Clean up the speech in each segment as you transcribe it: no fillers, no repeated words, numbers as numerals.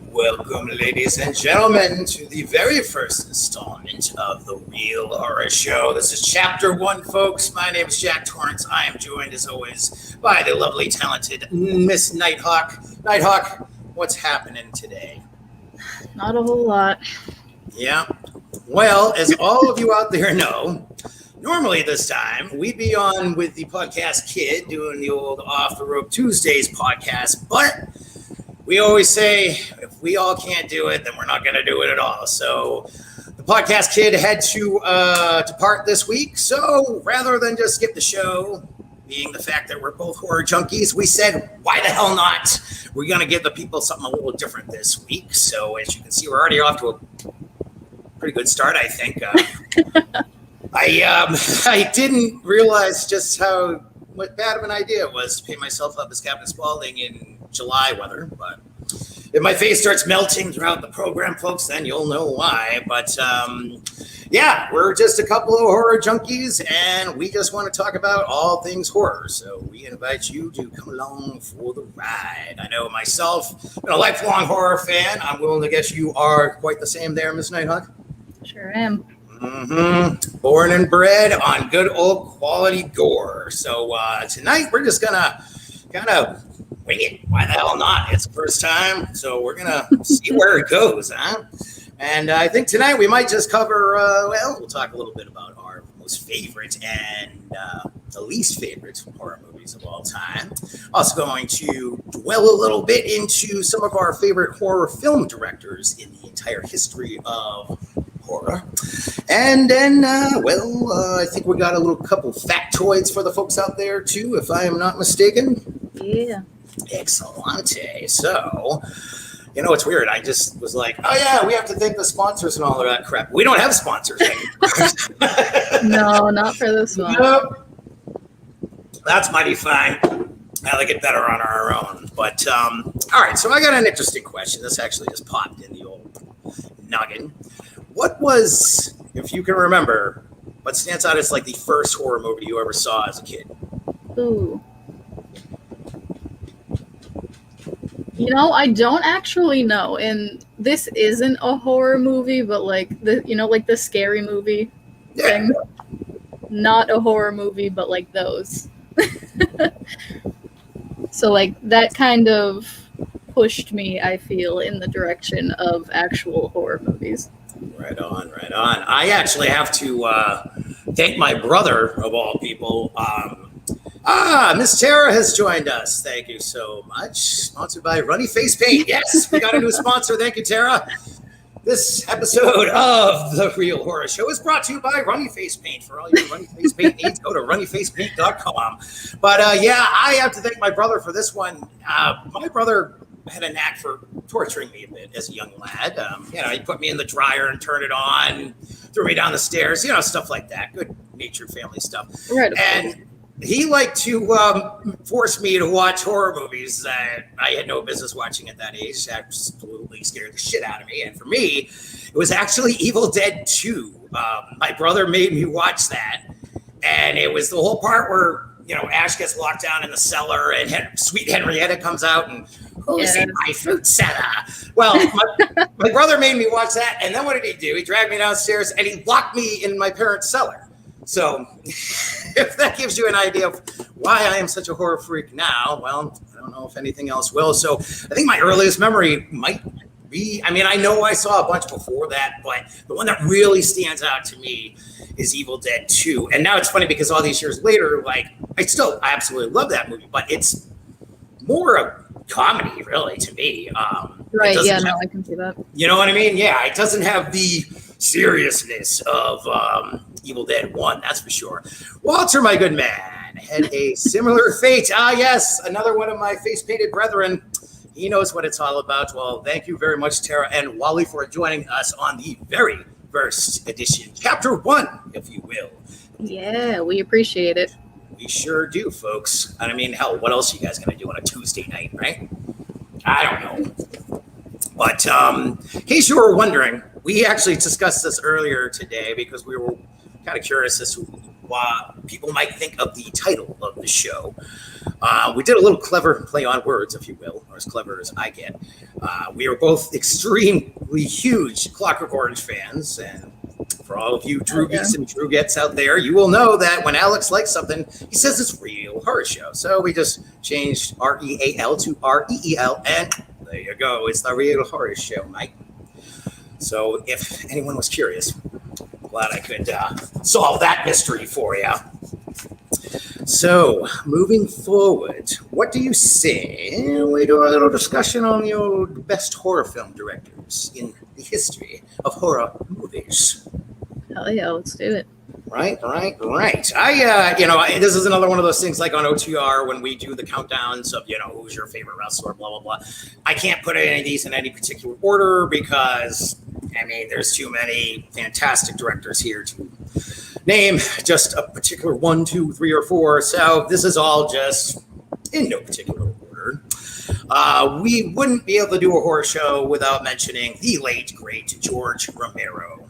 Welcome, ladies and gentlemen, to the very first installment of the Real Horror Show. This is Chapter 1, folks. My name is Jack Torrance. I am joined, as always, by the lovely, talented Miss Nighthawk. Nighthawk, what's happening today? Not a whole lot. Yeah. Well, as all of you out there know, normally this time, we'd be on with the podcast kid doing the old Off the Rope Tuesdays podcast, but we always say, if we all can't do it, then we're not going to do it at all. So the podcast kid had to depart this week. So rather than just skip the show, being the fact that we're both horror junkies, we said, why the hell not? We're going to give the people something a little different this week. So as you can see, we're already off to a pretty good start, I think. I didn't realize just what bad of an idea it was to paint myself up as Captain Spaulding in July weather, but if my face starts melting throughout the program, folks, then you'll know why. But yeah, we're just a couple of horror junkies, and we just want to talk about all things horror. So we invite you to come along for the ride. I know myself, I'm a lifelong horror fan. I'm willing to guess you are quite the same there, Miss Nighthawk. Sure am. Mm-hmm. Born and bred on good old quality gore. So tonight we're just gonna kind of wing it. Why the hell not? It's the first time, so we're gonna see where it goes, huh? And I think tonight we might just cover. We'll talk a little bit about our most favorite and the least favorite horror movies of all time. Also going to dwell a little bit into some of our favorite horror film directors in the entire history of horror. And then, I think we got a little couple factoids for the folks out there too, if I am not mistaken. Yeah. Excellente. So, you know, it's weird. I just was like, oh yeah, we have to thank the sponsors and all of that crap. We don't have sponsors anymore. No, not for this one. Nope. That's mighty fine. I like it better on our own. But, all right, so I got an interesting question. This actually just popped in the old noggin. What was, if you can remember, what stands out as like the first horror movie you ever saw as a kid? Ooh. You know, I don't actually know, and this isn't a horror movie, but like the scary movie thing. Not a horror movie, but like those. So like that kind of pushed me, I feel, in the direction of actual horror movies. Right on, right on. I actually have to thank my brother, of all people. Miss Tara has joined us. Thank you so much. Sponsored by Runny Face Paint. Yes, we got a new sponsor. Thank you, Tara. This episode of The Real Horror Show is brought to you by Runny Face Paint. For all your Runny Face Paint needs, go to runnyfacepaint.com. But yeah, I have to thank my brother for this one. My brother had a knack for torturing me a bit as a young lad. He put me in the dryer and turned it on, threw me down the stairs, stuff like that. Good natured family stuff. Right. And he liked to force me to watch horror movies that I had no business watching at that age. Absolutely scared the shit out of me. And for me, it was actually Evil Dead 2. My brother made me watch that. And it was the whole part where, Ash gets locked down in the cellar and sweet Henrietta comes out and, who's in my fruit cellar? Well, my brother made me watch that. And then what did he do? He dragged me downstairs and he locked me in my parents' cellar. So if that gives you an idea of why I am such a horror freak now, well, I don't know if anything else will. So I think my earliest memory might be, I know I saw a bunch before that, but the one that really stands out to me is Evil Dead 2. And now it's funny because all these years later, I absolutely love that movie, but it's more a comedy, really, to me. Right, yeah, I can see that. You know what I mean? Yeah, it doesn't have the seriousness of Evil Dead 1, that's for sure. Walter, my good man, had a similar fate. Yes, another one of my face-painted brethren. He knows what it's all about. Well, thank you very much, Tara and Wally, for joining us on the very first edition, Chapter 1, if you will, Yeah, we appreciate it. We sure do, folks. And I mean, hell, what else are you guys going to do on a Tuesday night, right? I don't know. But in case you were wondering, we actually discussed this earlier today because we were kind of curious as to what people might think of the title of the show. We did a little clever play on words, if you will, or as clever as I get. We are both extremely huge Clockwork Orange fans, and for all of you Droogies and Droogettes out there, you will know that when Alex likes something, he says it's real horror show. So we just changed REAL to REEL, and there you go. It's the real horror show, Mike. So if anyone was curious, glad I could solve that mystery for you. So, moving forward, what do you say we do a little discussion on the old best horror film directors in the history of horror movies? Hell yeah, let's do it. Right. This is another one of those things like on OTR when we do the countdowns of, who's your favorite wrestler, blah, blah, blah. I can't put any of these in any particular order because, there's too many fantastic directors here to name just a particular 1, 2, 3, or 4. So this is all just in no particular order. We wouldn't be able to do a horror show without mentioning the late, great George Romero,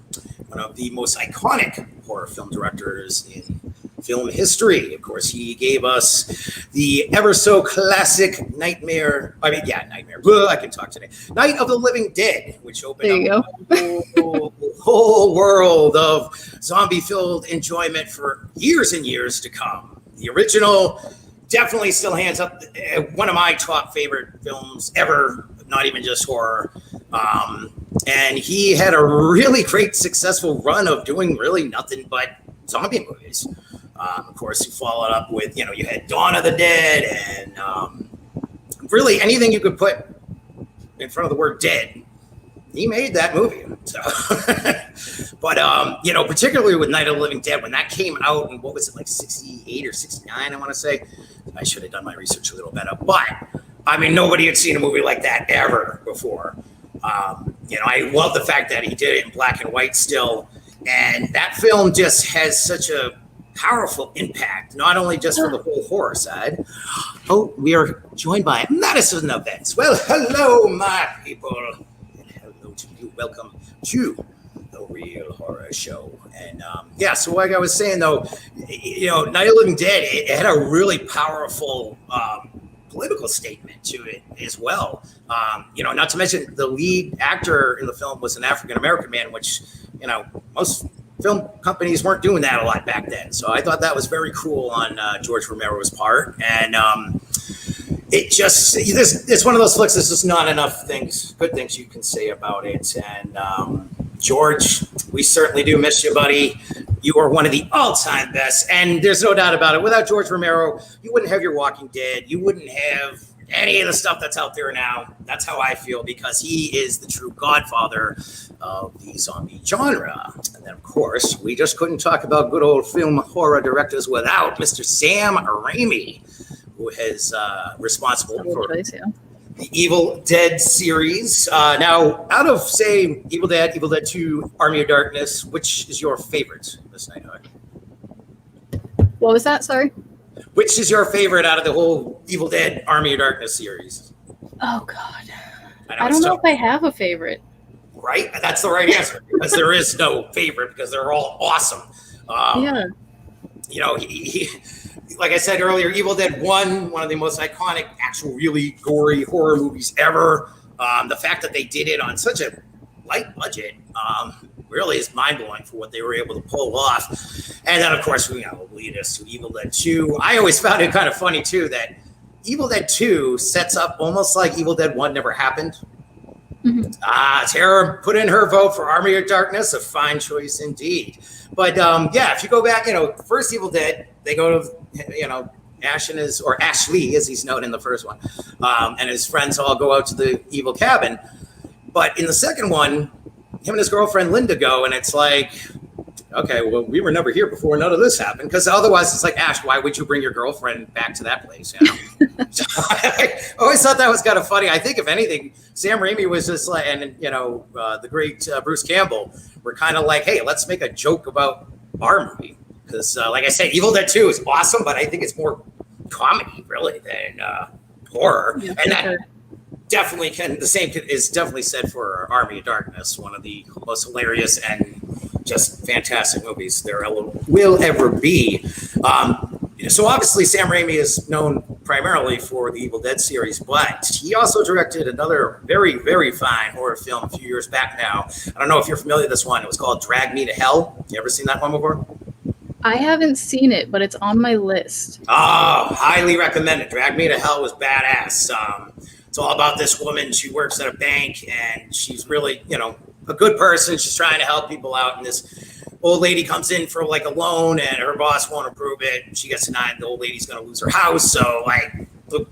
one of the most iconic horror film directors in film history. Of course, he gave us the ever so classic Nightmare. I can talk today. Night of the Living Dead, which opened up a whole world of zombie-filled enjoyment for years and years to come. The original definitely still hands up one of my top favorite films ever, not even just horror. And he had a really great successful run of doing really nothing but zombie movies. Of course, you followed up with, you had Dawn of the Dead and really anything you could put in front of the word dead. He made that movie. So, but, particularly with Night of the Living Dead, when that came out in, what was it, like 68 or 69, I want to say. I should have done my research a little better. But, nobody had seen a movie like that ever before. I love the fact that he did it in black and white still. And that film just has such a powerful impact, not only just for the whole horror side. Oh, we are joined by Madison Events. Well, hello, my people. And hello to you. Welcome to the Real Horror Show. And so like I was saying, though, Night of the Living Dead, it had a really powerful political statement to it as well. Not to mention the lead actor in the film was an African-American man, which, most film companies weren't doing that a lot back then. So I thought that was very cool on George Romero's part. And it's one of those flicks, there's just not enough good things you can say about it. And George, we certainly do miss you, buddy. You are one of the all-time best. And there's no doubt about it. Without George Romero, you wouldn't have your Walking Dead. You wouldn't have any of the stuff that's out there now. That's how I feel, because he is the true godfather of the zombie genre. And then, of course, we just couldn't talk about good old film horror directors without Mr. Sam Raimi, who is responsible for the Evil Dead series. Now, out of, say, Evil Dead 2, Army of Darkness, which is your favorite, Miss Nighthawk? What was that? Sorry? Which is your favorite out of the whole Evil Dead Army of Darkness series? Oh, God. I don't know if I have a favorite. Right? That's the right answer, because there is no favorite, because they're all awesome. He like I said earlier, Evil Dead 1, one of the most iconic, actual really gory horror movies ever. The fact that they did it on such a light budget really is mind-blowing for what they were able to pull off. And then, of course, lead us to Evil Dead 2. I always found it kind of funny, too, that Evil Dead 2 sets up almost like Evil Dead 1 never happened. Mm-hmm. Tara put in her vote for Army of Darkness, a fine choice indeed. But, if you go back, first Evil Dead, they go to, Ashley, as he's known in the first one, and his friends all go out to the evil cabin. But in the second one, him and his girlfriend Linda go, and it's like, okay, well, we were never here before. None of this happened. Because otherwise, it's like, Ash, why would you bring your girlfriend back to that place? So I always thought that was kind of funny. I think, if anything, Sam Raimi was just like, and the great Bruce Campbell were kind of like, hey, let's make a joke about our movie. Because, like I said, Evil Dead 2 is awesome, but I think it's more comedy, really, than horror. Yeah, and that sure. definitely the same is definitely said for Army of Darkness, one of the most hilarious and just fantastic movies there will ever be. So obviously Sam Raimi is known primarily for the Evil Dead series, but he also directed another very, very fine horror film a few years back now. I don't know if you're familiar with this one. It was called Drag Me to Hell. You ever seen that one before? I haven't seen it, but it's on my list. Oh, highly recommend it. Drag Me to Hell was badass. It's all about this woman. She works at a bank, and she's really, a good person. She's trying to help people out, and this old lady comes in for like a loan, and her boss won't approve it. She gets denied. The old lady's going to lose her house. So like the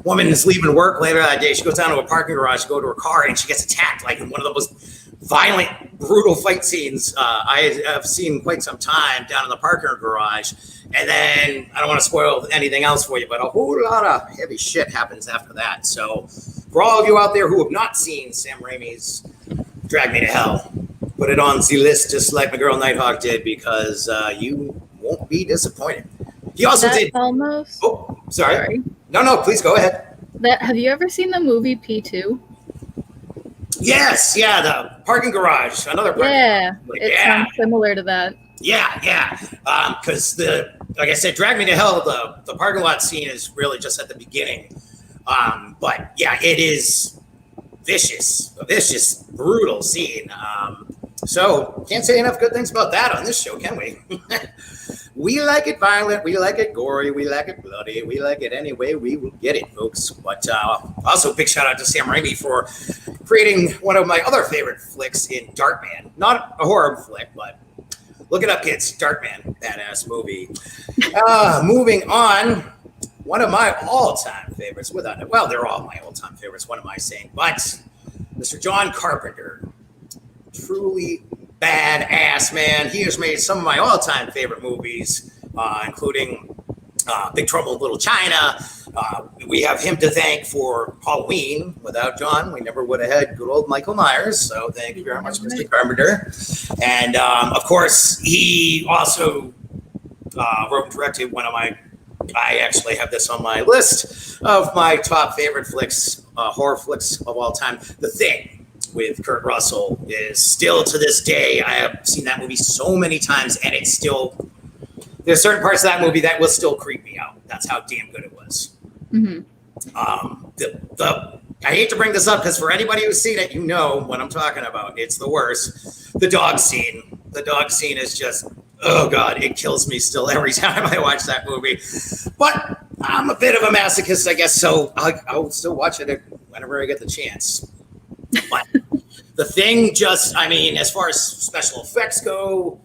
woman is leaving work later that day. She goes down to a parking garage to go to her car, and she gets attacked like in one of the most violent, brutal fight scenes I have seen quite some time down in the parking garage. And then I don't want to spoil anything else for you, but a whole lot of heavy shit happens after that. So for all of you out there who have not seen Sam Raimi's Drag Me to Hell, put it on the list just like my girl Nighthawk did, because you won't be disappointed. He also did almost. Oh, sorry. No, please go ahead. Have you ever seen the movie P2? Yes, yeah, the parking garage, another parking Yeah, garage. it sounds similar to that. Yeah. Because like I said, Drag Me to Hell, the parking lot scene is really just at the beginning. But yeah, it is a vicious, brutal scene. So can't say enough good things about that on this show, can we? We like it violent, we like it gory, we like it bloody, we like it any way we will get it, folks. But also big shout out to Sam Raimi for creating one of my other favorite flicks in Darkman. Not a horror flick, but look it up, kids. Darkman, badass movie. Moving on, one of my all-time favorites, they're all my all-time favorites, what am I saying? But Mr. John Carpenter, truly badass man. He has made some of my all-time favorite movies, including Big Trouble in Little China. We have him to thank for Halloween. Without John, we never would have had good old Michael Myers. So thank you very much, Mr. Carpenter. And of course, he also wrote and directed I actually have this on my list of my top favorite flicks, horror flicks of all time. The Thing with Kurt Russell is still to this day. I have seen that movie so many times, and it's still, there's certain parts of that movie that will still creep me out. That's how damn good it was. Mm-hmm. I hate to bring this up because for anybody who's seen it, you know what I'm talking about. It's the worst. The dog scene. The dog scene is just, oh God, it kills me still every time I watch that movie. But I'm a bit of a masochist, I guess, so I'll still watch it whenever I get the chance. But The Thing as far as special effects go,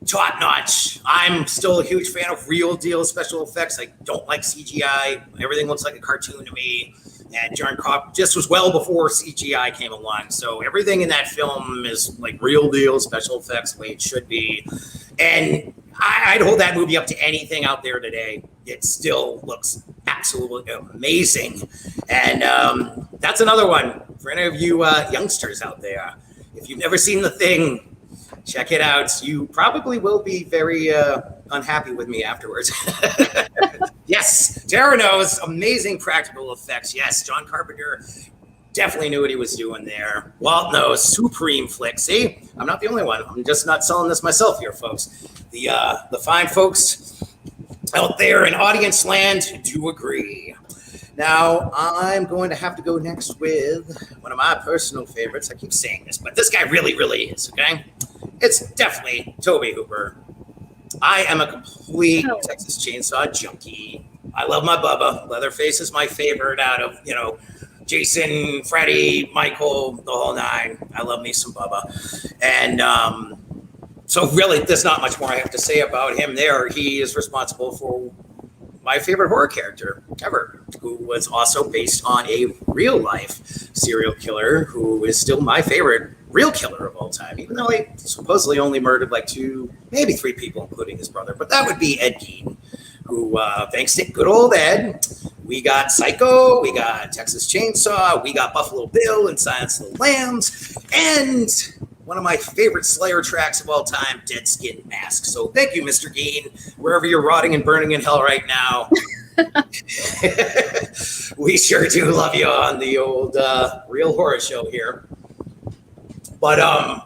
top notch. I'm still a huge fan of real deal special effects. I don't like CGI. Everything looks like a cartoon to me. And John Carpenter just was well before CGI came along. So everything in that film is like real deal special effects, the way it should be. And I'd hold that movie up to anything out there today. It still looks absolutely amazing. And that's another one for any of you youngsters out there. If you've never seen The Thing, check it out. You probably will be very unhappy with me afterwards. Yes, Tara knows. Amazing practical effects. Yes, John Carpenter definitely knew what he was doing there. Walt knows. Supreme flick. See, I'm not the only one. I'm just not selling this myself here, folks. The fine folks out there in audience land do agree. Now, I'm going to have to go next with one of my personal favorites. I keep saying this, but this guy really, really is, okay? It's definitely Tobe Hooper. I am a complete Texas Chainsaw junkie. I love my Bubba. Leatherface is my favorite out of, Jason, Freddy, Michael, the whole nine. I love me some Bubba. And so really, there's not much more I have to say about him there. He is responsible for my favorite horror character ever, who was also based on a real life serial killer who is still my favorite real killer of all time, even though he supposedly only murdered like 2, maybe 3 people, including his brother. But that would be Ed Gein, who, thanks to good old Ed, we got Psycho, we got Texas Chainsaw, we got Buffalo Bill and Silence of the Lambs, and one of my favorite Slayer tracks of all time, Dead Skin Mask. So thank you, Mr. Geen, wherever you're rotting and burning in hell right now. We sure do love you on the old Real Horror Show here. But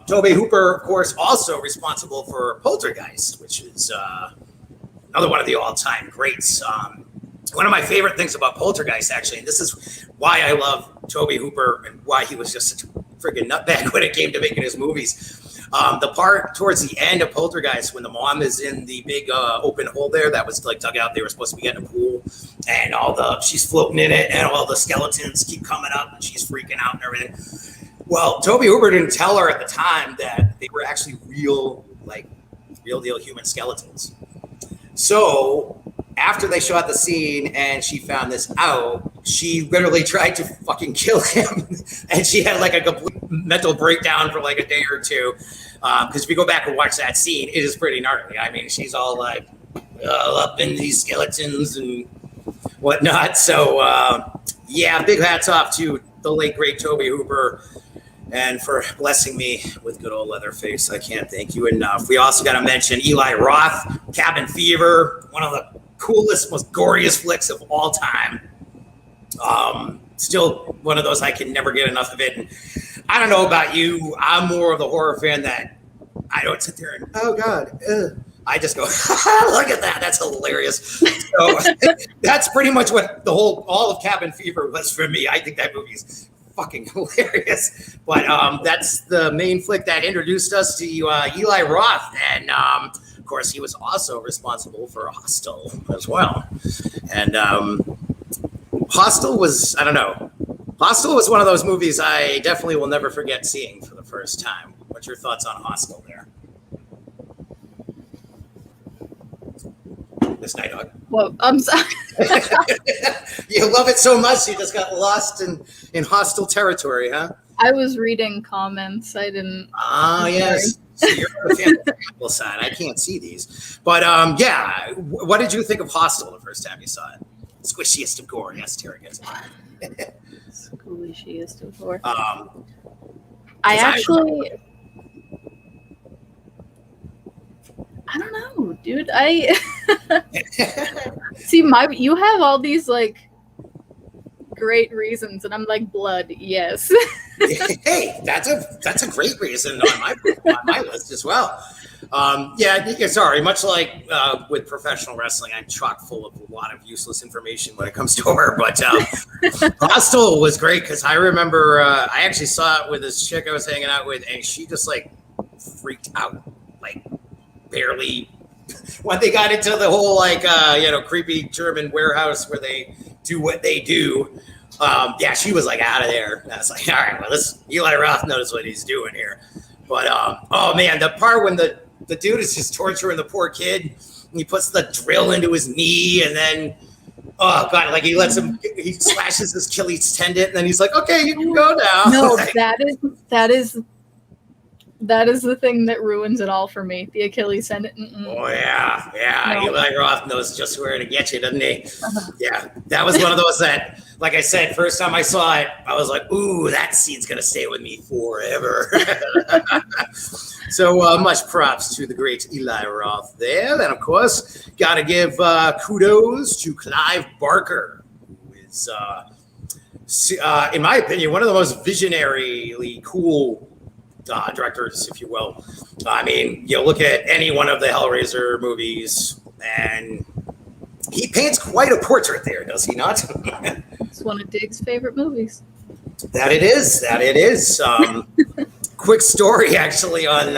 Tobe Hooper, of course, also responsible for Poltergeist, which is another one of the all-time greats. One of my favorite things about Poltergeist, actually, and this is why I love Tobe Hooper and why he was just such a friggin' nutbag when it came to making his movies. The part towards the end of Poltergeist when the mom is in the big open hole there that was like dug out, they were supposed to be getting a pool, and she's floating in it, and all the skeletons keep coming up, and she's freaking out and everything. Well, Tobe Hooper didn't tell her at the time that they were actually real deal human skeletons. So after they shot the scene and she found this out, she literally tried to fucking kill him. And she had like a complete mental breakdown for like a day or two. Because if you go back and watch that scene, it is pretty gnarly. I mean, she's all like up in these skeletons and whatnot. So yeah, big hats off to the late great Tobe Hooper and for blessing me with good old Leatherface. I can't thank you enough. We also got to mention Eli Roth, Cabin Fever, one of the coolest, most goriest flicks of all time. Still one of those I can never get enough of it. And I don't know about you. I'm more of the horror fan that I don't sit there and, oh God, I just go, look at that. That's hilarious. So that's pretty much what all of Cabin Fever was for me. I think that movie's fucking hilarious. But that's the main flick that introduced us to Eli Roth. And of course, he was also responsible for Hostel as well. And Hostel was, I don't know. Hostel was one of those movies I definitely will never forget seeing for the first time. What's your thoughts on Hostel there? Miss Nighthawk. Well, I'm sorry. You love it so much you just got lost in hostile territory, huh? I was reading comments. I didn't. Yes. So you're a fan of the Apple side. I can't see these. But yeah, what did you think of Hostel the first time you saw it? Squishiest of gore. Yes, Terry gets it. Squishiest of gore. I don't know, dude. See, you have all these like great reasons, and I'm like, blood, yes. Hey, that's a great reason on my list as well. Yeah, sorry. Much like with professional wrestling, I'm chock full of a lot of useless information when it comes to horror. But Hostel was great because I remember I actually saw it with this chick I was hanging out with, and she just like freaked out, like barely when they got into the whole like creepy German warehouse where they do what they do. Yeah, she was like out of there. And I was like, all right, well, Eli Roth knows what he's doing here. But oh man, the part when the dude is just torturing the poor kid, and he puts the drill into his knee, and then oh god, like he slashes his Achilles tendon, and then he's like, okay, you can go now. No, like, that is the thing that ruins it all for me. The Achilles tendon. Oh yeah. No. Eli Roth knows just where to get you, doesn't he? Uh-huh. Yeah, that was one of those that, like I said, first time I saw it, I was like, ooh, that scene's gonna stay with me forever. So much props to the great Eli Roth there. And of course, gotta give kudos to Clive Barker, who is, in my opinion, one of the most visionarily cool directors, if you will. I mean, you look at any one of the Hellraiser movies, and he paints quite a portrait there, does he not? It's one of Dig's favorite movies. That it is. Quick story, actually, on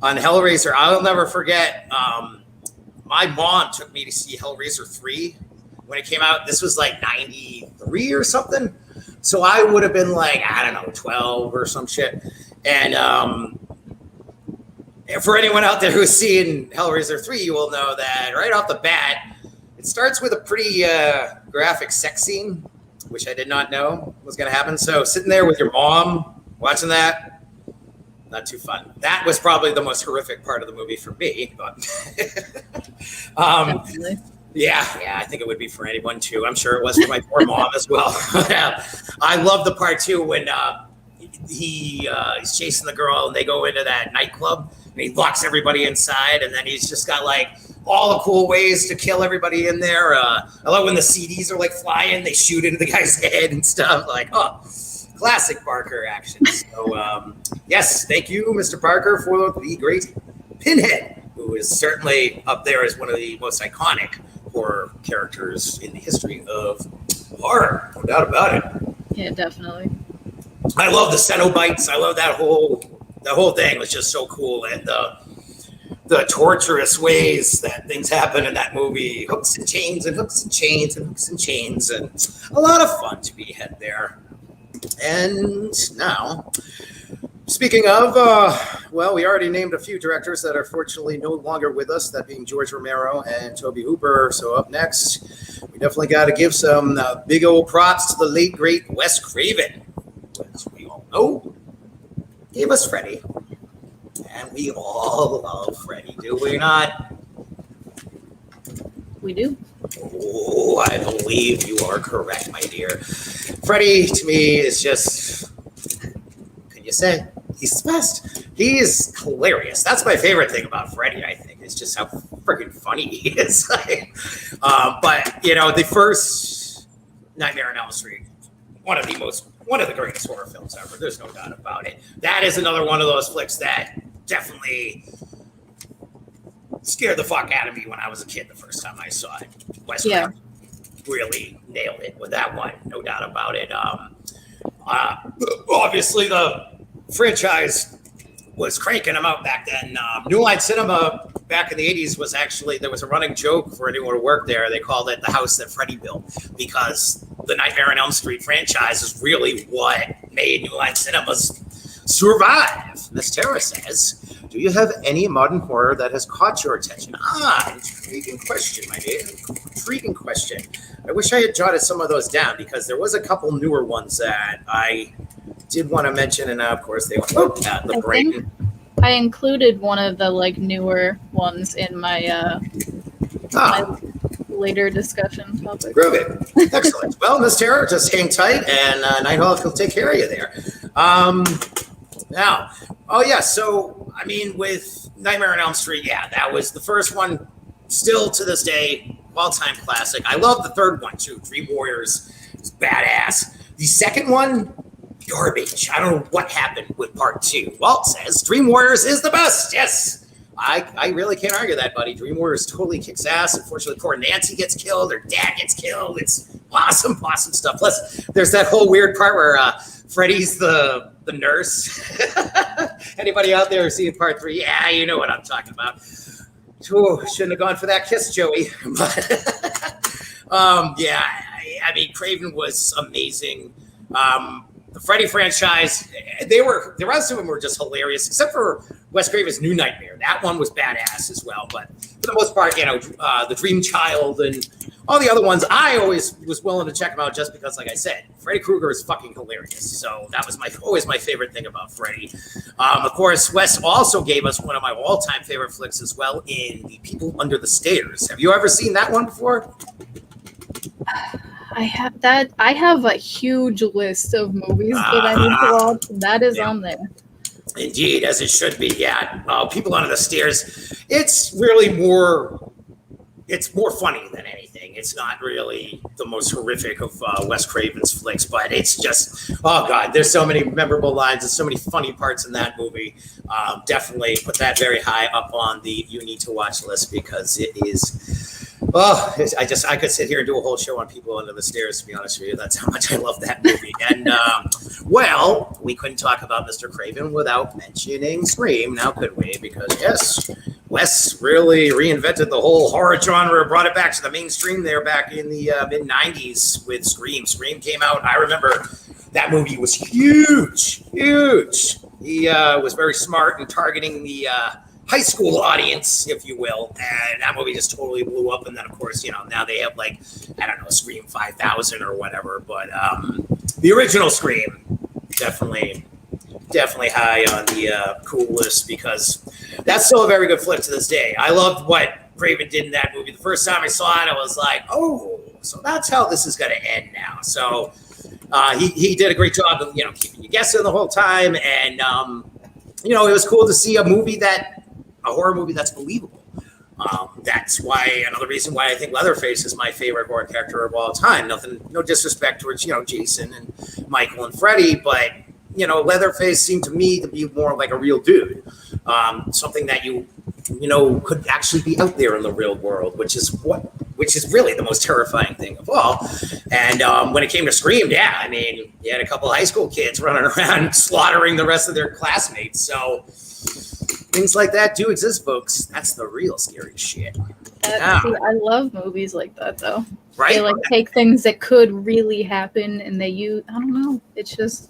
Hellraiser. I'll never forget. My mom took me to see Hellraiser 3 when it came out. This was like 93 or something. So I would have been like, I don't know, 12 or some shit. And for anyone out there who's seen Hellraiser 3, you will know that right off the bat, it starts with a pretty graphic sex scene, which I did not know was going to happen. So sitting there with your mom watching that, not too fun. That was probably the most horrific part of the movie for me. But yeah, I think it would be for anyone too. I'm sure it was for my poor mom as well. I love the part too when he's chasing the girl, and they go into that nightclub, and he locks everybody inside, and then he's just got like all the cool ways to kill everybody in there. I love when the CDs are like flying, they shoot into the guy's head and stuff. Like, oh, classic Parker action. So, yes, thank you, Mr. Parker, for the great Pinhead, who is certainly up there as one of the most iconic horror characters in the history of horror. No doubt about it. Yeah, definitely. I love the Cenobites. I love that whole thing was just so cool, and the torturous ways that things happen in that movie. Hooks and chains and hooks and chains and hooks and chains, and a lot of fun to be had there. And now, speaking of, well, we already named a few directors that are fortunately no longer with us, that being George Romero and Tobe Hooper. So up next, we definitely got to give some big old props to the late, great Wes Craven. As we all know, gave us Freddy. And we all love Freddy, do we not? We do. Oh, I believe you are correct, my dear. Freddy, to me, is just, what can you say? He's the best. He is hilarious. That's my favorite thing about Freddy, I think, is just how freaking funny he is. But, you know, the first Nightmare on Elm Street, one of the greatest horror films ever. There's no doubt about it. That is another one of those flicks that definitely scared the fuck out of me when I was a kid the first time I saw it. Wes Craven really nailed it with that one, no doubt about it. Obviously, the franchise was cranking them out back then. New Line Cinema back in the 80s was actually, there was a running joke for anyone who worked there. They called it the house that Freddy built, because the Nightmare on Elm Street franchise is really what made New Line Cinemas survive. Miss Tara says, do you have any modern horror that has caught your attention? Intriguing question, my dear. Intriguing question. I wish I had jotted some of those down, because there was a couple newer ones that I did want to mention, and of course they went at the break. I included one of the like newer ones in my my later discussion topic. Groovy. Excellent. Well, Miss Tara, just hang tight, and Nighthawk will take care of you there. Now, oh yeah, so I mean, with Nightmare on Elm Street, yeah, that was the first one, still to this day, all-time classic. I love the third one too, Dream Warriors. It's badass. The second one, garbage. I don't know what happened with part 2. Walt says Dream Warriors is the best. Yes. I really can't argue that, buddy. Dream Warriors totally kicks ass. Unfortunately, poor Nancy gets killed. Her dad gets killed. It's awesome stuff. Plus, there's that whole weird part where Freddy's the nurse. Anybody out there seeing part 3? Yeah, you know what I'm talking about. Ooh, shouldn't have gone for that kiss, Joey. But yeah, I mean, Craven was amazing. The Freddy franchise, the rest of them were just hilarious, except for Wes Craven's New Nightmare. That one was badass as well. But for the most part, you know, the Dream Child and all the other ones, I always was willing to check them out just because, like I said, Freddy Krueger is fucking hilarious. So that was always my favorite thing about Freddy. Of course, Wes also gave us one of my all-time favorite flicks as well in The People Under the Stairs. Have you ever seen that one before? I have a huge list of movies that I need to watch. That is on there. Indeed, as it should be. Yeah, People Under the Stairs. It's really more. It's more funny than anything. It's not really the most horrific of Wes Craven's flicks, but it's just, oh God, there's so many memorable lines and so many funny parts in that movie. Definitely put that very high up on the you need to watch list, because it is, I could sit here and do a whole show on People Under the Stairs, to be honest with you. That's how much I love that movie. And well, we couldn't talk about Mr. Craven without mentioning Scream, now could we? Because yes, Wes really reinvented the whole horror genre, brought it back to the mainstream there back in the mid-90s with Scream. Scream came out. I remember that movie was huge. He was very smart in targeting the high school audience, if you will, and that movie just totally blew up. And then, of course, you know, now they have like, I don't know, Scream 5000 or whatever. But the original Scream, definitely high on the cool list, because that's still a very good flick to this day. I loved what Craven did in that movie. The first time I saw it, I was like, oh, so that's how this is going to end now. So He did a great job of keeping you guessing the whole time, and it was cool to see a horror movie that's believable. That's why another reason why I think Leatherface is my favorite horror character of all time. No disrespect towards Jason and Michael and Freddy, but Leatherface seemed to me to be more like a real dude, something that could actually be out there in the real world, which is really the most terrifying thing of all. And when it came to Scream, you had a couple high school kids running around slaughtering the rest of their classmates. So things like that do exist, folks. That's the real scary shit. See, I love movies like that, though. Right? They take things that could really happen and I don't know. It's just.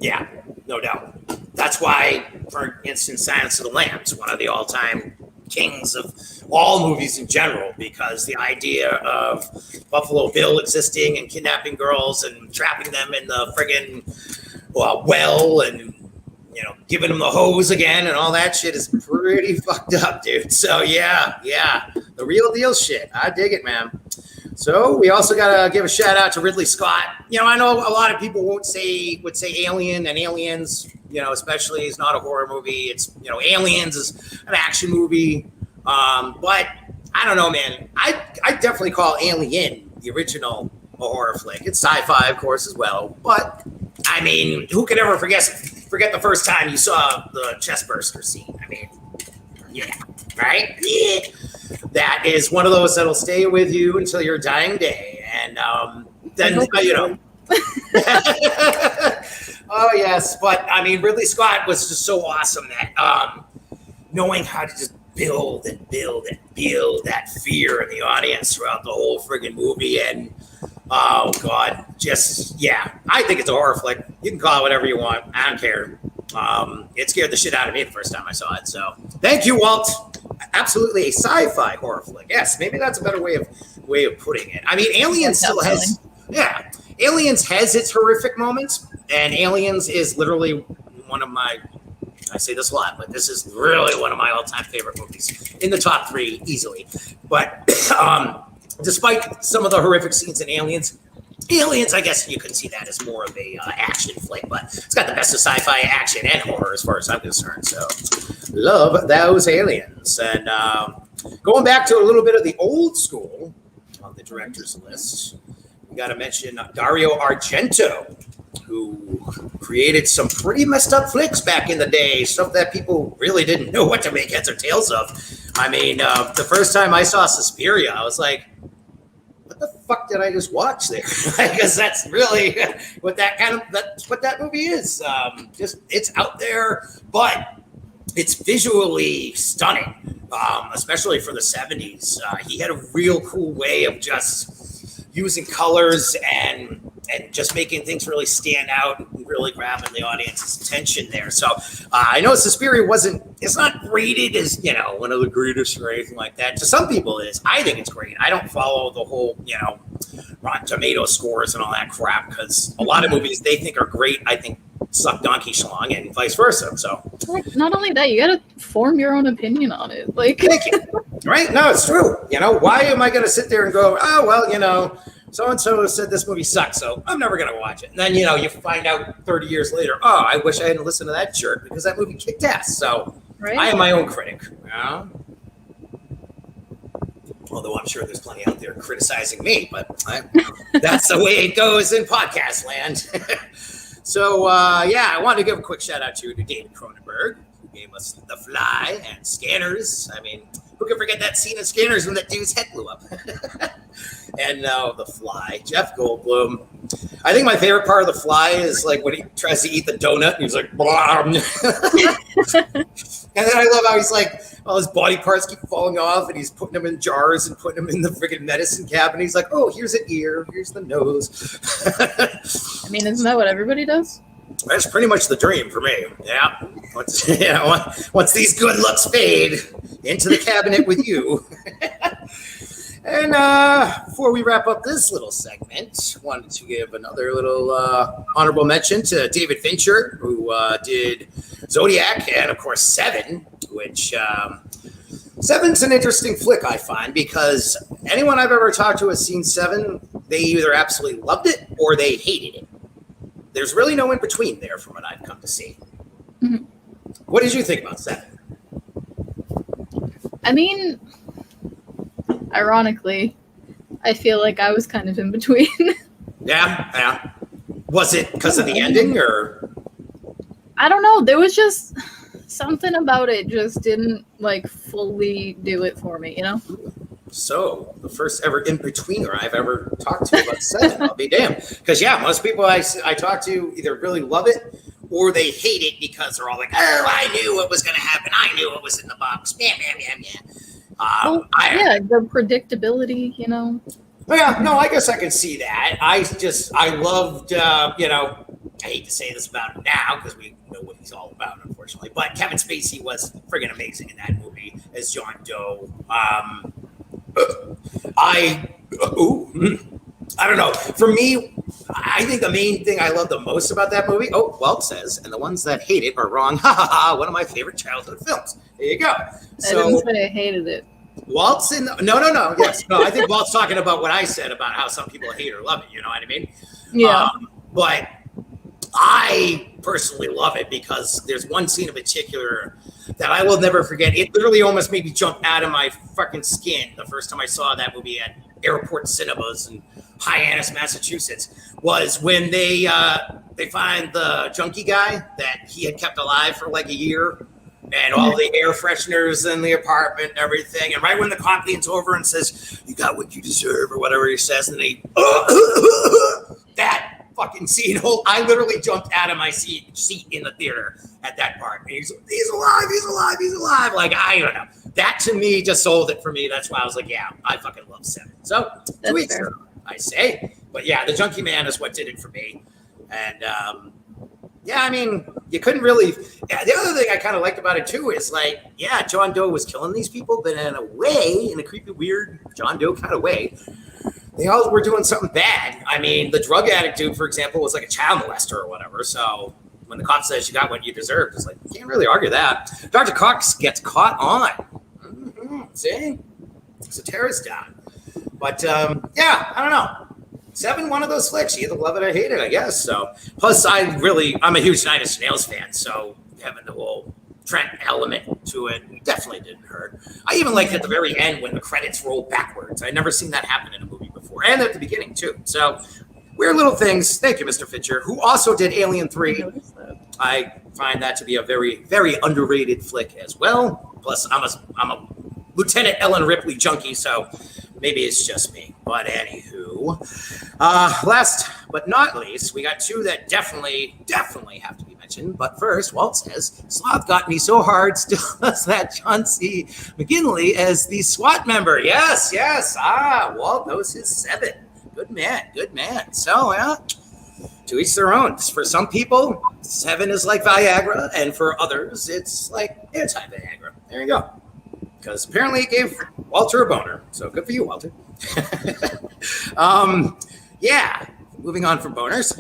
Yeah, no doubt. That's why, for instance, Silence of the Lambs, one of the all-time kings of all movies in general, because the idea of Buffalo Bill existing and kidnapping girls and trapping them in the friggin' well and giving them the hose again and all that shit is pretty fucked up, dude. So yeah, the real deal shit. I dig it, man. So we also got to give a shout out to Ridley Scott. I know a lot of people would say Alien, and Aliens, especially is not a horror movie. It's, Aliens is an action movie. But I don't know, man. I definitely call Alien, the original, a horror flick. It's sci-fi, of course, as well. But who could ever forget the first time you saw the chest burster scene? Yeah, right? Yeah. That is one of those that'll stay with you until your dying day. And then, oh, yes. But, Ridley Scott was just so awesome that knowing how to just build and build and build that fear in the audience throughout the whole friggin' movie. And, oh, God, I think it's a horror flick. You can call it whatever you want. I don't care. It scared the shit out of me the first time I saw it. So thank you, Walt. Absolutely a sci-fi horror flick. Yes, maybe that's a better way of putting it. Aliens still has, Aliens has its horrific moments, and Aliens is literally one of my, I say this a lot, but this is really one of my all-time favorite movies, in the top 3 easily. But despite some of the horrific scenes in Aliens, I guess you could see that as more of a action flick, but it's got the best of sci-fi, action, and horror as far as I'm concerned. So, love those Aliens. And going back to a little bit of the old school on the director's list, we got to mention Dario Argento, who created some pretty messed up flicks back in the day, stuff that people really didn't know what to make heads or tails of. The first time I saw Suspiria, I was like, what the fuck did I just watch there? Because that's really that's what that movie is. It's out there, but it's visually stunning, especially for the 70s. He had a real cool way of just using colors and just making things really stand out and really grabbing the audience's attention there. So I know Suspiria it's not rated as, one of the greatest or anything like that. To some people it is. I think it's great. I don't follow the whole, Rotten Tomato scores and all that crap, because a lot of movies they think are great, I think suck donkey schlong, and vice versa. So not only that, you got to form your own opinion on it. Thank you. Right? No, it's true. Why am I going to sit there and go, oh, well, so-and-so said this movie sucks, so I'm never going to watch it. And then, you find out 30 years later, oh, I wish I hadn't listened to that jerk because that movie kicked ass. So right. I am my own critic. Although I'm sure there's plenty out there criticizing me, but that's the way it goes in podcast land. So, I wanted to give a quick shout out to David Cronenberg, who gave us The Fly and Scanners. Who can forget that scene in Scanners when that dude's head blew up? And now The Fly, Jeff Goldblum. I think my favorite part of The Fly is like when he tries to eat the donut and he's like, blah. And then I love how he's like, all his body parts keep falling off and he's putting them in jars and putting them in the freaking medicine cabinet. He's like, oh, here's an ear, here's the nose. Isn't that what everybody does? That's pretty much the dream for me. Yeah. Once these good looks fade, into the cabinet with you. And before we wrap up this little segment, wanted to give another little honorable mention to David Fincher, who did Zodiac and, of course, Seven, which Seven's an interesting flick, I find, because anyone I've ever talked to has seen Seven, they either absolutely loved it or they hated it. there's really no in between there from what I've come to see. Mhm. What did you think about Seven? I mean, ironically, I feel like I was kind of in between. Yeah. Was it because of the ending, or? I don't know. There was just something about it just didn't like fully do it for me, you know? So, the first ever in-betweener I've ever talked to about Seven, I'll be damned. Because, yeah, most people I talk to either really love it or they hate it because they're all like, oh, I knew what was going to happen. I knew what was in the box. Bam. Yeah, the predictability, you know? Yeah, no, I guess I can see that. I loved, I hate to say this about him now because we know what he's all about, unfortunately. But Kevin Spacey was friggin' amazing in that movie as John Doe. I don't know. For me, I think the main thing I love the most about that movie, Walt says, and the ones that hate it are wrong. Ha ha ha! One of my favorite childhood films. There you go. I didn't say I hated it. Walt's in. No. Yes, no. I think Walt's talking about what I said about how some people hate or love it. You know what I mean? Yeah. But I personally love it because there's one scene in particular that I will never forget. It literally almost made me jump out of my fucking skin the first time I saw that movie at Airport Cinemas in Hyannis, Massachusetts. Was when they find the junkie guy that he had kept alive for like a year, and all the air fresheners in the apartment and everything. And right when the cop leans over and says, "You got what you deserve," or whatever he says, and they that fucking scene, I literally jumped out of my seat in the theater at that part. And he's alive. Like, I don't know. That to me just sold it for me. That's why I was like, yeah, I fucking love Seven. So, to each their own, I say. But yeah, the Junkie Man is what did it for me. And yeah, I mean, you couldn't really. Yeah, the other thing I kind of liked about it too is like, yeah, John Doe was killing these people, but in a way, in a creepy, weird John Doe kind of way, they all were doing something bad. I mean, the drug addict dude, for example, was like a child molester or whatever. So when the cop says you got what you deserved, it's like, you can't really argue that. Dr. Cox gets caught on. See? So Tara's down. But yeah, I don't know. Seven, one of those flicks. You either love it or hate it, I guess. So plus, I'm a huge Nine Inch Nails fan. So having the whole Trent element to it definitely didn't hurt. I even liked at the very end when the credits roll backwards. I'd never seen that happen in a movie before, and at the beginning too. So weird little things. Thank you, Mr. Fincher, who also did Alien 3. I find that to be a very, very underrated flick as well. Plus, I'm a Lieutenant Ellen Ripley junkie, so maybe it's just me. But anywho, last but not least, we got two that definitely have to be mentioned. But first, Walt says, Sloth got me so hard, still has that John C. McGinley as the SWAT member. Yes. Walt knows his Seven. Good man. So, yeah, to each their own. For some people, Seven is like Viagra, and for others, it's like anti-Viagra. There you go. Because apparently it gave Walter a boner. So good for you, Walter. Yeah, moving on from boners.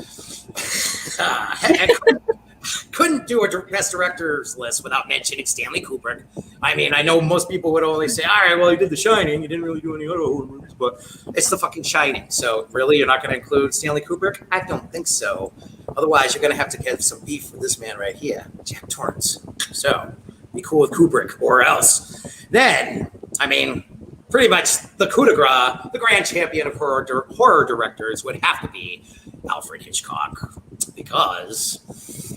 Couldn't do a best directors list without mentioning Stanley Kubrick. I mean, I know most people would only say, all right, well, he did The Shining. He didn't really do any other horror movies, but it's the fucking Shining. So really, you're not going to include Stanley Kubrick? I don't think so. Otherwise, you're going to have to get some beef with this man right here, Jack Torrance. So be cool with Kubrick or else. Then, I mean, pretty much the coup de grace, the grand champion of horror directors would have to be Alfred Hitchcock. Because,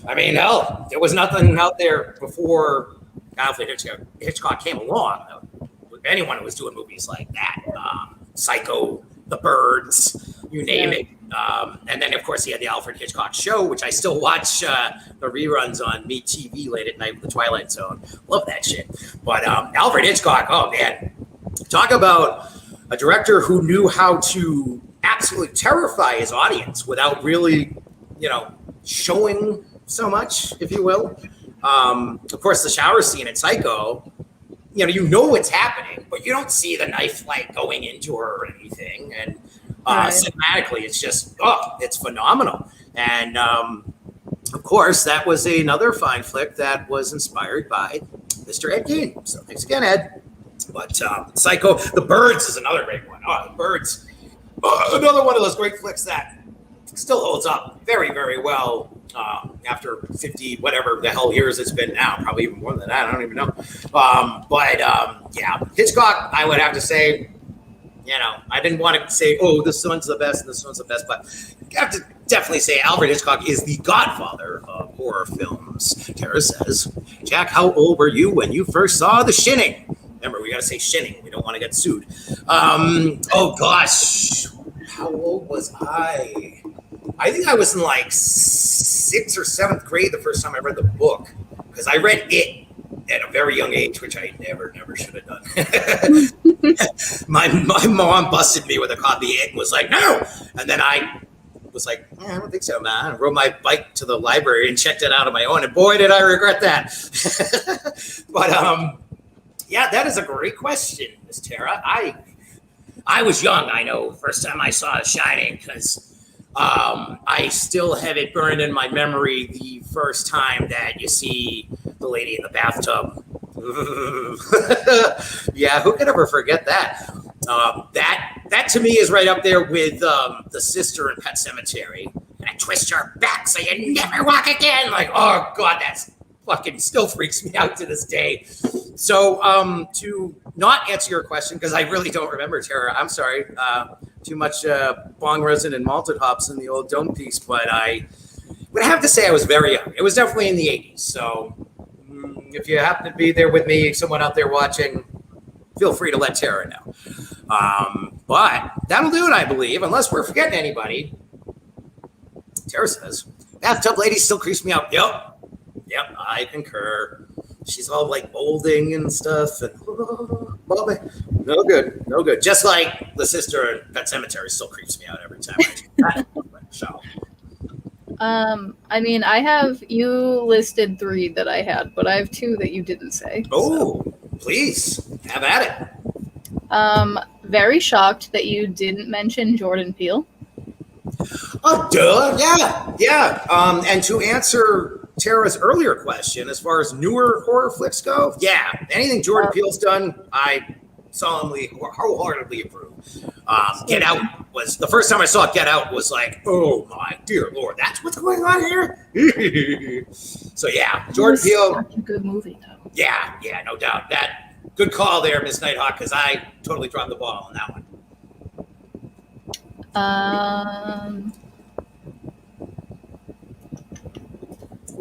I mean, hell, there was nothing out there before Alfred Hitchcock came along. Anyone who was doing movies like that, Psycho, The Birds, you name it. And then, of course, he had the Alfred Hitchcock Show, which I still watch the reruns on Me TV late at night with The Twilight Zone. Love that shit. But Alfred Hitchcock, oh, man. Talk about a director who knew how to absolutely terrify his audience without really, showing so much, if you will. Of course, the shower scene in Psycho, you know what's happening, but you don't see the knife like going into her or anything. And cinematically, it's just, it's phenomenal. And of course, that was another fine flick that was inspired by Mr. Ed Gein. So thanks again, Ed. But Psycho, The Birds is another great one. The Birds, another one of those great flicks that still holds up very, very well after 50 whatever the hell years it's been now, probably even more than that. I don't even know. Yeah, Hitchcock, I would have to say, I didn't want to say, oh, this one's the best and this one's the best, but you have to definitely say Alfred Hitchcock is the godfather of horror films. Tara says, Jack, how old were you when you first saw The Shining? Remember, we got to say Shining. We don't want to get sued. Oh, gosh. How old was I? I think I was in like 6th or 7th grade the first time I read the book, because I read it at a very young age, which I never should have done. my mom busted me with a copy of it and was like, no. And then I was like, I don't think so, man. I rode my bike to the library and checked it out on my own. And boy, did I regret that. But yeah, that is a great question, Miss Tara. I was young, I know, first time I saw The Shining, because I still have it burned in my memory the first time that you see the lady in the bathtub. Yeah, who could ever forget that? That to me is right up there with the sister in Pet Sematary. And I twist your back so you never walk again. Like, oh God, that's fucking still freaks me out to this day. So to not answer your question, because I really don't remember, Tara, I'm sorry. Too much bong resin and malted hops in the old dome piece, but I would have to say I was very young. It was definitely in the 80s. So if you happen to be there with me, someone out there watching, feel free to let Tara know. But that'll do it, I believe, unless we're forgetting anybody. Tara says, bathtub lady still creeps me out. Yep, I concur. She's all like molding and stuff, and no good. Just like the sister in Pet Sematary still creeps me out every time I do that. So. I mean, you listed 3 that I had, but I have 2 that you didn't say. Oh, so. Please have at it. Very shocked that you didn't mention Jordan Peele. Oh, duh, yeah. And to answer Tara's earlier question, as far as newer horror flicks go, yeah, anything Jordan Peele's done, I solemnly, wholeheartedly approve. Get Out was the first time I saw Get Out was like, oh my dear Lord, that's what's going on here. So yeah, Jordan Peele. Such a good movie, though. Yeah, no doubt. That good call there, Miss Nighthawk, because I totally dropped the ball on that one.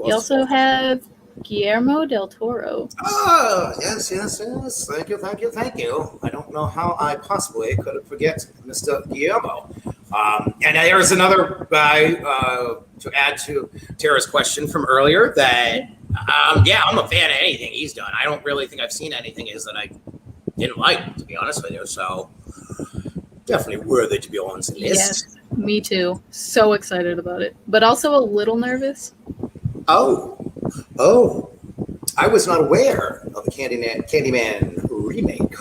You also have Guillermo del Toro. Oh, yes. Thank you. I don't know how I possibly could forget Mr. Guillermo. And there's another guy to add to Tara's question from earlier that, I'm a fan of anything he's done. I don't really think I've seen anything that I didn't like, to be honest with you. So definitely worthy to be on the list. Yes, me too. So excited about it, but also a little nervous. Oh, I was not aware of the Candyman remake.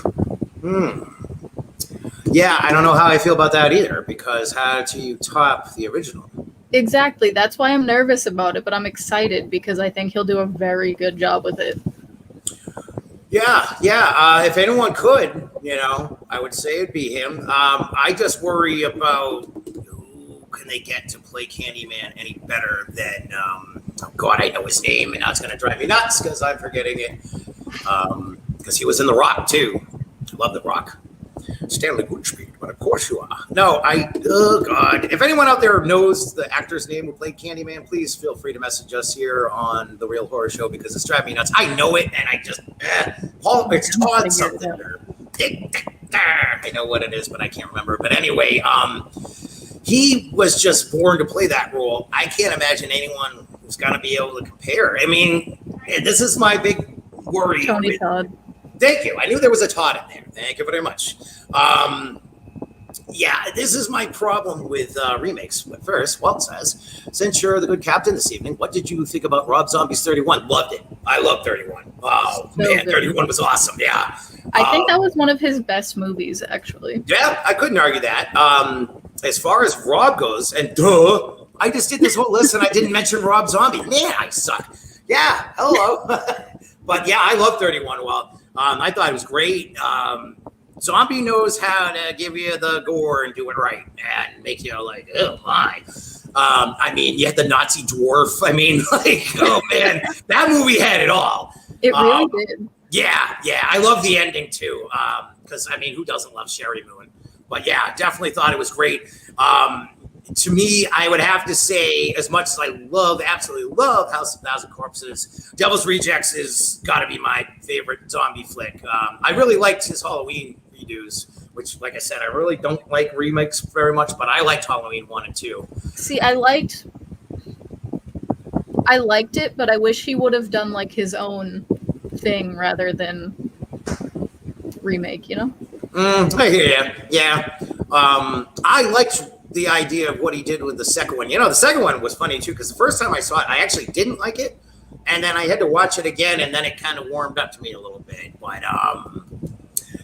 Yeah, I don't know how I feel about that either, because how do you top the original? Exactly. That's why I'm nervous about it, but I'm excited because I think he'll do a very good job with it. Yeah. If anyone could, I would say it'd be him. I just worry about who can they get to play Candyman any better than, oh God, I know his name, and now it's going to drive me nuts because I'm forgetting it. Because he was in The Rock, too. I love The Rock. Stanley Goodspeed, but of course you are. No, oh God. If anyone out there knows the actor's name who played Candyman, please feel free to message us here on The Real Horror Show, because it's driving me nuts. I know it, and I just, it's Todd something. I know what it is, but I can't remember. But anyway, he was just born to play that role. I can't imagine anyone who's going to be able to compare. I mean, this is my big worry. Tony Todd. Thank you. I knew there was a Todd in there. Thank you very much. Yeah, this is my problem with remakes. But first, Walt says, since you're the good captain this evening, what did you think about Rob Zombie's 31? Loved it. I love 31. Oh, so man, good. 31 was awesome. Yeah. I think that was one of his best movies, actually. Yeah, I couldn't argue that. As far as Rob goes, and I just did this whole list and I didn't mention Rob Zombie. Man, I suck. Yeah, hello. But yeah, I love 31, Walt. I thought it was great. Zombie knows how to give you the gore and do it right and make you like, oh my. I mean, you had the Nazi dwarf. I mean, like, oh man, that movie had it all. It really did. Yeah, I love the ending too. Because I mean, who doesn't love Sherry Moon? But yeah, definitely thought it was great. To me, I would have to say, as much as I absolutely love House of Thousand Corpses, Devil's Rejects is got to be my favorite zombie flick. I really liked his Halloween redos, which, like I said, I really don't like remakes very much, but I liked Halloween 1 and 2. See, I liked it, but I wish he would have done like his own thing rather than remake, you know? I hear you. Yeah. I liked the idea of what he did with the second one. You know, the second one was funny too, because the first time I saw it, I actually didn't like it. And then I had to watch it again, and then it kind of warmed up to me a little bit. But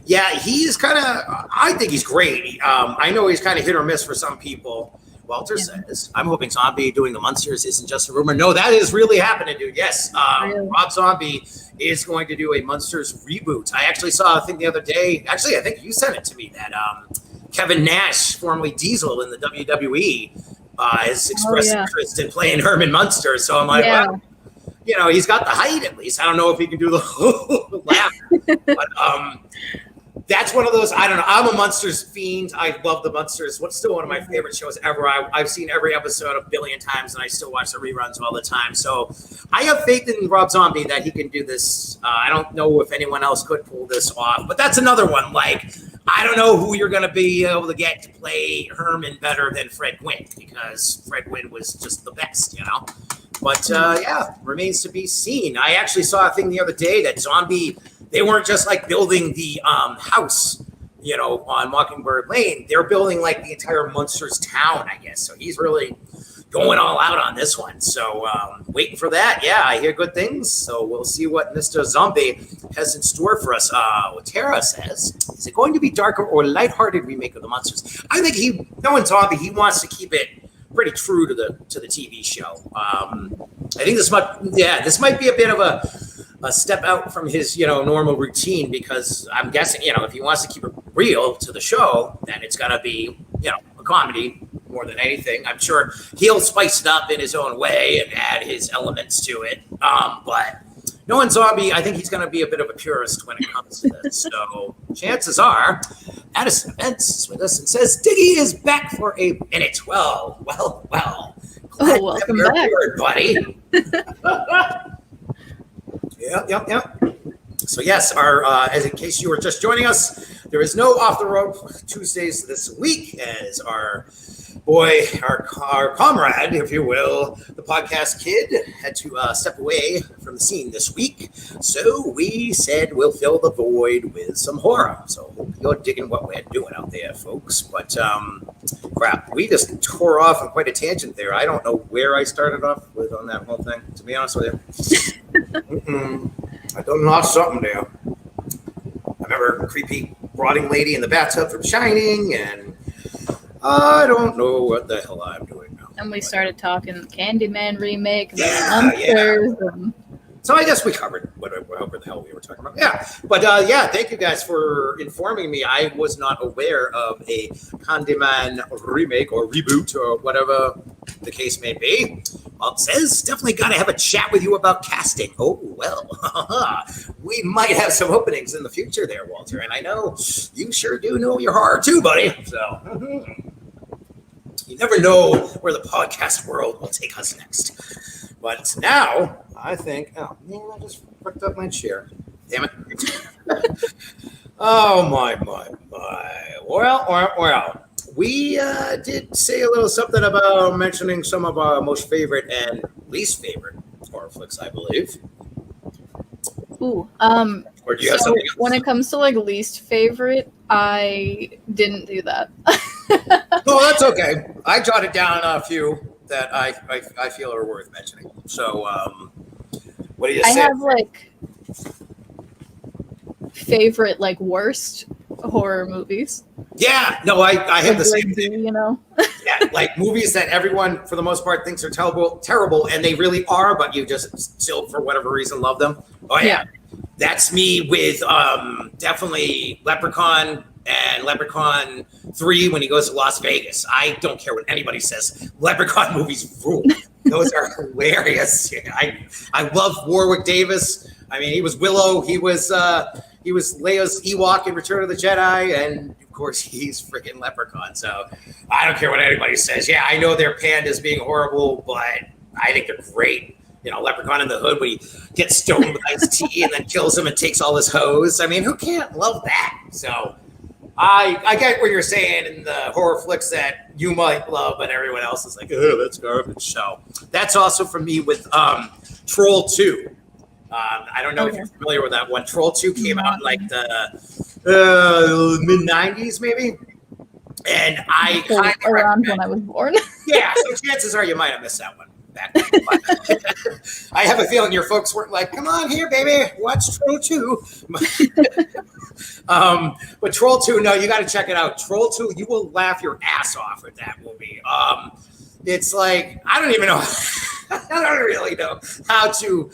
yeah, he's kind of, I think he's great. I know he's kind of hit or miss for some people. Walter says, I'm hoping Zombie doing the Munsters isn't just a rumor. No, that is really happening, dude. Yes. Rob Zombie is going to do a Munsters reboot. I actually saw a thing the other day. Actually, I think you sent it to me that Kevin Nash, formerly Diesel in the WWE, has expressed interest in playing Herman Munster. So I'm like, well, you know, he's got the height at least. I don't know if he can do the laugh. But that's one of those, I don't know. I'm a Munsters fiend. I love the Munsters. What's still one of my favorite shows ever. I've seen every episode a billion times, and I still watch the reruns all the time. So I have faith in Rob Zombie that he can do this. I don't know if anyone else could pull this off, but that's another one. Like, I don't know who you're going to be able to get to play Herman better than Fred Gwynne, because Fred Gwynne was just the best, you know? But yeah, remains to be seen. I actually saw a thing the other day that Zombie, they weren't just like building the house, you know, on Mockingbird Lane. They're building like the entire Munsters town, I guess. So he's really going all out on this one. So waiting for that. Yeah, I hear good things. So we'll see what Mr. Zombie has in store for us. Tara says, is it going to be darker or lighthearted remake of the Munsters? I think knowing Zombie, he wants to keep it pretty true to the TV show. I think this might be a bit of a step out from his, you know, normal routine, because I'm guessing, you know, if he wants to keep it real to the show, then it's gonna be, you know, a comedy more than anything. I'm sure he'll spice it up in his own way and add his elements to it. But knowing Zombie, I think he's gonna be a bit of a purist when it comes to this. So chances are, Addison Events with us and says Diggy is back for a minute. Well. Welcome back, word, buddy. Yep. So yes, as in case you were just joining us, there is no Off the Rope Tuesdays this week, as our boy, our comrade, if you will, the podcast kid, had to step away from the scene this week. So we said we'll fill the void with some horror. So hope you're digging what we're doing out there, folks. But crap, we just tore off on quite a tangent there. I don't know where I started off with on that whole thing, to be honest with you. I done lost something there. I remember a creepy rotting lady in the bathtub from Shining, and I don't know what the hell I'm doing now. And we started talking Candyman remake, Munsters. So I guess we covered whatever the hell we were talking about. Yeah. But yeah, thank you guys for informing me. I was not aware of a Candyman remake or reboot or whatever the case may be. Well, it says definitely got to have a chat with you about casting. Oh, well, we might have some openings in the future there, Walter. And I know you sure do know your horror too, buddy. So you never know where the podcast world will take us next. But now, I think, oh, man, I just fucked up my chair. Damn it. Oh, my. Well. We did say a little something about mentioning some of our most favorite and least favorite horror flicks, I believe. Ooh. Or do you have something else? When it comes to, like, least favorite, I didn't do that. No, that's okay. I jotted down a few that I feel are worth mentioning. So, what do you say? I have, like, favorite, like, worst horror movies. Yeah, no, I have the same thing. You know? Yeah, like movies that everyone, for the most part, thinks are terrible, and they really are, but you just still, for whatever reason, love them. Oh, yeah. That's me with definitely Leprechaun and and Leprechaun 3 when he goes to Las Vegas. I don't care what anybody says. Leprechaun movies rule. Those are hilarious. I love Warwick Davis. I mean, he was Willow. He was Leia's Ewok in Return of the Jedi, and of course, he's freaking Leprechaun. So I don't care what anybody says. Yeah, I know they're panned as being horrible, but I think they're great. Leprechaun in the Hood when he gets stoned with iced tea and then kills him and takes all his hose. I mean, who can't love that? So I get what you're saying in the horror flicks that you might love, but everyone else is like, oh, that's garbage. So that's also for me with Troll 2. I don't know if you're familiar with that one. Troll 2 came out in like the mid-90s, maybe. And I kind of around when I was born. Yeah, so chances are you might have missed that one back then. I have a feeling your folks weren't like, come on here, baby, watch Troll 2. But Troll 2, no, you got to check it out. Troll 2, you will laugh your ass off at that movie. It's like, I don't even know. I don't really know how to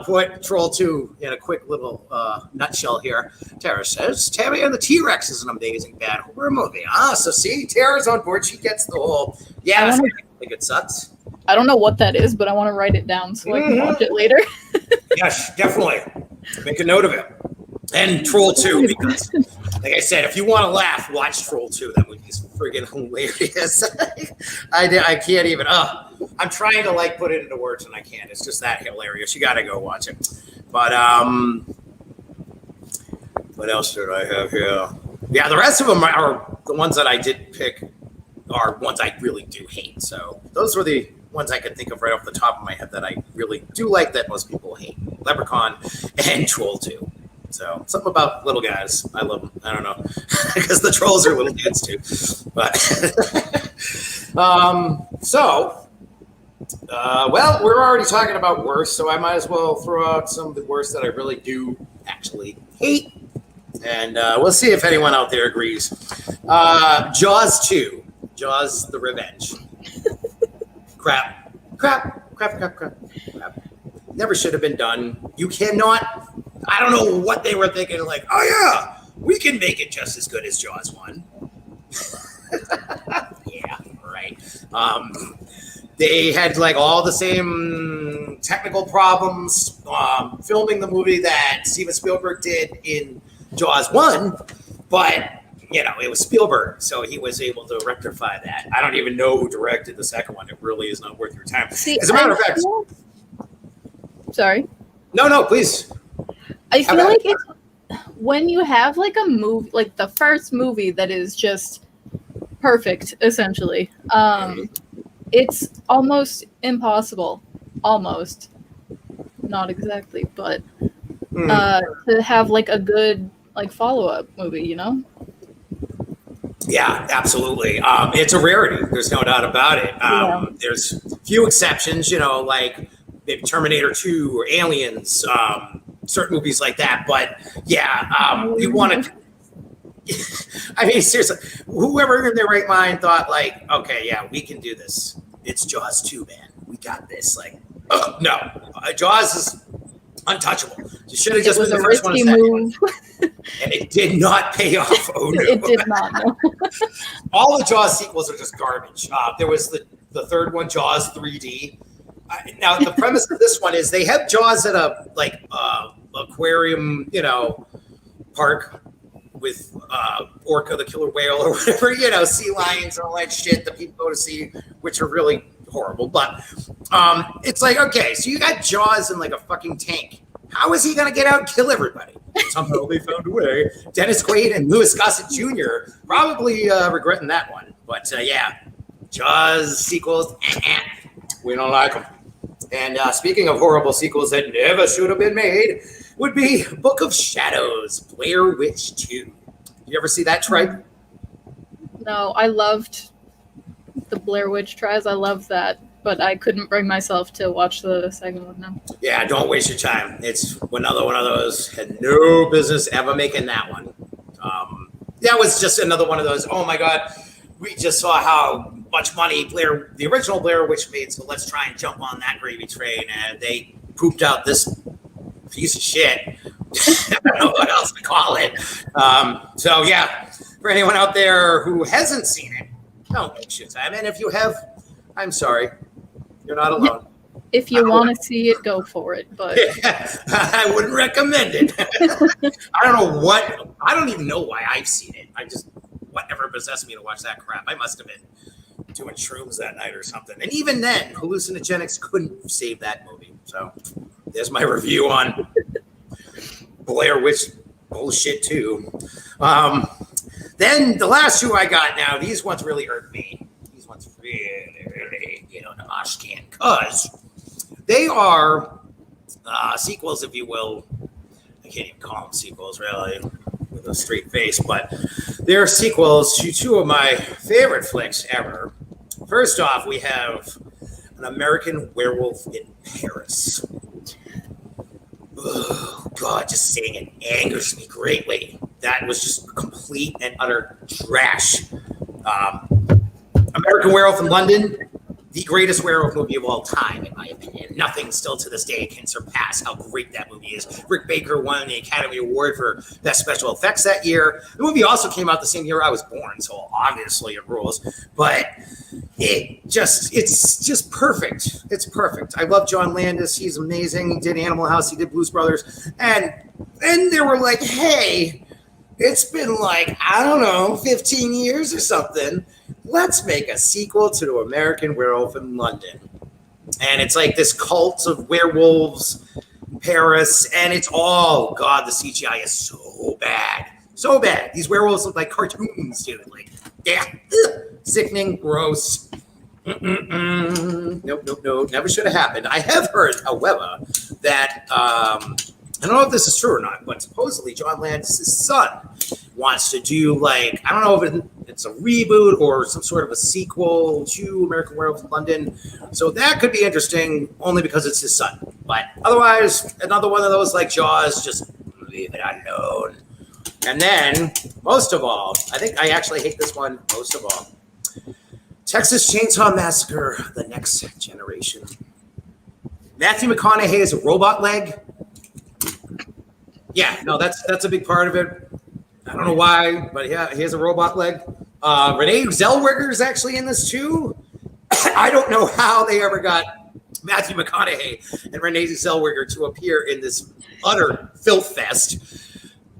put Troll 2 in a quick little nutshell here. Tara says, Tammy and the T-Rex is an amazing bad horror movie. So see, Tara's on board. She gets the whole, I think it sucks. I don't know what that is, but I want to write it down so I can watch it later. Yes, definitely. Make a note of it. And Troll 2, because, like I said, if you want to laugh, watch Troll 2. That movie's friggin' hilarious. I can't even. I'm trying to put it into words and I can't. It's just that hilarious. You got to go watch it. But what else did I have here? Yeah, the rest of them are the ones that I did pick are ones I really do hate. So those were the ones I could think of right off the top of my head that I really do like that most people hate. Leprechaun and Troll 2. So something about little guys. I love them. I don't know. Because the trolls are little kids too. But well, we're already talking about worst, so I might as well throw out some of the worst that I really do actually hate. And we'll see if anyone out there agrees. Jaws 2. Jaws the Revenge. Crap. Never should have been done. You cannot. I don't know what they were thinking. Like, oh yeah, we can make it just as good as Jaws 1. Yeah, right. They had all the same technical problems filming the movie that Steven Spielberg did in Jaws 1, but it was Spielberg, so he was able to rectify that. I don't even know who directed the second one. It really is not worth your time. As a matter of fact, sorry. No, please. I feel like it's when you have a movie, the first movie that is just perfect, essentially. It's almost impossible, almost, not exactly, but to have a good follow-up movie, Yeah, absolutely. It's a rarity. There's no doubt about it. There's few exceptions, like maybe Terminator 2 or Aliens, certain movies like that. But yeah, you want to. I mean, seriously, whoever in their right mind thought okay, yeah, we can do this. It's Jaws 2, man. We got this. No, Jaws is untouchable. You should have just been the first one. And it did not pay off. Oh no, it did not. No. All the Jaws sequels are just garbage. There was the third one, Jaws 3D. Now the premise of this one is they have Jaws at a aquarium, park with Orca the killer whale or whatever, sea lions and all that shit that people go to see, which are really horrible. But it's okay, so you got Jaws in a fucking tank. How is he going to get out and kill everybody? Somehow they found a way. Dennis Quaid and Louis Gossett Jr. probably regretting that one. But yeah, Jaws sequels, we don't like them. And speaking of horrible sequels that never should have been made, would be Book of Shadows, Blair Witch 2. You ever see that, Tripe? No, I loved the Blair Witch Trials. I loved that, but I couldn't bring myself to watch the second one now. Yeah, don't waste your time. It's another one of those. Had no business ever making that one. That was just another one of those, oh my God, we just saw how much money the original Blair Witch made, so let's try and jump on that gravy train. And they pooped out this piece of shit. I don't know what else to call it. So yeah, for anyone out there who hasn't seen it, don't waste your time. And if you have, I'm sorry, you're not alone. If you want to see it, go for it. But I wouldn't recommend it. I don't even know why I've seen it. Whatever possessed me to watch that crap. I must have been doing shrooms that night or something. And even then, hallucinogenics couldn't save that movie. So there's my review on Blair Witch bullshit too. Then the last two I got now, these ones really hurt me. These ones really get on the mosh can because they are sequels, if you will. I can't even call them sequels, really, with a straight face, but they're sequels to two of my favorite flicks ever. First off, we have An American Werewolf in Paris. Oh, God, just saying it angers me greatly. That was just complete and utter trash. American Werewolf in London, the greatest werewolf movie of all time, in my opinion. Nothing still to this day can surpass how great that movie is. Rick Baker won the Academy Award for Best Special Effects that year. The movie also came out the same year I was born, so obviously it rules. But it's just perfect. It's perfect. I love John Landis. He's amazing. He did Animal House. He did Blues Brothers. And then they were like, hey, it's been like, I don't know, 15 years or something. Let's make a sequel to American Werewolf in London. And it's like this cult of werewolves in Paris. And it's all, God, the CGI is so bad. So bad. These werewolves look like cartoons, dude. Like, yeah. Sickening, gross. Nope. Never should have happened. I have heard, however, that I don't know if this is true or not, but supposedly John Landis' son wants to do, like, I don't know if it's a reboot or some sort of a sequel to American Werewolf in London. So that could be interesting only because it's his son. But otherwise, another one of those like Jaws, just leave it unknown. And then, most of all, I think I actually hate this one most of all. Texas Chainsaw Massacre, The Next Generation. Matthew McConaughey has a robot leg. Yeah, no, that's a big part of it. I don't know why, but yeah, he has a robot leg. Renee Zellweger is actually in this too. I don't know how they ever got Matthew McConaughey and Renee Zellweger to appear in this utter filth fest.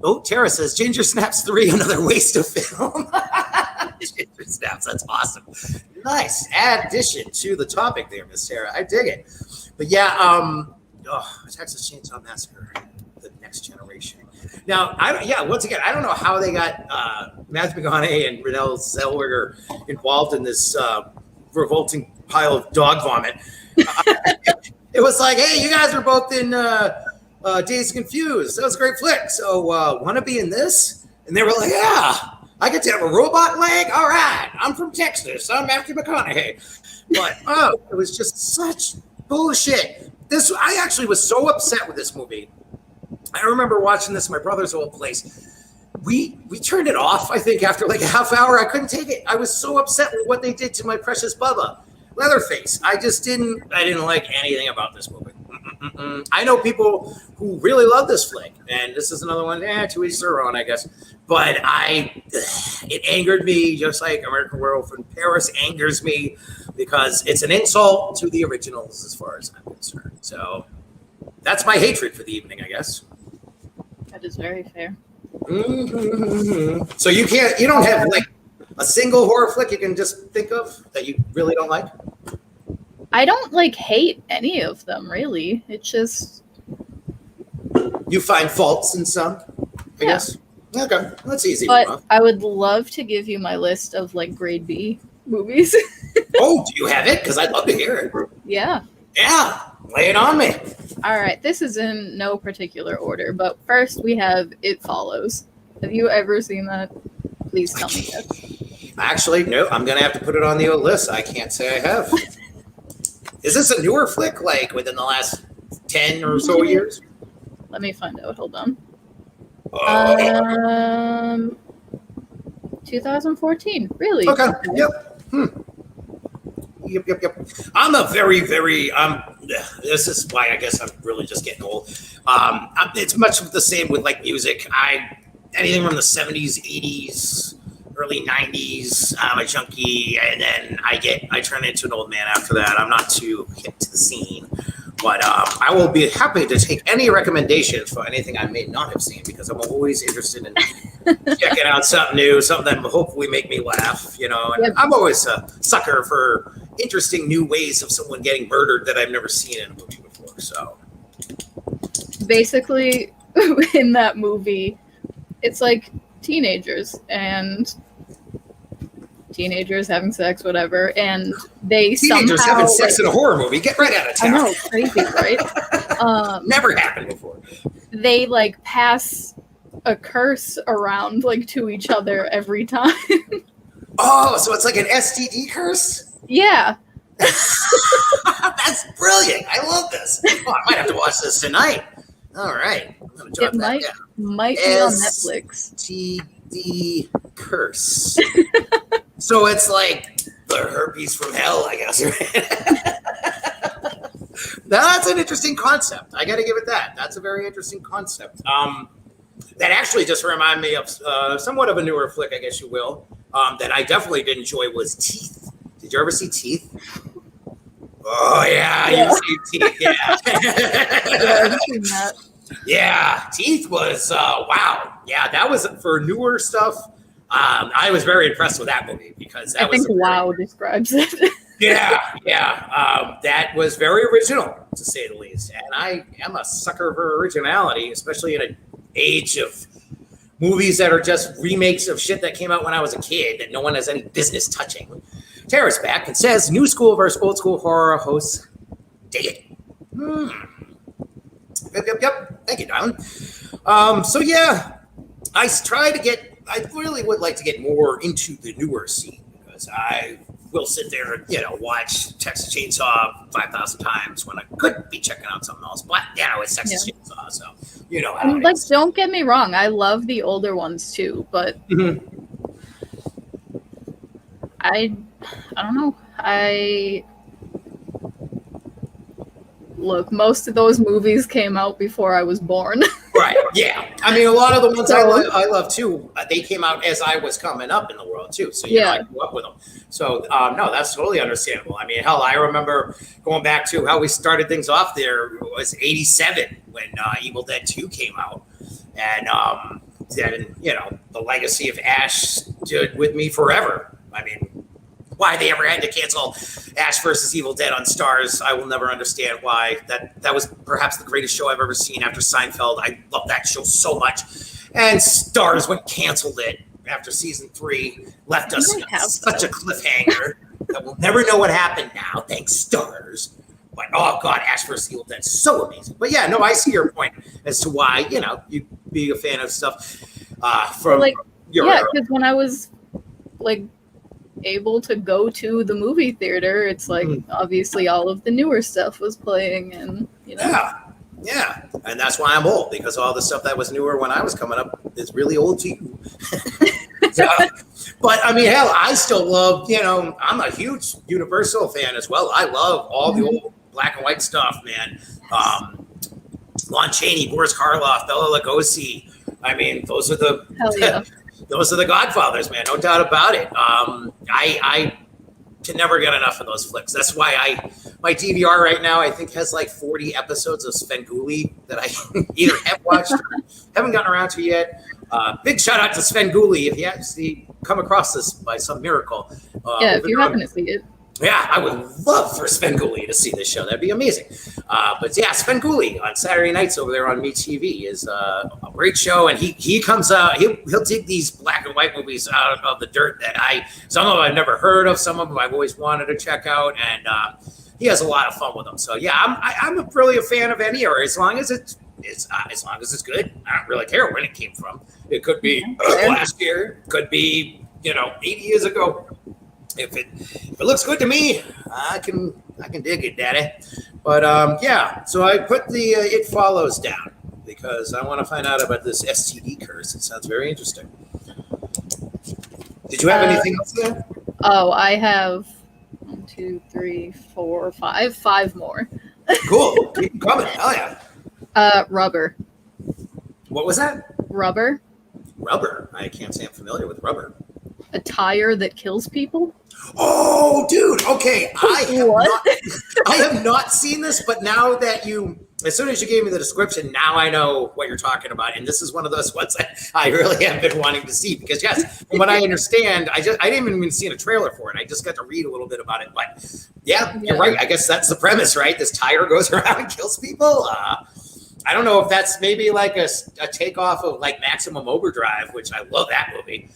Oh, Tara says Ginger Snaps 3, another waste of film. Ginger Snaps, that's awesome. Nice addition to the topic there, Miss Tara. I dig it. But yeah, Texas Chainsaw Massacre, The Next Generation. Now, once again, I don't know how they got Matthew McConaughey and Renee Zellweger involved in this revolting pile of dog vomit. It was like, hey, you guys were both in Dazed and Confused. That was a great flick. So, want to be in this? And they were like, yeah, I get to have a robot leg? All right, I'm from Texas. I'm Matthew McConaughey. But, it was just such bullshit. I actually was so upset with this movie. I remember watching this in my brother's old place. We turned it off, I think, after like a half hour. I couldn't take it. I was so upset with what they did to my precious Bubba, Leatherface. I didn't like anything about this movie. I know people who really love this flick, and this is another one, to each their own, I guess. But it angered me just like American Werewolf in Paris angers me because it's an insult to the originals as far as I'm concerned. So that's my hatred for the evening, I guess. that is very fair. So you don't have like a single horror flick you can just think of that you really don't like? I don't like hate any of them, really. It's just You find faults in some, I guess. Okay, that's easy. But I would love to give you my list of like grade B movies. Oh, do you have it? Because I'd love to hear it. Yeah. Yeah, lay it on me. All right, this is in no particular order, but first we have It Follows. Have you ever seen that? Please tell me yes. Actually, no, I'm going to have to put it on the old list. I can't say I have. Is this a newer flick, like within the last 10 or so years? Let me find out. Hold on. 2014. Really? Okay. Yep. Yep. I'm a very, very, this is why I guess I'm really just getting old. It's much the same with like music. Anything from the 70s, 80s, early 90s. I'm a junkie, and then I turn into an old man after that. I'm not too hip to the scene. But I will be happy to take any recommendations for anything I may not have seen, because I'm always interested in checking out something new, something that will hopefully make me laugh, you know. And I'm always a sucker for interesting new ways of someone getting murdered that I've never seen in a movie before. So basically, in that movie, it's like teenagers having sex, whatever, and they teenagers somehow having sex in a horror movie. Get right out of town. I know, crazy, right? Never happened before. They like pass a curse around like to each other every time. Oh, so it's like an STD curse? Yeah. That's brilliant. I love this. Oh, I might have to watch this tonight. All right. I'm gonna jot that down. Might be on Netflix. STD curse. So it's like the herpes from hell, I guess. That's an interesting concept. I got to give it that. That's a very interesting concept. That actually just reminded me of somewhat of a newer flick, I guess you will, that I definitely did enjoy was Teeth. Did you ever see Teeth? Oh, yeah. You've seen Teeth, yeah. I've seen that. Yeah, Teeth was, wow. Yeah, that was for newer stuff. I was very impressed with that movie because that was. I think wow describes it. Yeah. That was very original, to say the least. And I am a sucker for originality, especially in an age of movies that are just remakes of shit that came out when I was a kid that no one has any business touching. Tara's back and says, new school versus old school horror hosts. Dig it. Yep. Thank you, darling. So yeah, I really would like to get more into the newer scene, because I will sit there and, watch Texas Chainsaw 5,000 times when I could be checking out something else. But, it's Texas Chainsaw, so how it is. Don't get me wrong. I love the older ones too, but I don't know. Look, most of those movies came out before I was born. Right, yeah. I mean, a lot of the ones I love too, they came out as I was coming up in the world too. So, I grew up with them. So, no, that's totally understandable. I mean, hell, I remember going back to how we started things off there. It was 87 when Evil Dead 2 came out. And then, the legacy of Ash stood with me forever. I mean, why they ever had to cancel Ash versus Evil Dead on Stars, I will never understand why. That was perhaps the greatest show I've ever seen after Seinfeld. I love that show so much. And Stars canceled it after season 3, left us such a cliffhanger that we'll never know what happened now. Thanks, Stars. But oh god, Ash versus Evil Dead, so amazing. But yeah, no, I see your point as to why you'd be a fan of stuff from your era. Because when I was able to go to the movie theater, it's obviously all of the newer stuff was playing, and yeah, and that's why I'm old, because all the stuff that was newer when I was coming up is really old to you. But I mean, hell, I still love, I'm a huge Universal fan as well. I love all the old black and white stuff, man. Lon Chaney, Boris Karloff, Bela Lugosi. I mean, those are the those are the Godfathers, man. No doubt about it. I can never get enough of those flicks. That's why my DVR right now, I think, has 40 episodes of Svengoolie that I either have watched or haven't gotten around to yet. Big shout out to Svengoolie if you actually come across this by some miracle. If you happen to see it. Yeah, I would love for Svengoolie to see this show. That'd be amazing. But yeah, Svengoolie on Saturday nights over there on MeTV is a great show, and he comes out. He'll dig these black and white movies out of the dirt that some of them I've never heard of, some of them I've always wanted to check out, and he has a lot of fun with them. So yeah, I'm really a fan of any era as long as it's good. I don't really care when it came from. It could be last year, could be 80 years ago. If it looks good to me, I can dig it, Daddy. But so I put the It Follows down because I want to find out about this STD curse. It sounds very interesting. Did you have anything else there? Oh, I have 1, 2, 3, 4, 5 more. Cool. Keep coming. Hell yeah. Rubber. What was that? Rubber. Rubber. I can't say I'm familiar with Rubber. a tire that kills people. Oh, dude. Okay. What? I have not seen this, but now that as soon as you gave me the description, now I know what you're talking about. And this is one of those ones I really have been wanting to see because, yes, from what I understand, I didn't even see a trailer for it. I just got to read a little bit about it. But yeah, you're right. I guess that's the premise, right? This tire goes around and kills people. I don't know if that's maybe like a takeoff of like Maximum Overdrive, which I love that movie.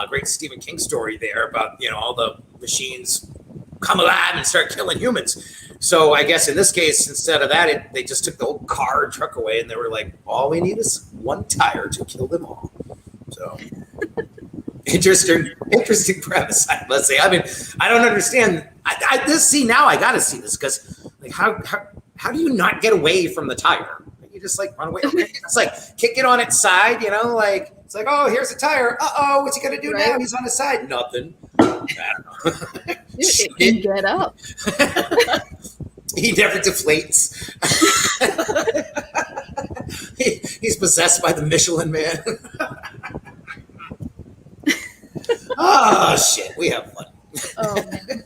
Great Stephen King story there about, all the machines come alive and start killing humans. So I guess in this case, instead of that, they just took the whole car and truck away and they were like, all we need is one tire to kill them all. So interesting premise, let's say. I mean, I don't understand. Now I got to see this because like how do you not get away from the tire? You just like run away. It's like kick it on its side, like it's like, oh, here's a tire. Uh-oh, what's he gonna do now? He's on his side. Nothing. I don't know. Dude, get up. He never deflates. He's possessed by the Michelin Man. Oh shit, we have fun. Oh man.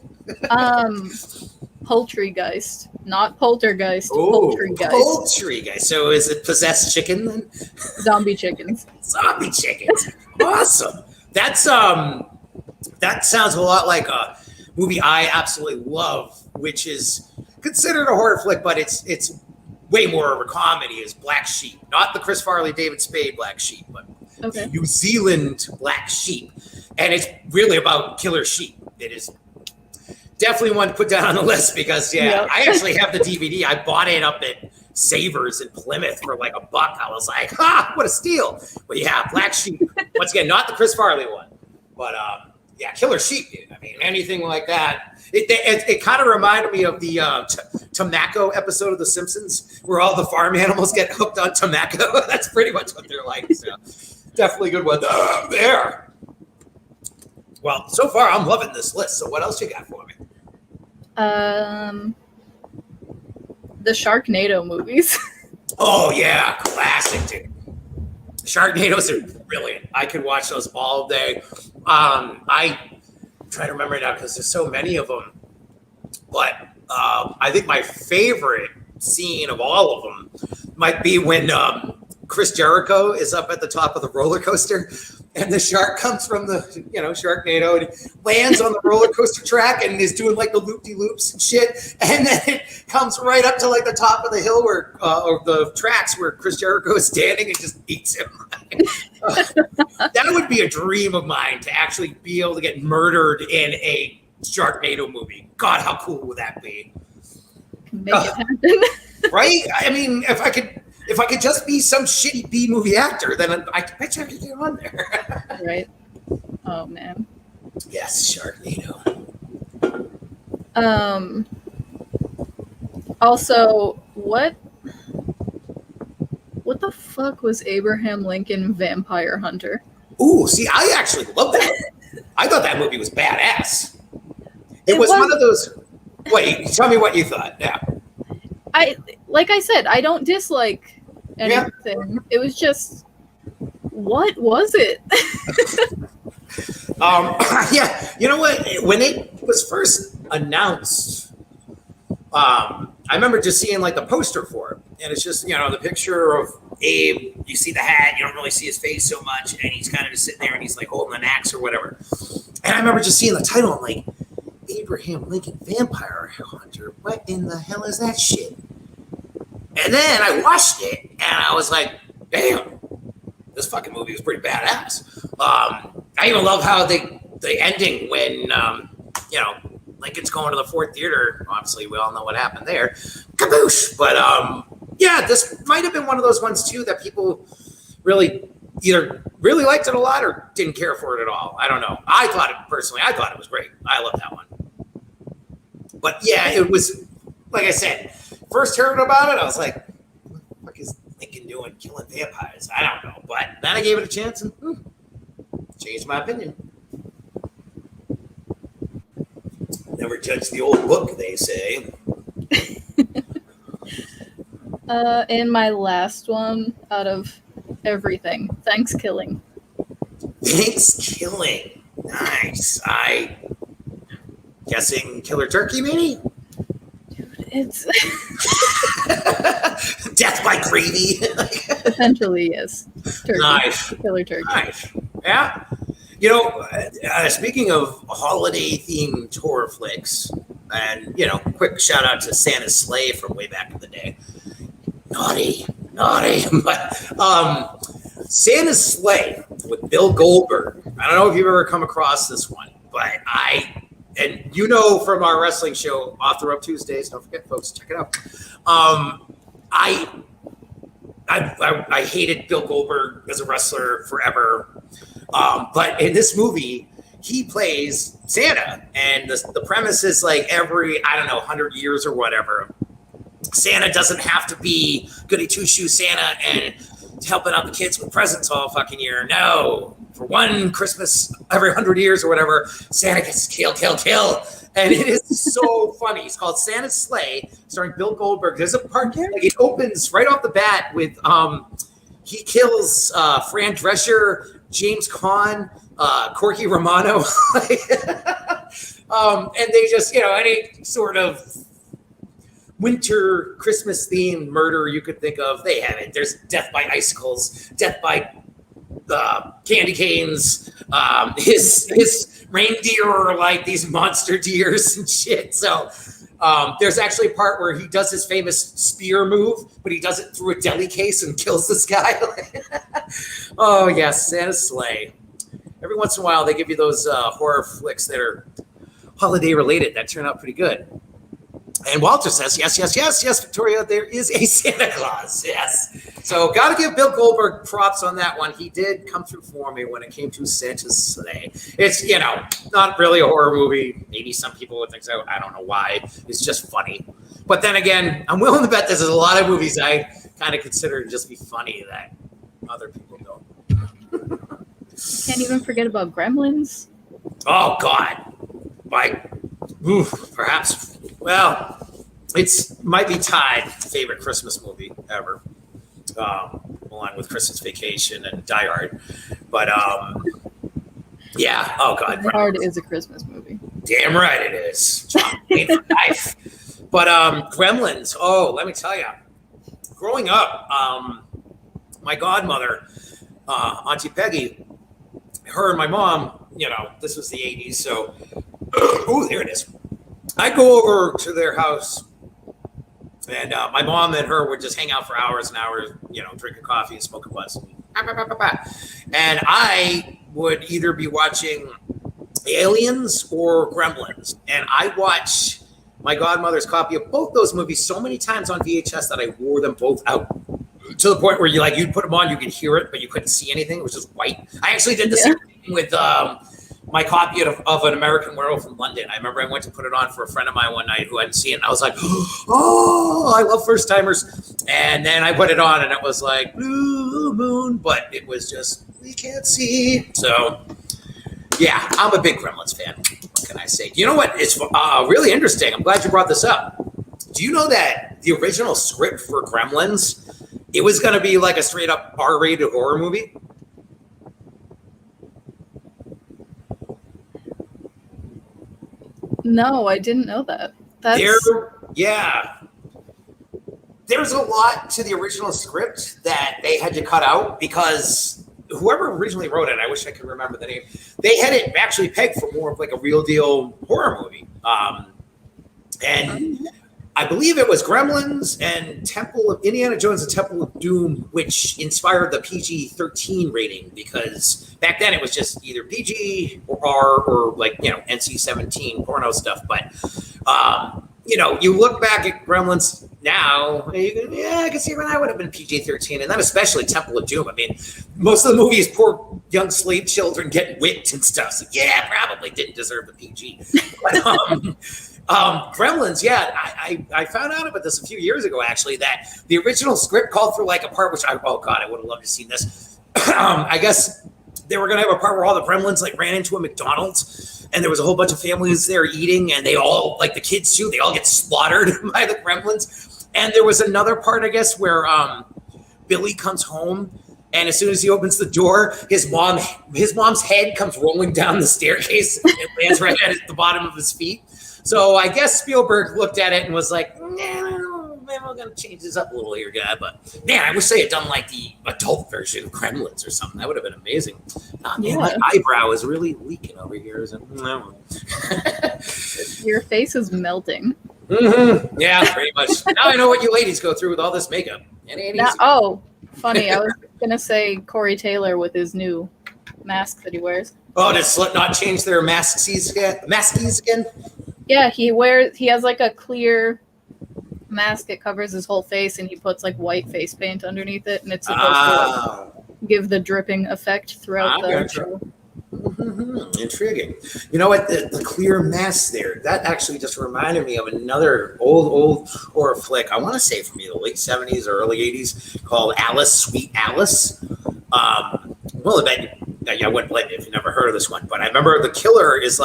Poultrygeist, not poltergeist. Poultrygeist. Poultrygeist. So is it possessed chicken then? Zombie chickens. Zombie chickens. Awesome. That sounds a lot like a movie I absolutely love, which is considered a horror flick, but it's way more of a comedy. Is Black Sheep, not the Chris Farley, David Spade Black Sheep, but New Zealand Black Sheep, and it's really about killer sheep. It is. Definitely one to put down on the list because, I actually have the DVD. I bought it up at Savers in Plymouth for like $1. I was like, what a steal. But yeah, Black Sheep. Once again, not the Chris Farley one. But killer sheep, dude. I mean, anything like that. It kind of reminded me of the tobacco episode of The Simpsons where all the farm animals get hooked on tobacco. That's pretty much what they're like. So definitely a good one there. Well, so far I'm loving this list. So what else you got for me? The Sharknado movies. Oh yeah, classic, dude. Sharknadoes are brilliant. I could watch those all day. I try to remember now because there's so many of them. But I think my favorite scene of all of them might be when Chris Jericho is up at the top of the roller coaster and the shark comes from the, Sharknado and lands on the roller coaster track and is doing like the loop-de-loops and shit. And then it comes right up to like the top of the hill or the tracks where Chris Jericho is standing and just beats him. That would be a dream of mine to actually be able to get murdered in a Sharknado movie. God, how cool would that be? Make it happen. Right? I mean, if I could just be some shitty B movie actor, then I bet you I could get on there. Right. Oh man. Yes, Sharknado. Also, what the fuck was Abraham Lincoln Vampire Hunter? Ooh, see, I actually love that. I thought that movie was badass. It was one of those. Wait, tell me what you thought. Yeah. Like I said, I don't dislike anything. Yeah. It was just, what was it? Yeah, you know what? When it was first announced, I remember just seeing like the poster for it, and it's just the picture of Abe. You see the hat, you don't really see his face so much, and he's kind of just sitting there, and he's like holding an axe or whatever. And I remember just seeing the title, I'm like, Abraham Lincoln Vampire Hunter. What in the hell is that shit? And then I watched it, and I was like, damn, this fucking movie was pretty badass. I even love how the ending when, Lincoln's going to the Ford Theater. Obviously, we all know what happened there. Kaboosh! But, this might have been one of those ones, too, that people really either really liked it a lot or didn't care for it at all. I don't know. I thought it was great. I love that one. But, yeah, it was, like I said, first hearing about it, I was like, what the fuck is Lincoln doing killing vampires? I don't know. But then I gave it a chance and changed my opinion. Never judge the old book, they say. And my last one out of everything, Thanksgiving. Thanksgiving. Nice. I guessing killer turkey, maybe? It's Death by gravy. essentially yes. Turkey. Nice. Killer turkey. Nice. Yeah. Speaking of holiday-themed horror flicks, and, quick shout-out to Santa's Sleigh from way back in the day. Naughty. But Santa's Sleigh with Bill Goldberg. I don't know if you've ever come across this one, but from our wrestling show, Off the Rope Tuesdays, don't forget, folks, check it out. I hated Bill Goldberg as a wrestler forever. But in this movie, he plays Santa, and the premise is like every, 100 years or whatever, Santa doesn't have to be goody two-shoe Santa and helping out the kids with presents all fucking year. No, for one Christmas every 100 years or whatever, Santa gets kill. And it is so funny. It's called Santa's Sleigh, starring Bill Goldberg. There's a part, like, it opens right off the bat with, he kills Fran Drescher, James Caan, Corky Romano. And they just, any sort of winter Christmas themed murder you could think of, they have it. There's death by icicles, death by candy canes. His reindeer are like these monster deers and shit. So there's actually a part where he does his famous spear move, but he does it through a deli case and kills this guy. Oh yes, Santa's Sleigh. Every once in a while they give you those horror flicks that are holiday related that turn out pretty good. And Walter says, yes, Victoria, there is a Santa Claus, yes. So got to give Bill Goldberg props on that one. He did come through for me when it came to Santa's Sleigh. It's, not really a horror movie. Maybe some people would think so. I don't know why. It's just funny. But then again, I'm willing to bet there's a lot of movies I kind of consider to just be funny that other people don't. Can't even forget about Gremlins. Oh, God. Perhaps. Well, it's might be tied favorite Christmas movie ever, along with Christmas Vacation and Die Hard. But yeah. Oh God, Die Hard is a Christmas movie. Damn right it is. John Wayne for life. But Gremlins. Oh, let me tell you. Growing up, my godmother, Auntie Peggy, her and my mom. This was the '80s, so. There it is. I go over to their house, and my mom and her would just hang out for hours and hours, drinking coffee and smoking blunts. And I would either be watching Aliens or Gremlins. And I watched my godmother's copy of both those movies so many times on VHS that I wore them both out to the point where you'd put them on, you could hear it, but you couldn't see anything. It was just white. I actually did the same thing with my copy of An American Werewolf in London. I remember I went to put it on for a friend of mine one night who hadn't seen it. And I was like, oh, I love first timers. And then I put it on and it was like blue moon, but it was just, we can't see. So yeah, I'm a big Gremlins fan. What can I say? You know what? It's really interesting. I'm glad you brought this up. Do you know that the original script for Gremlins, it was going to be like a straight up R-rated horror movie? No, I didn't know that. There's a lot to the original script that they had to cut out because whoever originally wrote it, I wish I could remember the name, they had it actually pegged for more of like a real deal horror movie. And I believe it was Gremlins and Indiana Jones and Temple of Doom, which inspired the PG-13 rating, because back then it was just either PG or R or NC-17 porno stuff. But, you look back at Gremlins now, I can see when that would have been PG-13, and then especially Temple of Doom. I mean, most of the movies, poor young slave children getting whipped and stuff. So yeah, probably didn't deserve the PG. But, Gremlins, I found out about this a few years ago, actually, that the original script called for like a part which I would have loved to see this. I guess they were going to have a part where all the Gremlins ran into a McDonald's and there was a whole bunch of families there eating, and they all, like the kids too, they all get slaughtered by the Gremlins. And there was another part, I guess, where Billy comes home And as soon as he opens the door, his mom's head comes rolling down the staircase and lands right at the bottom of his feet. So I guess Spielberg looked at it and was like, "No, man, we're gonna change this up a little here, guy." But man, I wish they had done like the adult version of Gremlins or something. That would have been amazing. Man, my eyebrow is really leaking over here. Your face is melting. Mm-hmm. Yeah, pretty much. Now I know what you ladies go through with all this makeup. It ain't easy. Oh, funny. I was gonna say Corey Taylor with his new mask that he wears. Oh, did Slipknot change their maskies again? Yeah, he has like a clear mask that covers his whole face, and he puts like white face paint underneath it, and it's supposed to give the dripping effect throughout the show. Mm-hmm. Intriguing. You know what? The clear mask there, that actually just reminded me of another old horror flick. I want to say from the late 70s or early 80s called Alice, Sweet Alice. Well, I wouldn't blame you if you never heard of this one, but I remember the killer is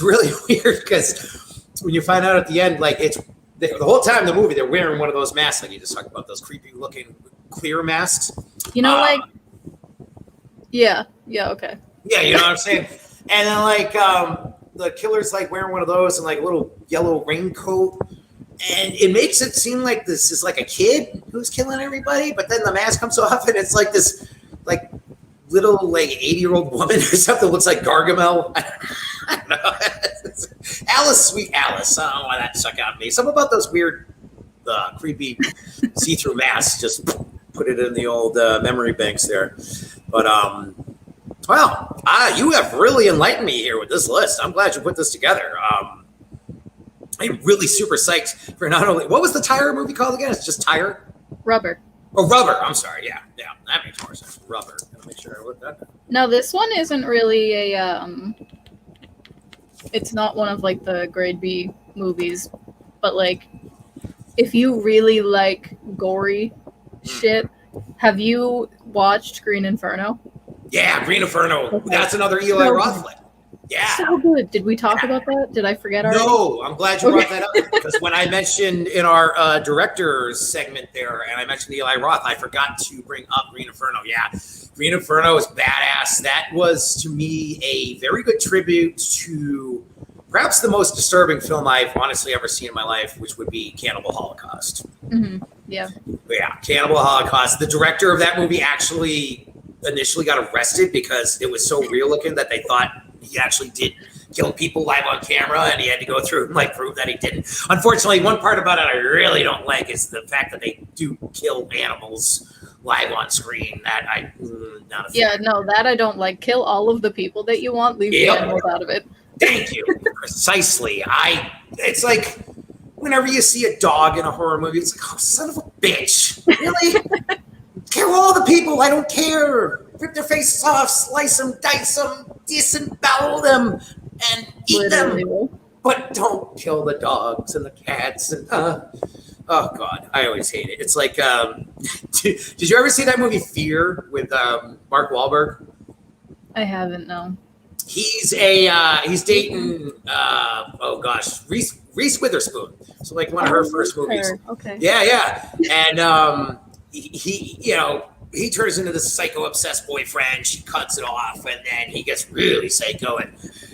really weird because when you find out at the end, like the whole time in the movie, they're wearing one of those masks, like you just talked about, those creepy looking clear masks. You know, yeah, okay. Yeah, you know what I'm saying? And then the killer's like wearing one of those and like a little yellow raincoat. And it makes it seem like this is like a kid who's killing everybody, but then the mask comes off and it's like this like little like 80-year-old woman or something looks like Gargamel. I don't know. Alice, Sweet Alice. I don't know why that stuck out to me. Something about those weird, creepy see-through masks. Just put it in the old memory banks there. But well, you have really enlightened me here with this list. I'm glad you put this together. I'm really super psyched for not only what was the Tire movie called again? It's just Tire. Rubber. Oh, Rubber. I'm sorry. Yeah, that makes more sense. Rubber. Gotta make sure I wrote that down. No, this one isn't really it's not one of like the grade B movies, but like if you really like gory shit, have you watched Green Inferno? Yeah, Green Inferno. Okay. That's another Eli Roth flick. Yeah. So good. Did we talk about that? Did I forget already? No, I'm glad you brought that up because when I mentioned in our director's segment there and I mentioned Eli Roth, I forgot to bring up Green Inferno. Yeah, Green Inferno is badass. That was, to me, a very good tribute to perhaps the most disturbing film I've honestly ever seen in my life, which would be Cannibal Holocaust. Mm-hmm. Yeah. Yeah, Cannibal Holocaust. The director of that movie actually initially got arrested because it was so real looking that they thought he actually did kill people live on camera, and he had to go through and prove that he didn't. Unfortunately, one part about it I really don't like is the fact that they do kill animals live on screen. That I'm not a fan. Yeah, no, that I don't like. Kill all of the people that you want, leave the animals out of it. Thank you. Precisely. It's like whenever you see a dog in a horror movie, it's like, oh, son of a bitch. Really? Kill all the people. I don't care. Rip their faces off, slice them, dice them, disembowel them, and eat them. But don't kill the dogs and the cats. And oh, God. I always hate it. It's like, did you ever see that movie Fear with Mark Wahlberg? I haven't, no. He's dating Reese Witherspoon. So like one of her first movies. Okay. Yeah. And he turns into this psycho obsessed boyfriend. She cuts it off, and then he gets really psycho. And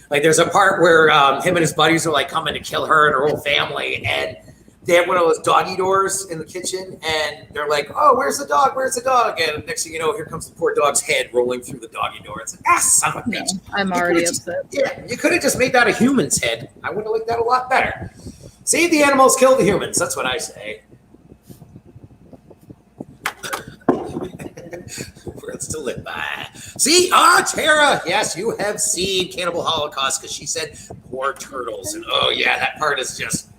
like there's a part where him and his buddies are like coming to kill her and her whole family, and they have one of those doggy doors in the kitchen, and they're like, "Oh, where's the dog? Where's the dog?" And next thing you know, here comes the poor dog's head rolling through the doggy door. It's like, son of a bitch. No, I'm already upset. You could have just made that a human's head. I would have liked that a lot better. Save the animals, kill the humans. That's what I say. Words to live by. See, Tara, yes, you have seen Cannibal Holocaust because she said poor turtles, and oh yeah, that part is just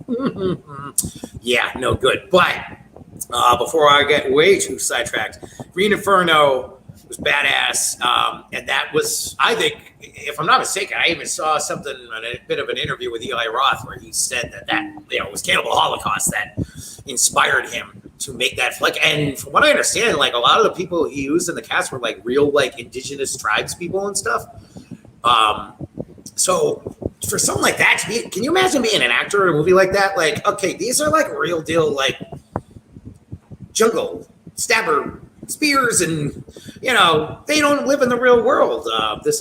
yeah, no good. But before I get way too sidetracked, Green Inferno was badass, and that was, I think, if I'm not mistaken, I even saw something, a bit of an interview with Eli Roth where he said that it was Cannibal Holocaust that inspired him to make that flick. And from what I understand, like a lot of the people he used in the cast were like real like indigenous tribes people and stuff. So for something like that to be, can you imagine being an actor in a movie like that? Like, okay, these are like real deal like jungle stabber spears, and they don't live in the real world. They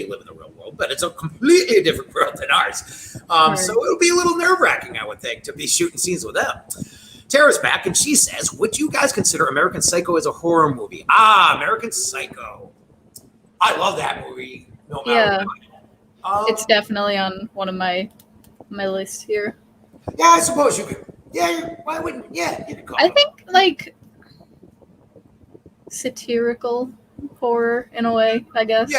live in the real world, but it's a completely different world than ours. So it would be a little nerve-wracking, I would think, to be shooting scenes with them. Tara's back, and she says, would you guys consider American Psycho as a horror movie? American Psycho. I love that movie. No matter what. It's definitely on one of my list here. Yeah, I suppose you could. Yeah, why wouldn't? Yeah, you could call it. I think like satirical horror in a way, I guess.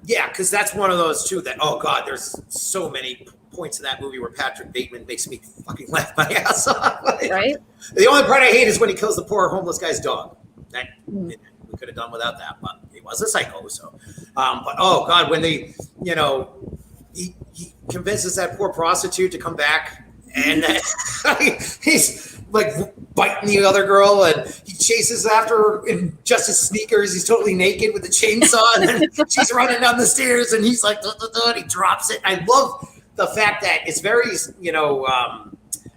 Yeah, because that's one of those too. That there's so many points in that movie where Patrick Bateman makes me fucking laugh my ass off. Right. The only part I hate is when he kills the poor homeless guy's dog. We could have done without that, but he was a psycho. So, but when they, he convinces that poor prostitute to come back, and he's like biting the other girl, and he chases after her in just his sneakers. He's totally naked with the chainsaw, and then she's running down the stairs, and he's like, and he drops it. I love the fact that it's very,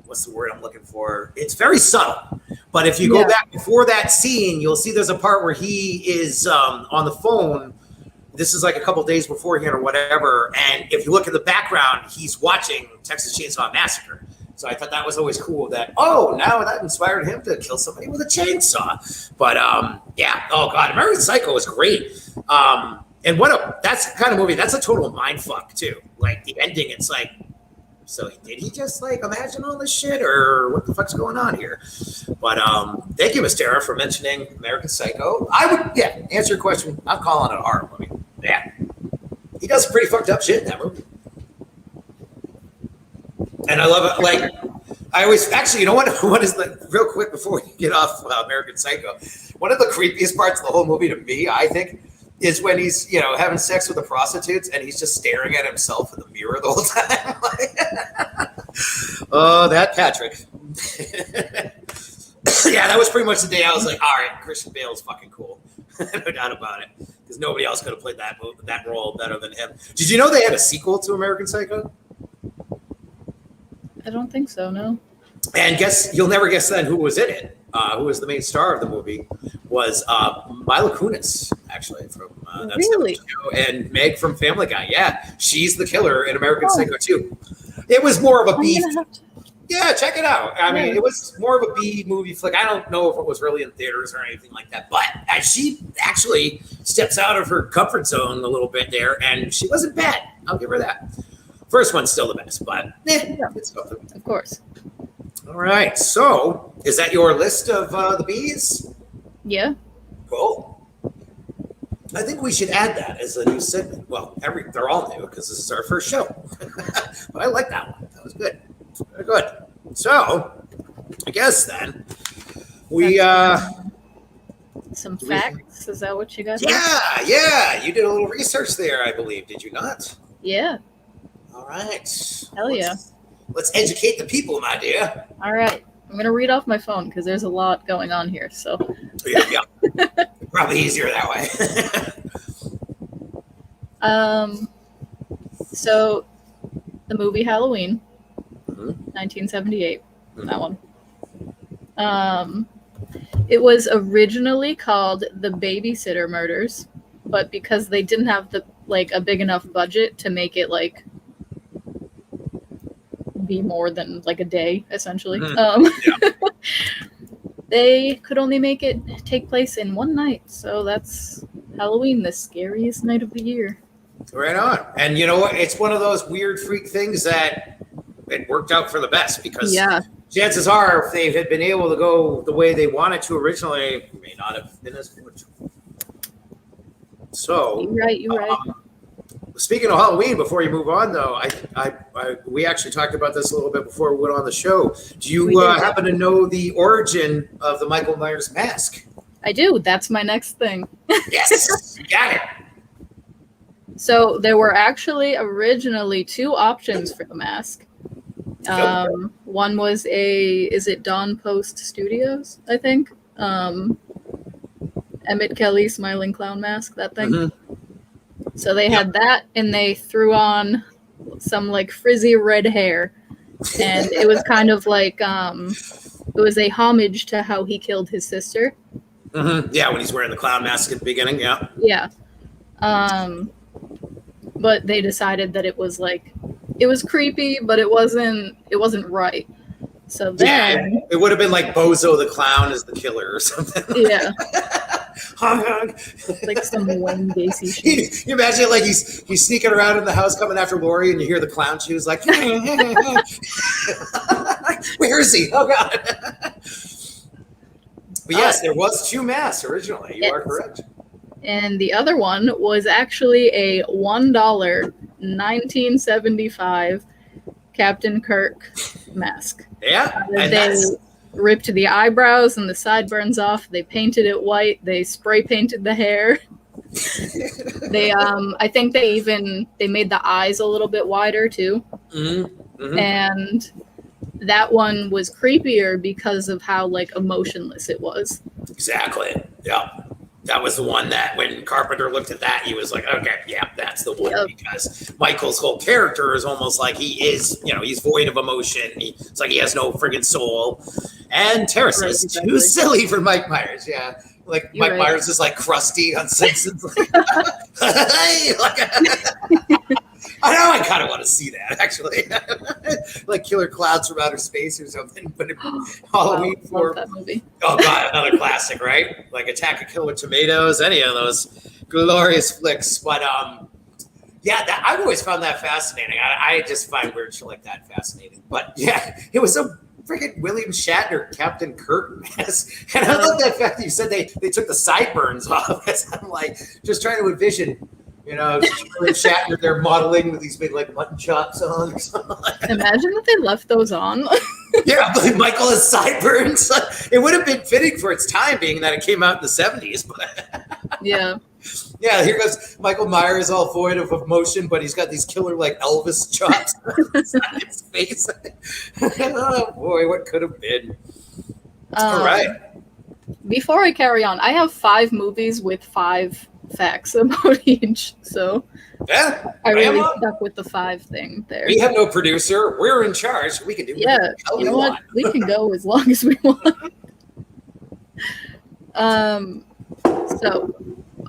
what's the word I'm looking for? It's very subtle. But if you go back before that scene, you'll see there's a part where he is on the phone. This is like a couple days beforehand or whatever. And if you look at the background, he's watching Texas Chainsaw Massacre. So I thought that was always cool that, now that inspired him to kill somebody with a chainsaw. But American Psycho is great. And that's the kind of movie, that's a total mind fuck too. Like the ending, it's like, so did he just like imagine all this shit, or what the fuck's going on here? But thank you, Miss Tara, for mentioning American Psycho. I would, answer your question. I'm calling it a horror movie. Yeah, he does some pretty fucked up shit in that movie, and I love it. Like I always, actually, you know what? What is the real quick before we get off American Psycho? One of the creepiest parts of the whole movie to me, I think, is when he's, having sex with the prostitutes and he's just staring at himself in the mirror the whole time. Oh, that Patrick. Yeah, that was pretty much the day I was like, all right, Christian Bale's fucking cool. No doubt about it. Because nobody else could have played that role better than him. Did you know they had a sequel to American Psycho? I don't think so, no. And you'll never guess then who was in it. Who was the main star of the movie was Mila Kunis, actually, from that really? show, and Meg from Family Guy. Yeah, she's the killer in American Psycho 2. It was more of a B. Yeah, check it out. I mean, it was more of a B movie flick. I don't know if it was really in theaters or anything like that, but she actually steps out of her comfort zone a little bit there, and she wasn't bad. I'll give her that. First one's still the best, but it's something. Of course. All right. So, is that your list of the B's? Yeah. Cool. I think we should add that as a new segment. Well, they're all new because this is our first show. But I like that one. That was good. Very good. So, I guess then we some facts. Is that what you got? Yeah. You did a little research there, I believe. Did you not? Yeah. All right. Hell yeah. Let's educate the people, my dear. All right. I'm going to read off my phone because there's a lot going on here. So yeah. Probably easier that way. So the movie Halloween, 1978, that one. It was originally called The Babysitter Murders, but because they didn't have a big enough budget to make it be more than a day, essentially. They could only make it take place in one night, so that's Halloween, the scariest night of the year. Right on. And you know what? It's one of those weird freak things that it worked out for the best, because chances are, if they had been able to go the way they wanted to originally, it may not have been as good. So you're right. Speaking of Halloween, before you move on, though, we actually talked about this a little bit before we went on the show. Do you happen to know the origin of the Michael Myers mask? I do. That's my next thing. Yes, you got it. So there were actually originally two options for the mask. One was is it Dawn Post Studios, I think? Emmett Kelly smiling clown mask, that thing. Mm-hmm. So they had that, and they threw on some frizzy red hair, and it was kind of it was a homage to how he killed his sister. Yeah, when he's wearing the clown mask at the beginning. Yeah. Yeah. But they decided that it was creepy, but it wasn't right. So then, yeah, it would have been like Bozo the Clown as the killer or something. Yeah. Honk, honk. Like some Wayne Gacy shit. You imagine it like he's sneaking around in the house coming after Lori, and you hear the clown shoes like, where is he? Oh God. But yes, there was 2 masks originally. You are correct. And the other one was actually a $1 1975 Captain Kirk mask. Yeah. They ripped the eyebrows and the sideburns off. They painted it white. They spray painted the hair. They I think they made the eyes a little bit wider too. And that one was creepier because of how like emotionless it was. Exactly. Yeah. That was the one that when Carpenter looked at that, he was like, okay, yeah, that's the one. Yep. Because Michael's whole character is almost like he is, he's void of emotion. It's like he has no friggin' soul. And Terrace is too silly for Mike Myers. Yeah. Like Mike Myers is like crusty on Simpsons. I know, I kind of want to see that, actually. Like Killer Clowns from Outer Space or something, but Halloween for that movie. Oh God, another classic, right? Like Attack a Killer Tomatoes, any of those glorious flicks. But yeah, I've always found that fascinating. I just find weird shit like that fascinating. But yeah, it was a freaking William Shatner Captain Kirk mask. And I love that fact that you said they took the sideburns off. I'm like just trying to envision. Shatner, they're modeling with these big like mutton chops on or something like that. Imagine if they left those on. Yeah, but Michael has sideburns. It would have been fitting for its time, being that it came out in the 70s. But yeah. Yeah, here goes Michael Myers, all void of emotion, but he's got these killer like Elvis chops on his face. Oh boy, what could have been? All right. Before I carry on, I have 5 movies with 5 facts about each, so yeah, I really stuck with the 5 thing there. We have no producer. We're in charge. We can do whatever you know what? We can go as long as we want. So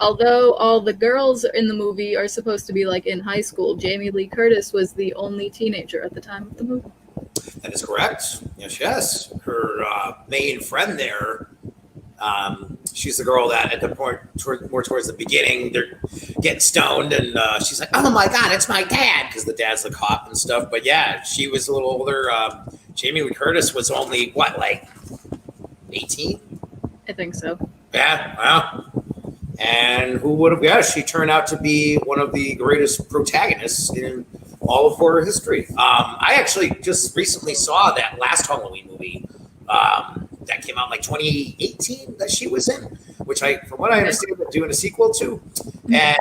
although all the girls in the movie are supposed to be like in high school, Jamie Lee Curtis was the only teenager at the time of the movie. That is correct. Yes. Her main friend there, she's the girl that at the point more towards the beginning, they're getting stoned, and she's like, "Oh my God, it's my dad," because the dad's the cop and stuff. But yeah, she was a little older. Jamie Lee Curtis was only what, like 18? I think so. Yeah, wow. And who would have guessed she turned out to be one of the greatest protagonists in all of horror history. I actually just recently saw that last Halloween movie that came out in like 2018 that she was in, which from what I understand, they're doing a sequel to. And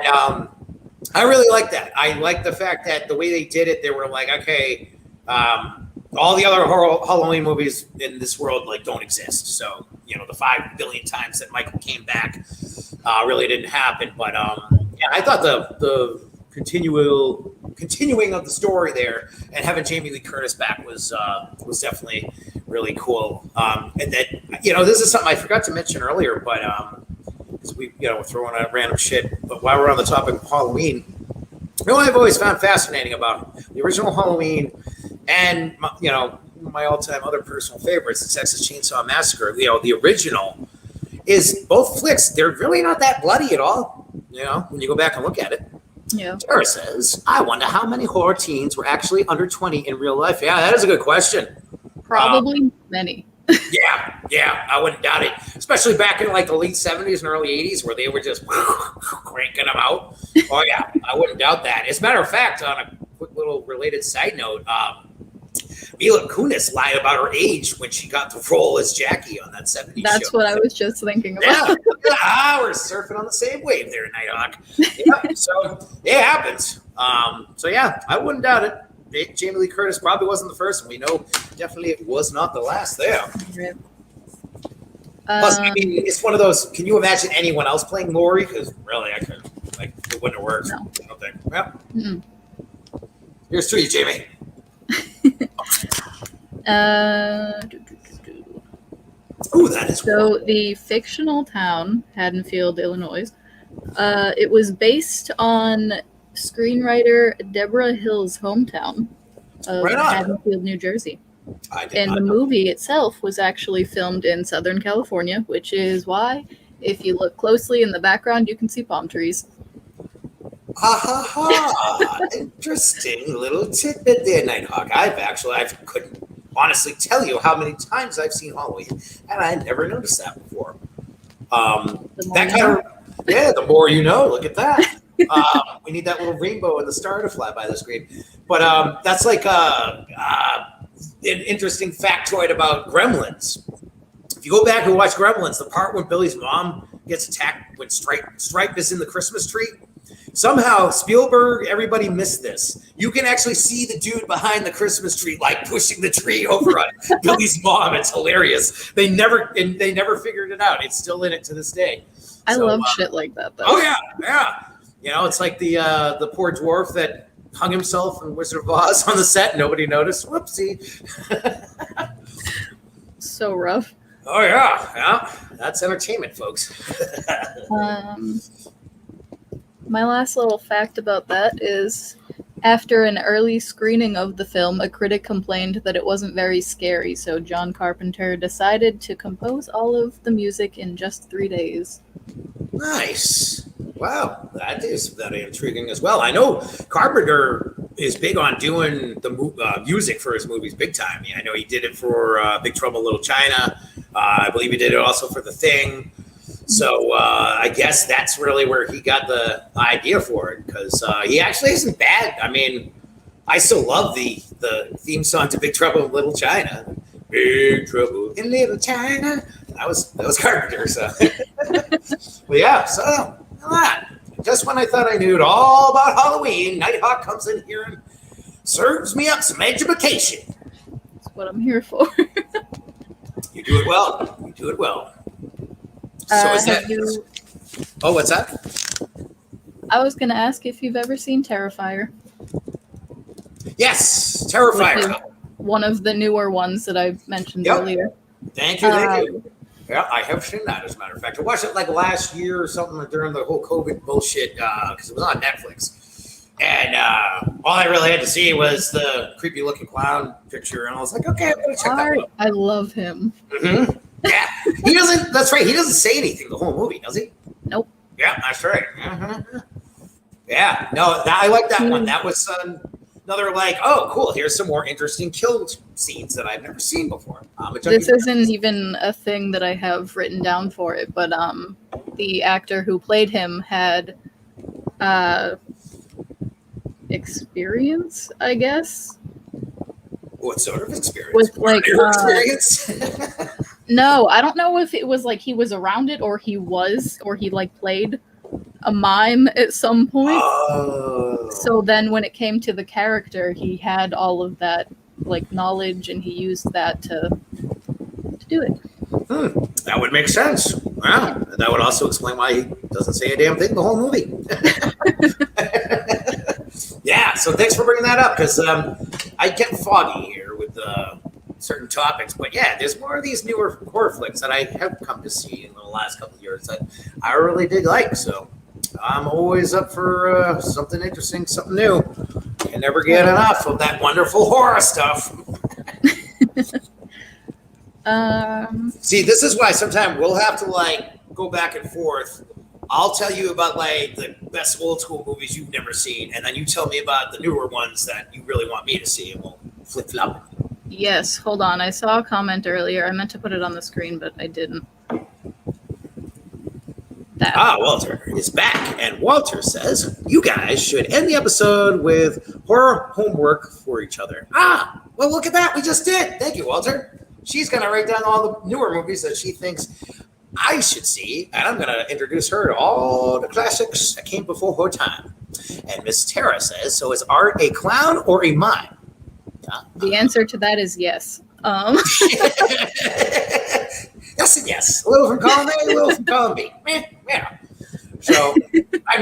I really like that. I like the fact that the way they did it, they were like, okay, all the other horror Halloween movies in this world like don't exist. So, the 5 billion times that Michael came back really didn't happen. But yeah, I thought the continuing of the story there and having Jamie Lee Curtis back was definitely really cool. And then, this is something I forgot to mention earlier, but because we're throwing out random shit. But while we're on the topic of Halloween, I've always found fascinating about the original Halloween and, my all-time other personal favorites, the Texas Chainsaw Massacre. The original is both flicks. They're really not that bloody at all, when you go back and look at it. Yeah. Tara says, I wonder how many horror teens were actually under 20 in real life. Yeah, that is a good question. Probably many. Yeah, I wouldn't doubt it. Especially back in like the late 70s and early 80s where they were just cranking them out. Oh, yeah, I wouldn't doubt that. As a matter of fact, on a quick little related side note, Mila Kunis lied about her age when she got the role as Jackie on that 70s show. That's what I was just thinking about. Yeah, we're surfing on the same wave there, Nighthawk. Yeah, so it happens. So yeah, I wouldn't doubt it. Jamie Lee Curtis probably wasn't the first, and we know definitely it was not the last there. Right. Plus, I mean, it's one of those. Can you imagine anyone else playing Lori? Because really, I could. Like, it wouldn't have worked. No. I don't think. Yeah. Here's to you, Jamie. Oh, that is So the fictional town, Haddonfield, Illinois, it was based on screenwriter Deborah Hill's hometown of right on. Haddonfield, New Jersey. I did And not the know. movie itself was actually filmed in Southern California, which is why, if you look closely in the background, you can see palm trees. Ha ha ha! Interesting little tidbit there, Nighthawk. I couldn't honestly tell you how many times I've seen Halloween, and I never noticed that before. That kind of, yeah, the more you know. Look at that. We need that little rainbow and the star to fly by the screen. But that's like an interesting factoid about Gremlins. If you go back and watch Gremlins, the part when Billy's mom gets attacked when Stripe is in the Christmas tree, somehow Spielberg, everybody missed this. You can actually see the dude behind the Christmas tree, like pushing the tree over on Billy's mom. It's hilarious. They never figured it out. It's still in it to this day. I love shit like that, though. Oh yeah. You know, it's like the poor dwarf that hung himself in Wizard of Oz on the set. Nobody noticed. Whoopsie. So rough. Oh yeah. That's entertainment, folks. My last little fact about that is, after an early screening of the film, a critic complained that it wasn't very scary, so John Carpenter decided to compose all of the music in just 3 days. Nice. Wow, that is very intriguing as well. I know Carpenter is big on doing the music for his movies big time. I mean, I know he did it for Big Trouble in Little China. I believe he did it also for The Thing. So I guess that's really where he got the idea for it, because he actually isn't bad. I mean, I still love the theme song to Big Trouble in Little China. Big Trouble in Little China. That was Carpenter. So, well, yeah. So just when I thought I knew it all about Halloween, Nighthawk comes in here and serves me up some education. That's what I'm here for. You do it well. You do it well. So is that? Oh, what's that? I was going to ask if you've ever seen Terrifier. Yes, Terrifier. One of the newer ones that I mentioned earlier. Thank you. Yeah, I have seen that, as a matter of fact. I watched it like last year or something during the whole COVID bullshit, because it was on Netflix. And all I really had to see was the creepy looking clown picture. And I was like, okay, I'm going to check that out. I love him. Mm-hmm. Yeah, he doesn't. That's right. He doesn't say anything the whole movie, does he? Nope. Yeah, that's right. Mm-hmm. Yeah, no, I like that one. That was another like, oh, cool. Here's some more interesting kill scenes that I've never seen before. This isn't even a thing that I have written down for it, but the actor who played him had experience, I guess. What sort of experience? With like experience? No, I don't know if it was like he was around it or he like played a mime at some point. Oh. So then when it came to the character, he had all of that like knowledge and he used that to do it. That would make sense. Wow. That would also explain why he doesn't say a damn thing the whole movie. Yeah, so thanks for bringing that up, because I get foggy here with certain topics. But yeah, there's more of these newer horror flicks that I have come to see in the last couple of years that I really did like. So I'm always up for something interesting, something new. I never get enough of that wonderful horror stuff. See, this is why sometimes we'll have to like go back and forth. I'll tell you about like the best old school movies you've never seen, and then you tell me about the newer ones that you really want me to see, and we'll flip flop. Yes, hold on. I saw a comment earlier. I meant to put it on the screen, but I didn't. Walter is back, and Walter says you guys should end the episode with horror homework for each other. Well, look at that. We just did. Thank you, Walter. She's going to write down all the newer movies that she thinks I should see, and I'm going to introduce her to all the classics that came before her time. And Miss Tara says, so is art a clown or a mime? The answer to that is yes. Yes and yes. A little from column A, a little from column B. Yeah. So, I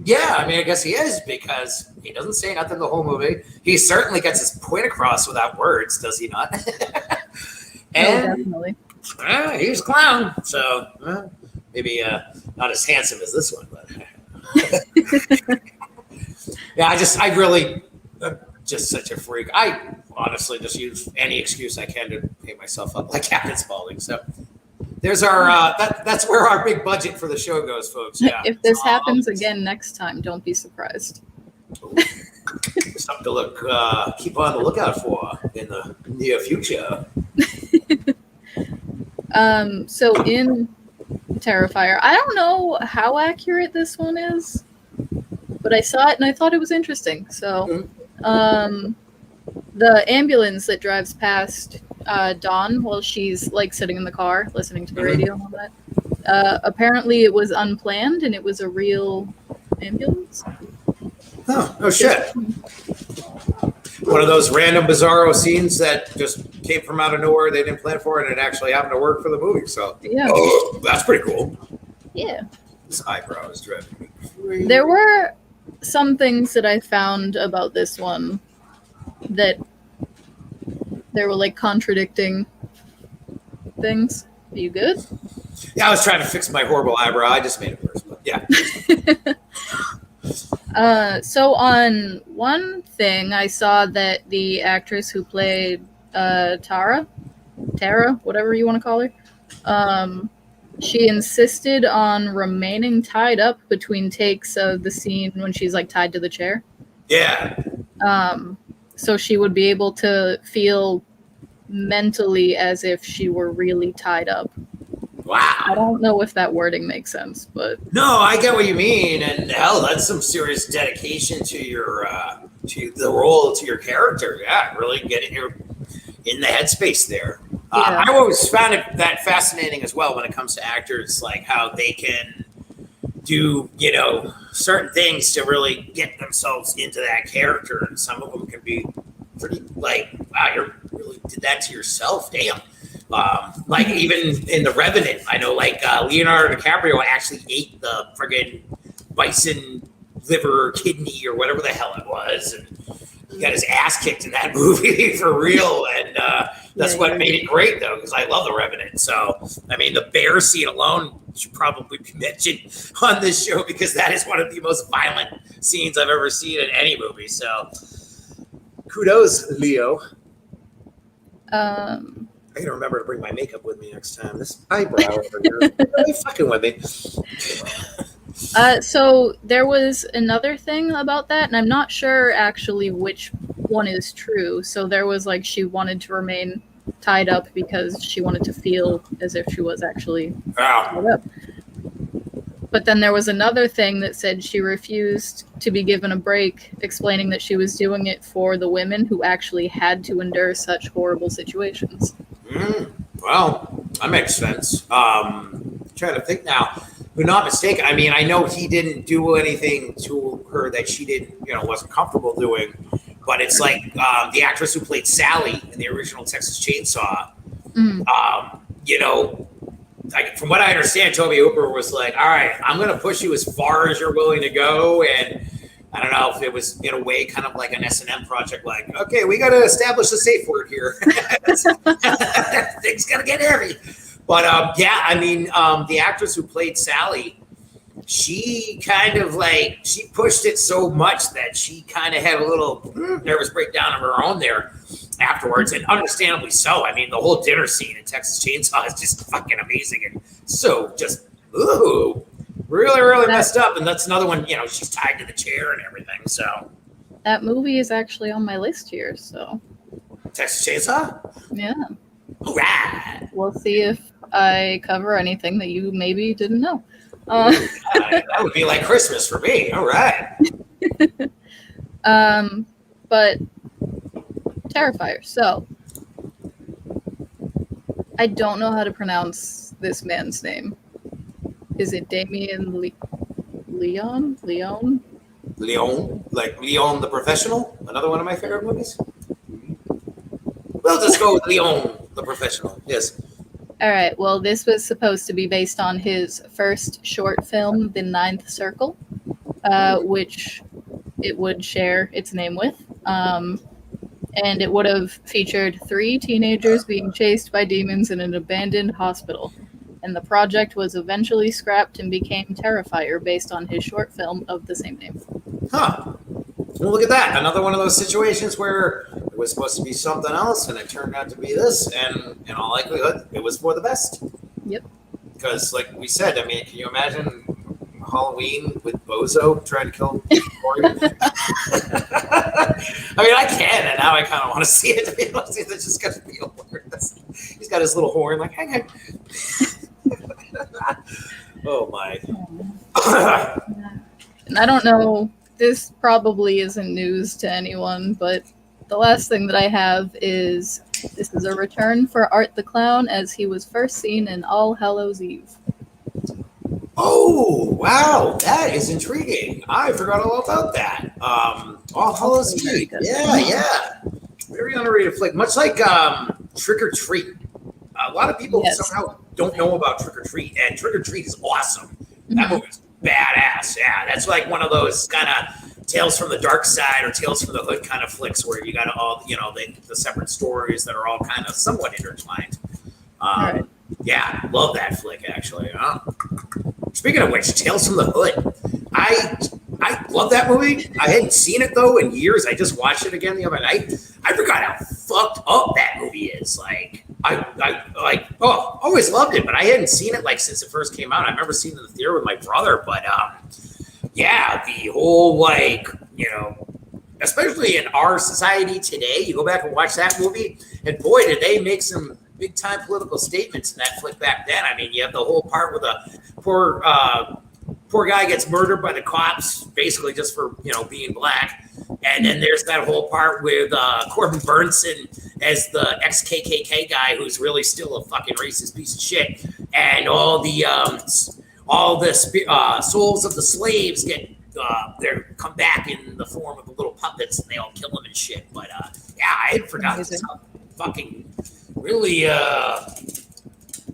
guess he is, because he doesn't say nothing the whole movie. He certainly gets his point across without words, does he not? And definitely. He's a clown. So maybe not as handsome as this one, but yeah, I really, just such a freak. I honestly just use any excuse I can to pay myself up like Captain Spaulding. So there's our, that's where our big budget for the show goes, folks. Yeah. If this happens again next time, don't be surprised. Something to keep on the lookout for in the near future. So in Terrifier, I don't know how accurate this one is, but I saw it and I thought it was interesting. So, the ambulance that drives past Dawn while she's like sitting in the car listening to the radio and all that, apparently it was unplanned and it was a real ambulance. Oh shit. One of those random bizarro scenes that just came from out of nowhere, they didn't plan for it, and it actually happened to work for the movie. So yeah, that's pretty cool. Yeah. This eyebrow is driving me crazy. There were some things that I found about this one that there were like contradicting things. Are you good? Yeah, I was trying to fix my horrible eyebrow. I just made it worse, but yeah. So on one thing, I saw that the actress who played Tara, whatever you want to call her, she insisted on remaining tied up between takes of the scene when she's like tied to the chair. Yeah. So she would be able to feel mentally as if she were really tied up. Wow. I don't know if that wording makes sense, but no, I get what you mean, and hell, that's some serious dedication to your to the role, to your character. Yeah, really getting your in the headspace there. Yeah. I always found that fascinating as well when it comes to actors, like how they can do certain things to really get themselves into that character, and some of them can be pretty like, wow, you really did that to yourself, damn. Like even in The Revenant, I know like Leonardo DiCaprio actually ate the friggin' bison liver or kidney or whatever the hell it was, and he got his ass kicked in that movie for real, and that's what made it great though, because I love The Revenant. So I mean, the bear scene alone should probably be mentioned on this show, because that is one of the most violent scenes I've ever seen in any movie. So kudos, Leo. I gotta remember to bring my makeup with me next time. This eyebrow over here, really fucking with me. So there was another thing about that, and I'm not sure actually which one is true. So there was like she wanted to remain tied up because she wanted to feel as if she was actually tied up. But then there was another thing that said she refused to be given a break, explaining that she was doing it for the women who actually had to endure such horrible situations. Well, that makes sense. Trying to think now. If I'm not mistaken, I mean, I know he didn't do anything to her that she didn't, wasn't comfortable doing. But it's like the actress who played Sally in the original Texas Chainsaw. Like, from what I understand, Tobe Hooper was like, all right, I'm going to push you as far as you're willing to go. And I don't know if it was in a way kind of like an S&M project, like, okay, we got to establish a safe word here. Things got to get heavy. But yeah, I mean, the actress who played Sally, she kind of like, she pushed it so much that she kind of had a little nervous breakdown of her own there afterwards, and understandably so. I mean, the whole dinner scene in Texas Chainsaw is just fucking amazing, and so just really messed up. And that's another one, she's tied to the chair and everything. So that movie is actually on my list here. So Texas Chainsaw, yeah. All right. We'll see if I cover anything that you maybe didn't know. That would be like Christmas for me. All right. But Terrifier. So I don't know how to pronounce this man's name. Is it Damien Leon? Leon, like Leon the Professional, another one of my favorite movies. We'll just go with Leon the Professional. Yes. All right. Well, this was supposed to be based on his first short film, The Ninth Circle, which it would share its name with. and it would have featured 3 teenagers being chased by demons in an abandoned hospital. And the project was eventually scrapped and became Terrifier based on his short film of the same name. Huh. Well, look at that. Another one of those situations where it was supposed to be something else and it turned out to be this, and in all likelihood, it was for the best. Yep. Because, like we said, I mean, can you imagine Halloween with Bozo trying to kill Corey? I mean, I can, and now I kind of want to see it. To be honest, it's just going to be hilarious. He's got his little horn, like, hang on. Oh my. And I don't know, this probably isn't news to anyone, but the last thing that I have is this is a return for Art the Clown as he was first seen in All Hallows Eve. Oh, wow. That is intriguing. I forgot all about that. All Hallows Eve. Yeah. Very underrated flick. Much like Trick or Treat. A lot of people somehow don't know about Trick or Treat, and Trick or Treat is awesome. That movie's badass. Yeah, that's like one of those kind of Tales from the Dark Side or Tales from the Hood kind of flicks where you got all, the separate stories that are all kind of somewhat intertwined. Right. Yeah, love that flick, actually. Speaking of which, Tales from the Hood. I love that movie. I hadn't seen it, though, in years. I just watched it again the other night. I forgot how fucked up that movie is. Like, always loved it, but I hadn't seen it, since it first came out. I remember seeing it in the theater with my brother, but, yeah, the whole, especially in our society today, you go back and watch that movie, and boy, did they make some big-time political statements in that flick back then. I mean, you have the whole part where the poor guy gets murdered by the cops, basically just for, being black. And then there's that whole part with Corbin Burnson as the ex-KKK guy who's really still a fucking racist piece of shit. And all the souls of the slaves get they come back in the form of the little puppets, and they all kill them and shit. But yeah, I had forgotten how fucking really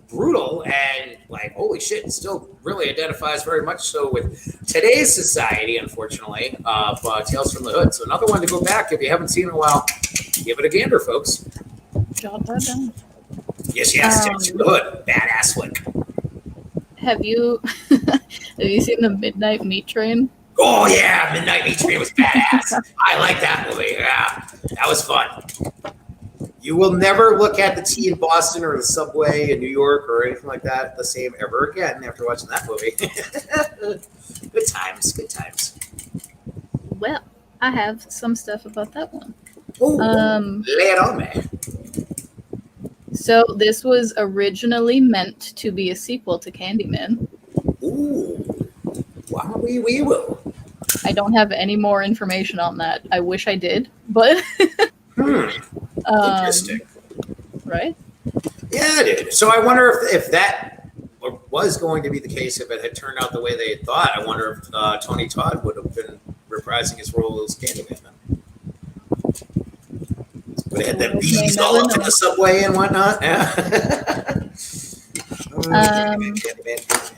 brutal and holy shit, it still really identifies very much so with today's society, unfortunately, of Tales from the Hood. So another one to go back if you haven't seen it in a while. Give it a gander, folks. Jot that down. Yes, Tales from the Hood. Badass flick. Have you seen the Midnight Meat Train? Oh yeah, Midnight Meat Train was badass. I like that movie. Yeah, that was fun. You will never look at the T in Boston or the subway in New York or anything like that the same ever again after watching that movie. Good times. Well, I have some stuff about that one. Ooh, lay it on me. So this was originally meant to be a sequel to Candyman. Ooh, wow, we will. I don't have any more information on that. I wish I did, but interesting. Right? Yeah, it did. So I wonder if that was going to be the case, if it had turned out the way they had thought. I wonder if Tony Todd would have been reprising his role as Candyman then. Would have had them bees all up in the subway and whatnot. Yeah. Candyman.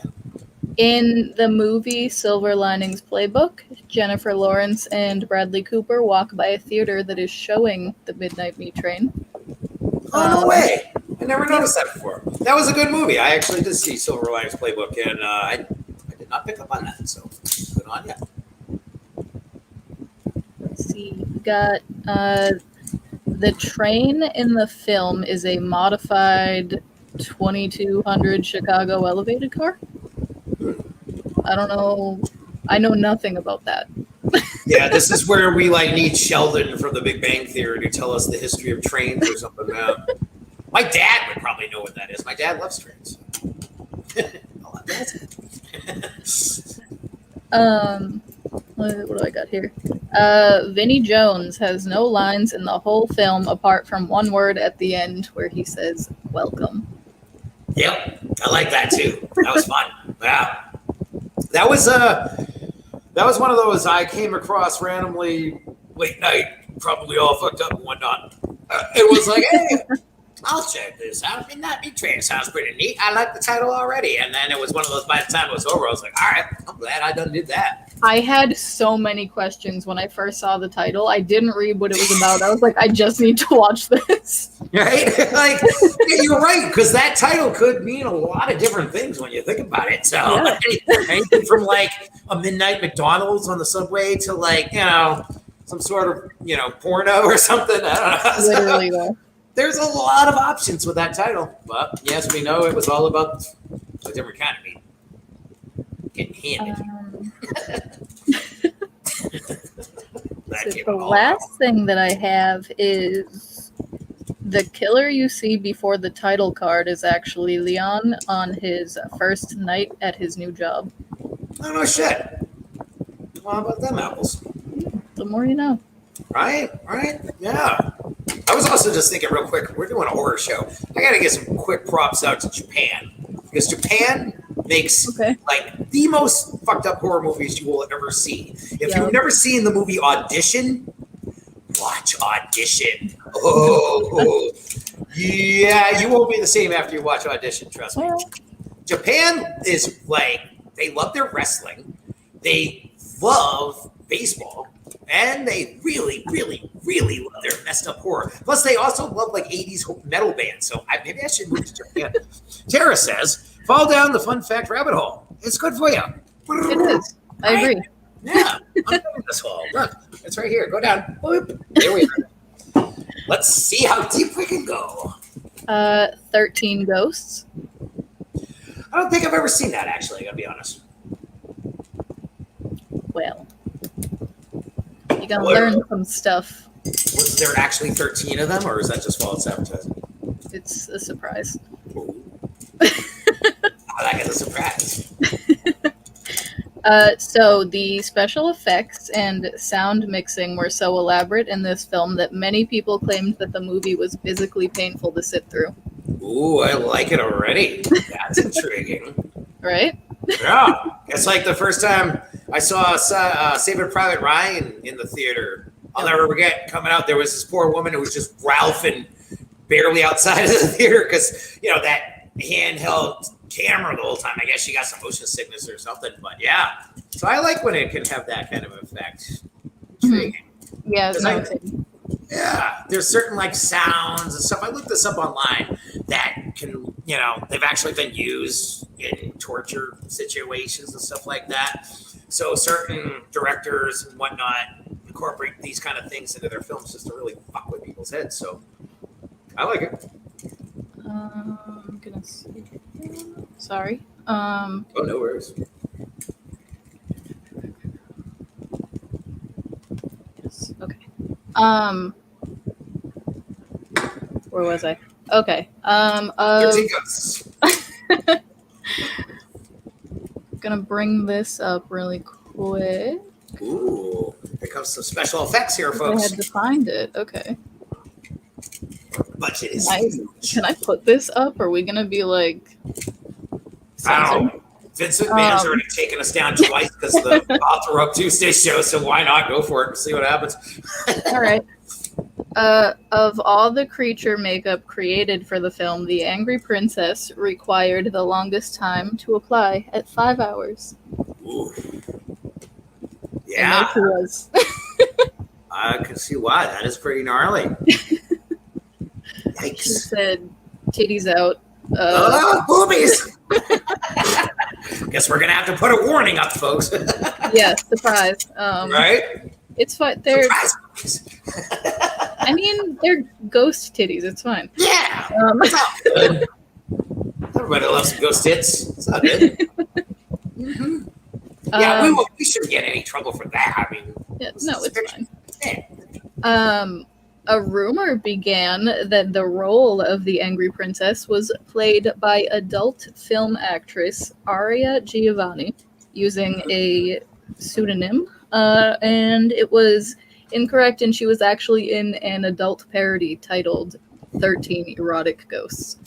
In the movie Silver Linings Playbook, Jennifer Lawrence and Bradley Cooper walk by a theater that is showing the Midnight Meat Train. Oh, no way. I never noticed that before. That was a good movie. I actually did see Silver Linings Playbook, and I did not pick up on that, so good on you. Let's see. We got the train in the film is a modified 2200 Chicago elevated car. I don't know. I know nothing about that. Yeah, this is where we need Sheldon from The Big Bang Theory to tell us the history of trains or something. My dad would probably know what that is. My dad loves trains. What do I got here? Vinnie Jones has no lines in the whole film apart from one word at the end where he says "welcome." Yep, I like that too. That was fun. Yeah, that was one of those I came across randomly late night, probably all fucked up and whatnot. It was like, hey, I'll check this out. Midnight Meat Train sounds pretty neat. I like the title already. And then it was one of those, by the time it was over, I was like, all right, I'm glad I done did that. I had so many questions when I first saw the title. I didn't read what it was about. I was like, I just need to watch this. Right? Like, yeah, you're right, because that title could mean a lot of different things when you think about it. So Yeah. anything from like a midnight McDonald's on the subway to like, some sort of, porno or something. I don't know. Literally, though. There's a lot of options with that title. But yes, we know it was all about a different kind of meat. Getting handed. So the last thing that I have is the killer you see before the title card is actually Leon on his first night at his new job. Oh, no shit. Well, how about them apples? The more you know. Right? Yeah. I was also just thinking real quick, we're doing a horror show. I got to get some quick props out to Japan. Because Japan makes like the most fucked up horror movies you will ever see. If you've never seen the movie Audition, watch Audition. Oh, yeah, you won't be the same after you watch Audition, trust me. Japan is like, they love their wrestling, they love baseball, and they really, really, really love their messed up horror. Plus, they also love like 80s metal bands, so maybe I should move to Japan. Tara says, fall down the fun fact rabbit hole. It's good for you. It is. I agree. Yeah, I'm doing this hole. Look, it's right here. Go down. Boop. There we are. Let's see how deep we can go. 13 Ghosts. I don't think I've ever seen that, actually, I gotta be honest. Well, you're gonna learn some stuff. Was there actually 13 of them, or is that just false advertising? It's a surprise. I like it, a surprise. So the special effects and sound mixing were so elaborate in this film that many people claimed that the movie was physically painful to sit through. Ooh, I like it already. That's intriguing. Right? Yeah. It's like the first time I saw Saving Private Ryan in the theater. I'll never forget coming out. There was this poor woman who was just ralphing barely outside of the theater because, that handheld camera the whole time. I guess she got some motion sickness or something. But yeah. So I like when it can have that kind of effect. Intriguing. Yeah. Yeah, there's certain like sounds and stuff. I looked this up online that can, they've actually been used in torture situations and stuff like that. So certain directors and whatnot incorporate these kind of things into their films just to really fuck with people's heads. So I like it. I'm gonna see. Sorry. Oh, no worries. Yes. Okay. Where was I? Okay. Gonna bring this up really quick. Ooh, here comes some special effects here, folks. I had to find it. Okay. Budget is huge. Can I put this up? Are we gonna be like? Wow. Vince McMahon's already taken us down twice because the author up Tuesday show, so why not go for it and see what happens? All right. Of all the creature makeup created for the film, the Angry Princess required the longest time to apply at 5 hours. Ooh. Yeah. And there she was. I can see why. That is pretty gnarly. Yikes. She said, titties out. Boobies! Guess we're going to have to put a warning up, folks. Yeah, surprise. Right? It's fine. They're, surprise. I mean, they're ghost titties. It's fine. Yeah. It's all good. Everybody loves some ghost tits. It's all good. Mm-hmm. Yeah, we shouldn't get any trouble for that. I mean, yeah, no, it's fine. Yeah. A rumor began that the role of the Angry Princess was played by adult film actress Aria Giovanni using a pseudonym, and it was incorrect, and she was actually in an adult parody titled 13 Erotic Ghosts.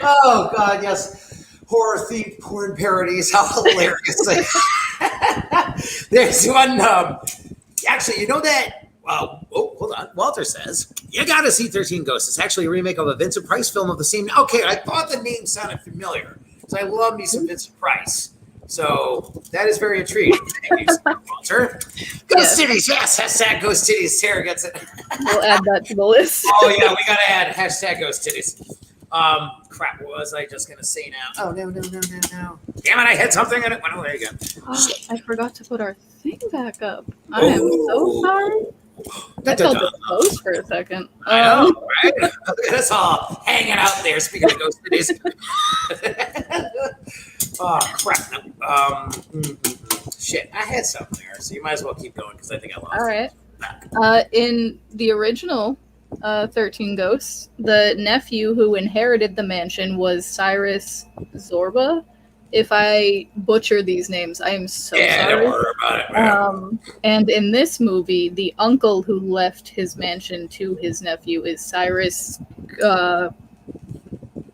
Oh, God, yes. Horror-themed porn parodies. How hilarious. There's one... Actually, you know that... hold on. Walter says, you got to see 13 Ghosts. It's actually a remake of a Vincent Price film of the same... Okay, I thought the name sounded familiar. So I love me some Vincent Price. So that is very intriguing. Thank you, Walter. Ghost Titties, yes. Hashtag Ghost Titties. Tara gets it. We'll add that to the list. Oh yeah, we gotta add hashtag Ghost Titties. Crap. What was I just gonna say now? Oh no. Damn it! I had something in it. Well, there you go. I forgot to put our thing back up. I am so sorry. I felt exposed for a second. I know, right? Look at us all hanging out there. Speaking of Ghost Titties. Oh crap! Shit, I had something there, so you might as well keep going because I think I lost. All right. In the original 13 Ghosts, the nephew who inherited the mansion was Cyrus Zorba. If I butcher these names, I am so sorry. Don't worry about it, man. And in this movie, the uncle who left his mansion to his nephew is Cyrus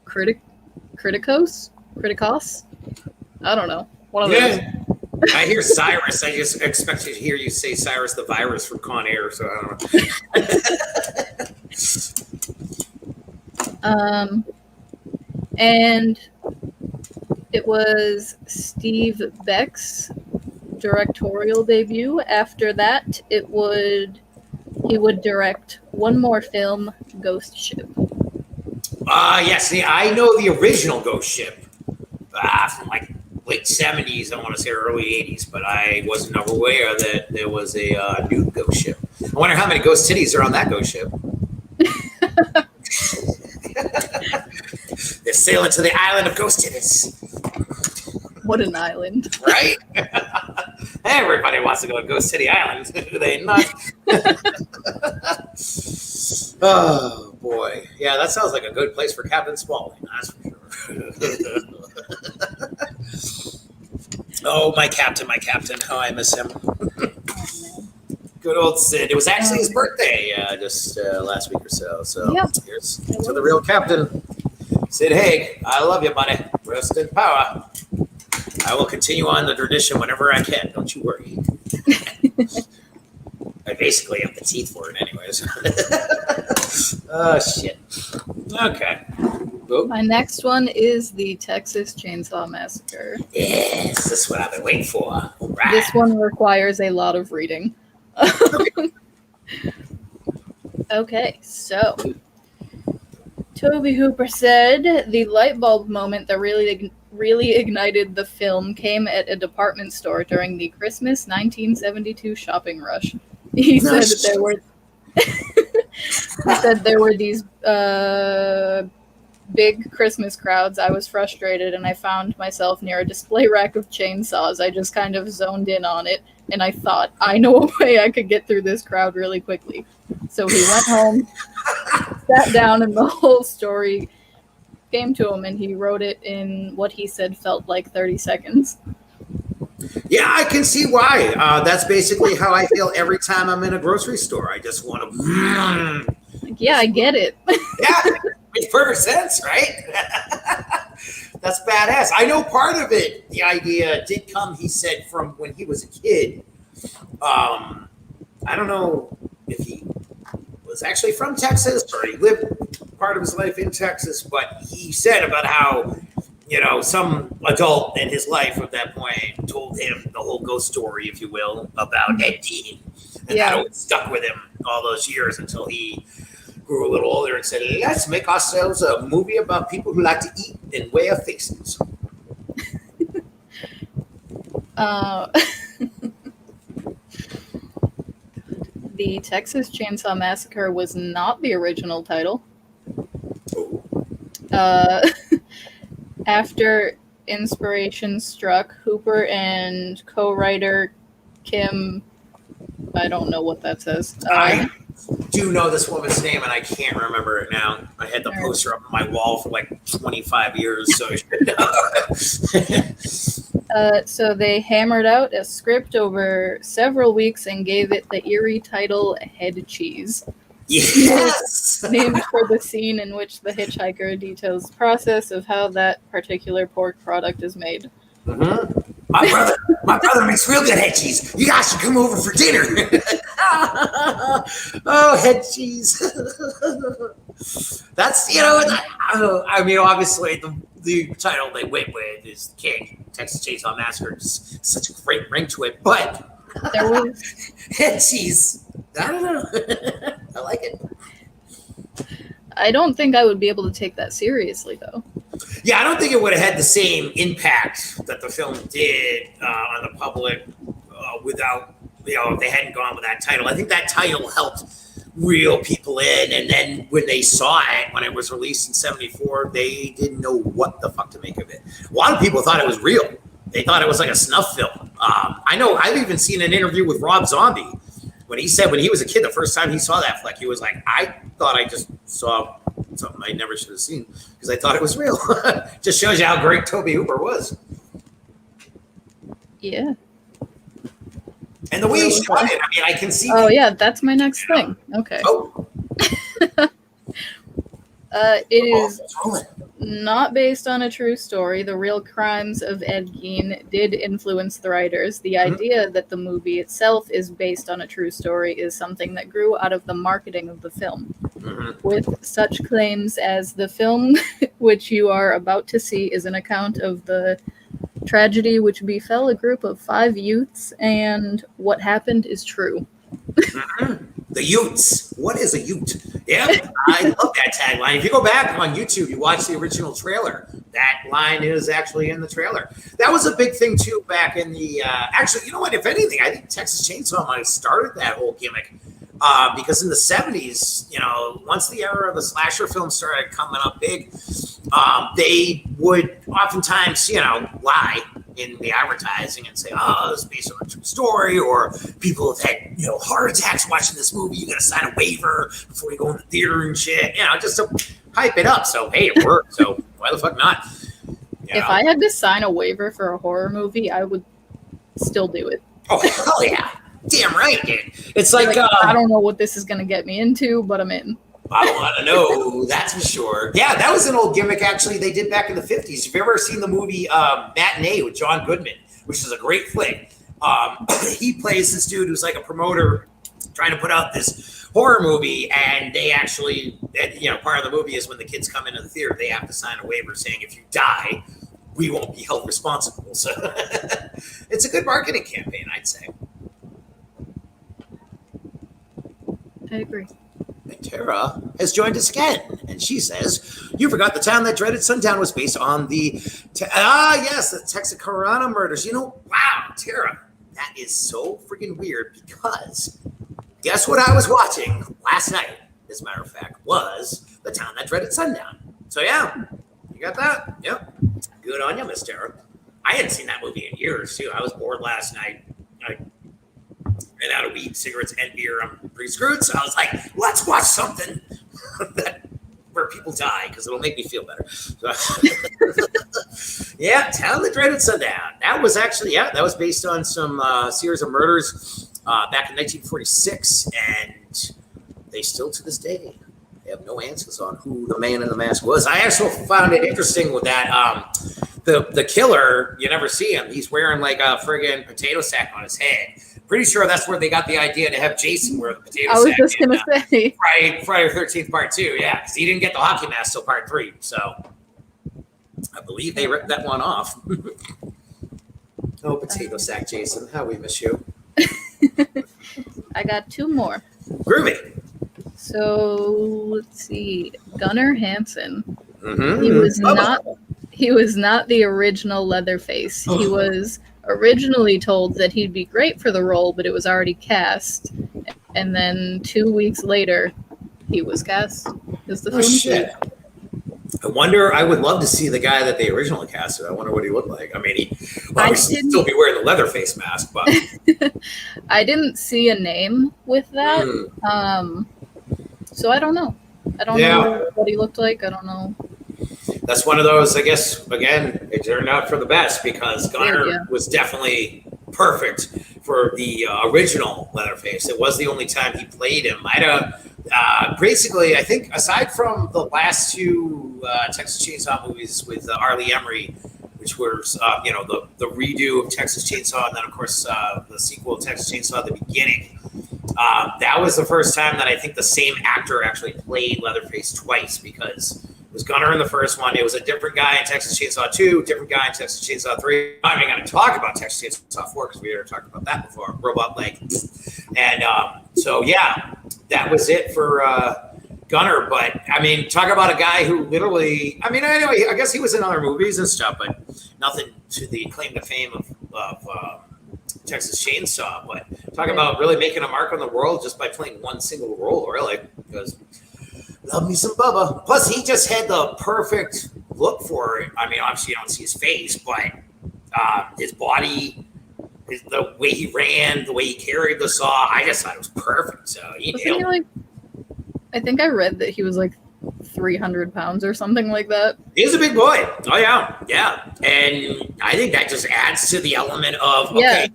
Criticos? I don't know. One of those. I hear Cyrus. I just expected to hear you say Cyrus the Virus from Con Air, so I don't know. And it was Steve Beck's directorial debut. After that, he would direct one more film, Ghost Ship. Yes, I know the original Ghost Ship from like late 70s, I want to say early 80s, but I wasn't aware that there was a new Ghost Ship. I wonder how many ghost titties are on that Ghost Ship. They're sailing to the island of Ghost Titties. What an island. Right? Everybody wants to go to Ghost City Island, do they not? Oh, boy. Yeah, that sounds like a good place for Captain Spaulding, that's for sure. Oh, my captain. How I miss him. Good old Sid. It was actually his birthday just last week or so. So here's to the real captain. Sid Haig, I love you, buddy. Rest in power. I will continue on the tradition whenever I can. Don't you worry. I basically have the teeth for it anyways. Oh, shit. Okay. Boop. My next one is the Texas Chainsaw Massacre. Yes, this is what I've been waiting for. Right. This one requires a lot of reading. Okay, so Toby Hooper said the light bulb moment that really ignited the film came at a department store during the Christmas 1972 shopping rush. He said there were these big Christmas crowds. I was frustrated and I found myself near a display rack of chainsaws. I just kind of zoned in on it and I thought, I know a way I could get through this crowd really quickly. So he went home, sat down, and the whole story came to him and he wrote it in what he said felt like 30 seconds. Yeah, I can see why. That's basically how I feel every time I'm in a grocery store. I just want to... Yeah, I get it. Yeah, makes perfect sense, right? That's badass. I know part of it, the idea did come, he said, from when he was a kid. I don't know if he was actually from Texas or he lived part of his life in Texas, but he said about how, some adult in his life at that point told him the whole ghost story, if you will, about Ed Gein. And that always stuck with him all those years until he grew a little older and said, let's make ourselves a movie about people who like to eat and wear faces. The Texas Chainsaw Massacre was not the original title. After inspiration struck, Hooper and co-writer Kim, I don't know what that says. I do know this woman's name, and I can't remember it now. I had the poster up on my wall for like 25 years, so I should know. So they hammered out a script over several weeks and gave it the eerie title Head Cheese. Yes! Named for the scene in which the hitchhiker details the process of how that particular pork product is made. Mm-hmm. My brother makes real good head cheese. You guys should come over for dinner. Oh, head cheese. That's, I mean, obviously the title they went with is King Texas Chainsaw Massacre is such a great ring to it, but There was she's, I don't know. I like it. I don't think I would be able to take that seriously though. Yeah, I don't think it would have had the same impact that the film did on the public without, if they hadn't gone with that title. I think that title helped reel people in, and then when they saw it, when it was released in 74, they didn't know what the fuck to make of it. A lot of people thought it was real. They thought it was like a snuff film. I know I've even seen an interview with Rob Zombie when he said when he was a kid, the first time he saw that flick, he was like, I thought I just saw something I never should have seen because I thought it was real. Just shows you how great Tobe Hooper was. Yeah. And the way he shot it, I mean, I can see. Oh, yeah, that's my next thing. Okay. Oh. It is not based on a true story. The real crimes of Ed Gein did influence the writers. The idea that the movie itself is based on a true story is something that grew out of the marketing of the film. With such claims as the film, which you are about to see, is an account of the tragedy which befell a group of 5 youths, and what happened is true. The Utes. What is a Ute? Yeah, I love that tagline. If you go back on YouTube, you watch the original trailer. That line is actually in the trailer. That was a big thing too back in the. Actually, you know what? If anything, I think Texas Chainsaw might have started that whole gimmick because in the 70s, once the era of the slasher film started coming up big, they would oftentimes, lie in the advertising and say, "Oh, this is based on a true story," or people have had, heart attacks watching this movie. You got to sign a waiver before you go in the theater and shit. Just to hype it up. So hey, it worked. So why the fuck not? If I had to sign a waiver for a horror movie, I would still do it. Oh hell yeah! Damn right, dude. It's like I don't know what this is going to get me into, but I'm in. I want to know, that's for sure. Yeah, that was an old gimmick, actually, they did back in the 50s. If you've ever seen the movie Matinee with John Goodman, which is a great flick, he plays this dude who's like a promoter trying to put out this horror movie, and they actually, part of the movie is when the kids come into the theater, they have to sign a waiver saying if you die, we won't be held responsible. So it's a good marketing campaign, I'd say. I agree. And Tara has joined us again, and she says, "You forgot the town that dreaded sundown was based on the the Texarkana murders." Wow, Tara, that is so freaking weird because guess what I was watching last night? As a matter of fact, was the town that dreaded sundown. So yeah, you got that? Yep. Good on you, Miss Tara. I hadn't seen that movie in years too. I was bored last night. I ran out of weed, cigarettes, and beer. I'm pretty screwed. So I was like, let's watch something where people die because it'll make me feel better. So, yeah, Town That Dreaded Sundown. That was actually, that was based on some series of murders back in 1946. And they still to this day have no answers on who the man in the mask was. I also found it interesting with that. The killer, you never see him. He's wearing like a friggin' potato sack on his head. Pretty sure that's where they got the idea to have Jason wear the potato sack. I was just going to say. Friday the 13th part 2, yeah. Because he didn't get the hockey mask till part 3. So I believe they ripped that one off. Oh, potato sack Jason. How we miss you. I got 2 more. Groovy. So let's see. Gunnar Hansen. Mm-hmm. He was not the original Leatherface. He was originally told that he'd be great for the role, but it was already cast. And then 2 weeks later, he was cast as the film. Shit. I would love to see the guy that they originally casted. I wonder what he looked like. I mean, he obviously still be wearing the Leatherface mask, but I didn't see a name with that. So I don't know. I don't know what he looked like. I don't know. That's one of those, I guess, again, it turned out for the best because Gunnar was definitely perfect for the original Leatherface. It was the only time he played him. Basically, I think aside from the last 2 Texas Chainsaw movies with Arlie Emery, which was, the redo of Texas Chainsaw, and then, of course, the sequel, Texas Chainsaw at the beginning, that was the first time that I think the same actor actually played Leatherface twice because was Gunner in the first one. It was a different guy in Texas Chainsaw 2, different guy in Texas Chainsaw 3. I'm not even going to talk about Texas Chainsaw 4 because we already talked about that before. Robot Leg. And so, yeah, that was it for Gunner. But, I mean, talk about a guy who literally, I mean, anyway, I guess he was in other movies and stuff, but nothing to the claim to fame of Texas Chainsaw. But talk about really making a mark on the world just by playing one single role, really, because love me some Bubba. Plus, he just had the perfect look for it. I mean, obviously, you don't see his face, but his body, the way he ran, the way he carried the saw, I just thought it was perfect. So he nailed it. I think I read that he was like 300 pounds or something like that. He's a big boy. Oh, yeah. Yeah. And I think that just adds to the element of, okay,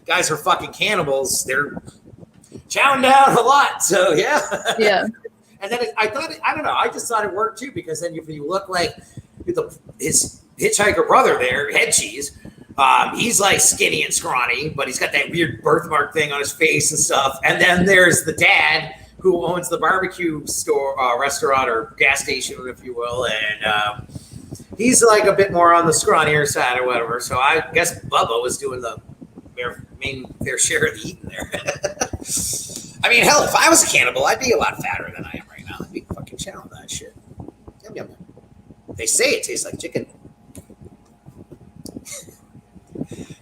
guys are fucking cannibals. They're chowing down a lot. So, yeah. Yeah. And then I don't know, I just thought it worked too, because then if you look like his hitchhiker brother there, Head Cheese, he's like skinny and scrawny, but he's got that weird birthmark thing on his face and stuff. And then there's the dad who owns the barbecue store, restaurant or gas station, if you will. And he's like a bit more on the scrawnier side or whatever. So I guess Bubba was doing the fair share of the eating there. I mean, hell, if I was a cannibal, I'd be a lot fatter than I am right now. I'd be fucking chowing that shit. Yum, yum. They say it tastes like chicken.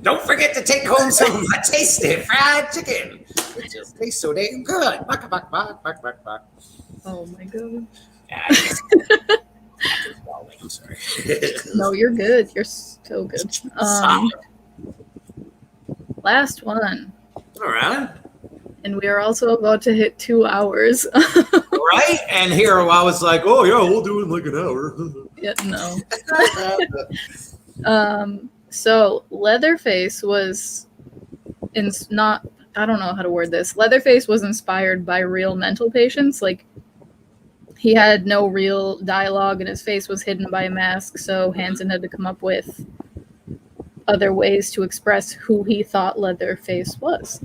Don't forget to take home some tasty fried chicken. It just tastes so damn good. Bak, bak, bak, bak, bak, bak. Oh my god. I'm sorry. No, you're good. You're so good. Last one. All right. And we are also about to hit 2 hours. Right? And here I was like, oh, yeah, we'll do it in like an hour. Yeah, no. So Leatherface was I don't know how to word this. Leatherface was inspired by real mental patients. Like, he had no real dialogue and his face was hidden by a mask, so Hansen had to come up with other ways to express who he thought Leatherface was.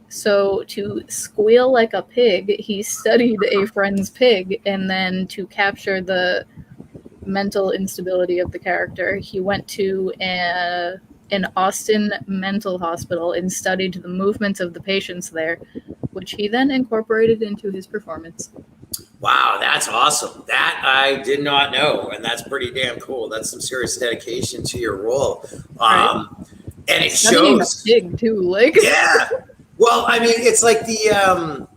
So to squeal like a pig, he studied a friend's pig, and then to capture the mental instability of the character, he went to an Austin mental hospital and studied the movements of the patients there, which he then incorporated into his performance. Wow, that's awesome. That I did not know, and that's pretty damn cool. That's some serious dedication to your role. Right. And it shows. Big too, like. Yeah. Well, I mean, it's like the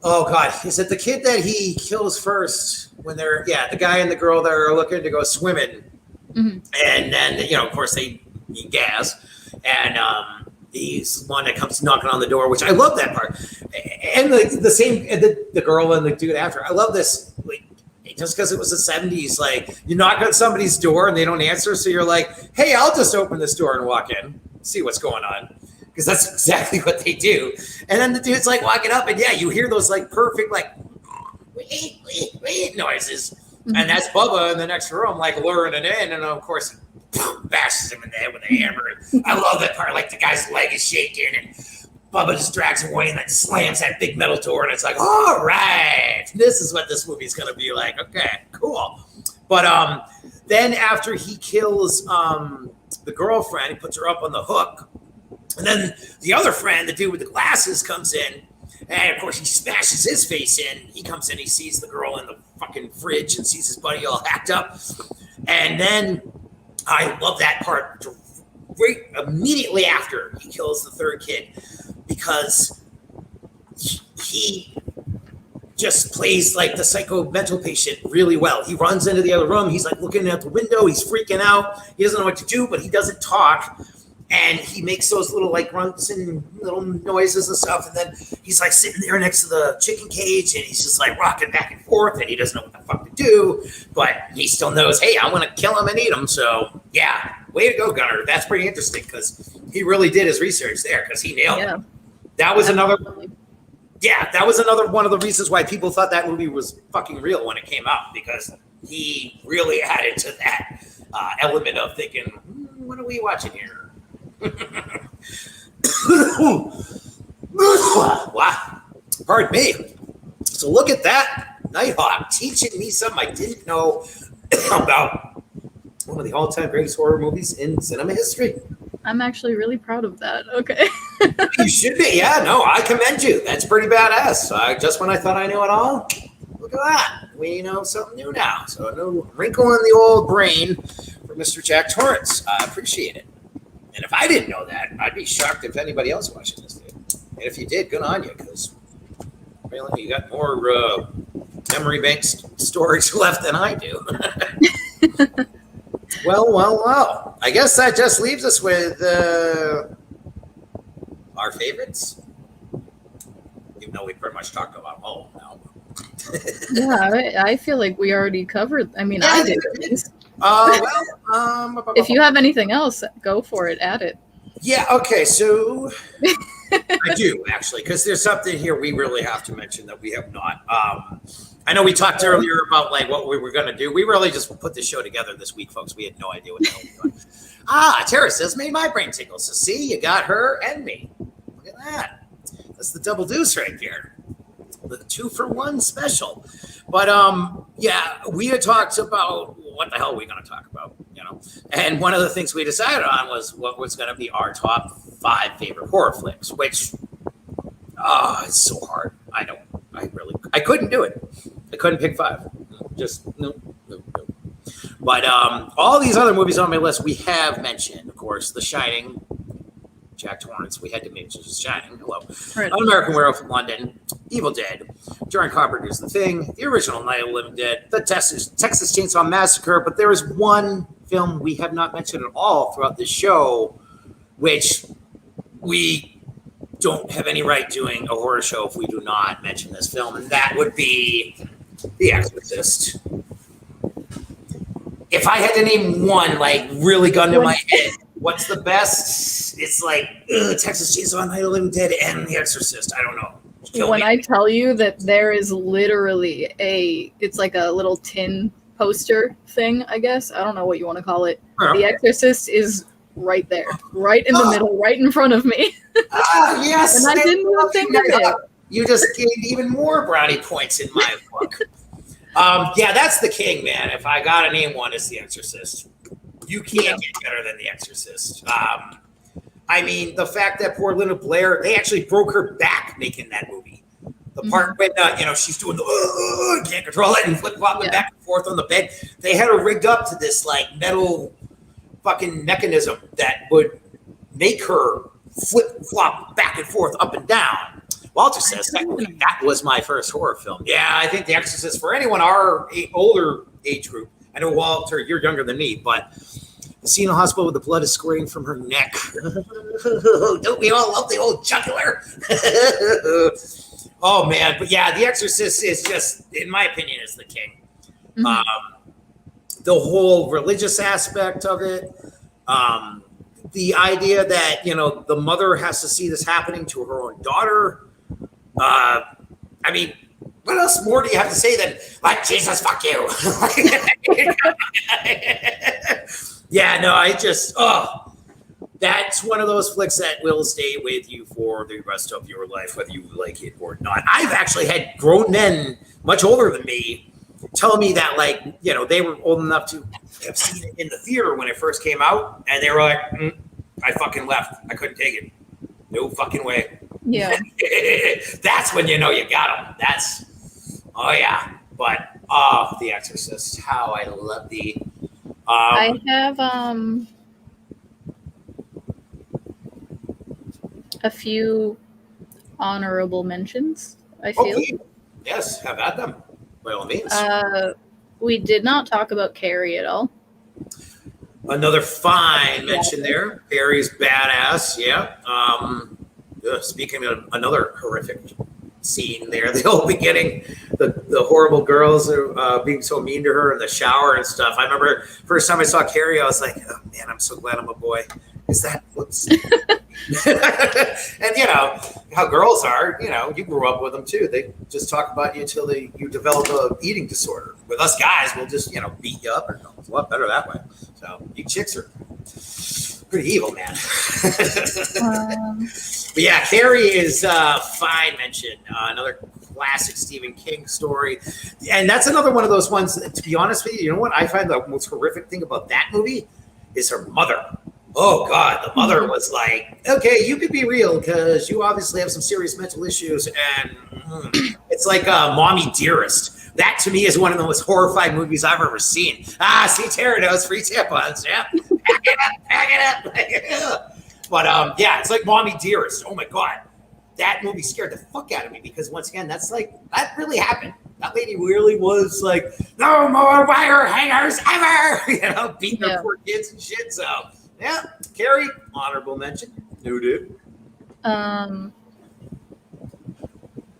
oh god, is it the kid that he kills first when they're the guy and the girl that are looking to go swimming, and then of course they eat gas, and he's one that comes knocking on the door, which I love that part, and the same the girl and the dude after. I love this, like, just because it was the 70s, like, you knock on somebody's door and they don't answer, so you're like, hey, I'll just open this door and walk in, see what's going on. Because that's exactly what they do. And then the dude's like walking up, and you hear those like perfect like wait noises. Mm-hmm. And that's Bubba in the next room, like luring it in, and of course bashes him in the head with a hammer. I love that part, like the guy's leg is shaking and Bubba just drags him away and then slams that big metal door, and it's like, all right, this is what this movie's gonna be like. Okay, cool. But then after he kills the girlfriend, he puts her up on the hook. And then the other friend, the dude with the glasses, comes in, and of course he smashes his face in. He comes in, he sees the girl in the fucking fridge and sees his buddy all hacked up. And then I love that part right immediately after he kills the third kid, because he just plays like the psycho mental patient really well. He runs into the other room. He's like looking out the window. He's freaking out. He doesn't know what to do, but he doesn't talk. And he makes those little like grunts and little noises and stuff. And then he's like sitting there next to the chicken cage, and he's just like rocking back and forth, and he doesn't know what the fuck to do, but he still knows, hey, I want to kill him and eat him. So yeah, way to go, Gunner. That's pretty interesting, because he really did his research there, because he nailed it. That was another one of the reasons why people thought that movie was fucking real when it came out, because he really added to that element of thinking, what are we watching here? Wow. Pardon me. So look at that. Nighthawk, teaching me something I didn't know about one of the all-time greatest horror movies in cinema history. I'm actually really proud of that. Okay. You should be. Yeah, no, I commend you. That's pretty badass. Just when I thought I knew it all, look at that. We know something new now. So a new wrinkle in the old brain for Mr. Jack Torrance. I appreciate it. And if I didn't know that, I'd be shocked if anybody else watching this did. And if you did, good on you, because apparently you got more memory bank storage left than I do. Well. I guess that just leaves us with our favorites. Even though we pretty much talked about all of them now. Yeah, I feel like we already covered. I mean, I did. If you have anything else, go for it. Add it. Yeah. Okay. So I do actually, because there's something here we really have to mention that we have not. I know we talked earlier about like what we were going to do. We really just put the show together this week, folks. We had no idea what the hell we were doing. Tara says made my brain tingle. So see, you got her and me. Look at that. That's the double deuce right there. The 2-for-1 special. But yeah, we had talked about what the hell are we going to talk about, you know? And one of the things we decided on was what was going to be our top 5 favorite horror flicks, which it's so hard. I couldn't do it. I couldn't pick 5. Just no. But all these other movies on my list we have mentioned, of course, The Shining, Jack Torrance. We had to mention The Shining. Hello. Right. American Werewolf in London, Evil Dead, John Carpenter's The Thing, the original Night of the Living Dead, the Texas Chainsaw Massacre. But there is one film we have not mentioned at all throughout this show, which we don't have any right doing a horror show if we do not mention this film, and that would be The Exorcist. If I had to name one, like really gun to my head, what's the best? It's like Texas Chainsaw, Night of the Living Dead, and The Exorcist. I don't know. When I tell you that there is literally it's like a little tin poster thing, I guess. I don't know what you want to call it. The Exorcist is right there, right in the middle, right in front of me. Yes. And I didn't even think of it. You just gave even more brownie points in my book. Yeah, that's the king, man. If I gotta name one, it's The Exorcist. You can't get better than The Exorcist. I mean, the fact that poor Linda Blair, they actually broke her back making that movie. The part when she's doing the can't control it and flip flopping back and forth on the bed. They had her rigged up to this like metal fucking mechanism that would make her flip flop back and forth up and down. Walter says technically that was my first horror film. Yeah, I think The Exorcist, for anyone our older age group, I know Walter, you're younger than me, but the scene in the hospital with the blood is squirting from her neck. Don't we all love the old jugular? Oh man, but yeah, The Exorcist is just, in my opinion, is the king. The whole religious aspect of it, the idea that the mother has to see this happening to her own daughter. I mean, what else more do you have to say than like Jesus, fuck you? Yeah, no, that's one of those flicks that will stay with you for the rest of your life, whether you like it or not. I've actually had grown men much older than me tell me that, like, they were old enough to have seen it in the theater when it first came out, and they were like, I fucking left. I couldn't take it. No fucking way. Yeah. That's when you got them. Oh yeah. But, The Exorcist, how I love the... I have a few honorable mentions, I feel. Okay. Yes, have at them, by all means. We did not talk about Carrie at all. Another fine mention there. Carrie's badass, yeah. Speaking of another horrific scene there, the whole beginning, the horrible girls are being so mean to her in the shower and stuff. I remember first time I saw Carrie, I was like, oh man, I'm so glad I'm a boy. Is that what's and how girls are, you grew up with them too. They just talk about you until you develop a eating disorder. With us guys, we'll just beat you up, or it's a lot better that way. So you chicks are pretty evil, man. But yeah, Carrie is fine mention. Another classic Stephen King story. And that's another one of those ones, to be honest with you, you know what I find the most horrific thing about that movie is her mother. Oh God, the mother was like, okay, you could be real because you obviously have some serious mental issues. And it's like Mommy Dearest. That to me is one of the most horrifying movies I've ever seen. See, Tara knows, free tampons. Yeah, pack it up. But yeah, it's like Mommy Dearest. Oh my God. That movie scared the fuck out of me because once again, that's like, that really happened. That lady really was like, no more wire hangers ever, you know, beating her poor kids and shit. So yeah, Carrie, honorable mention. Who did?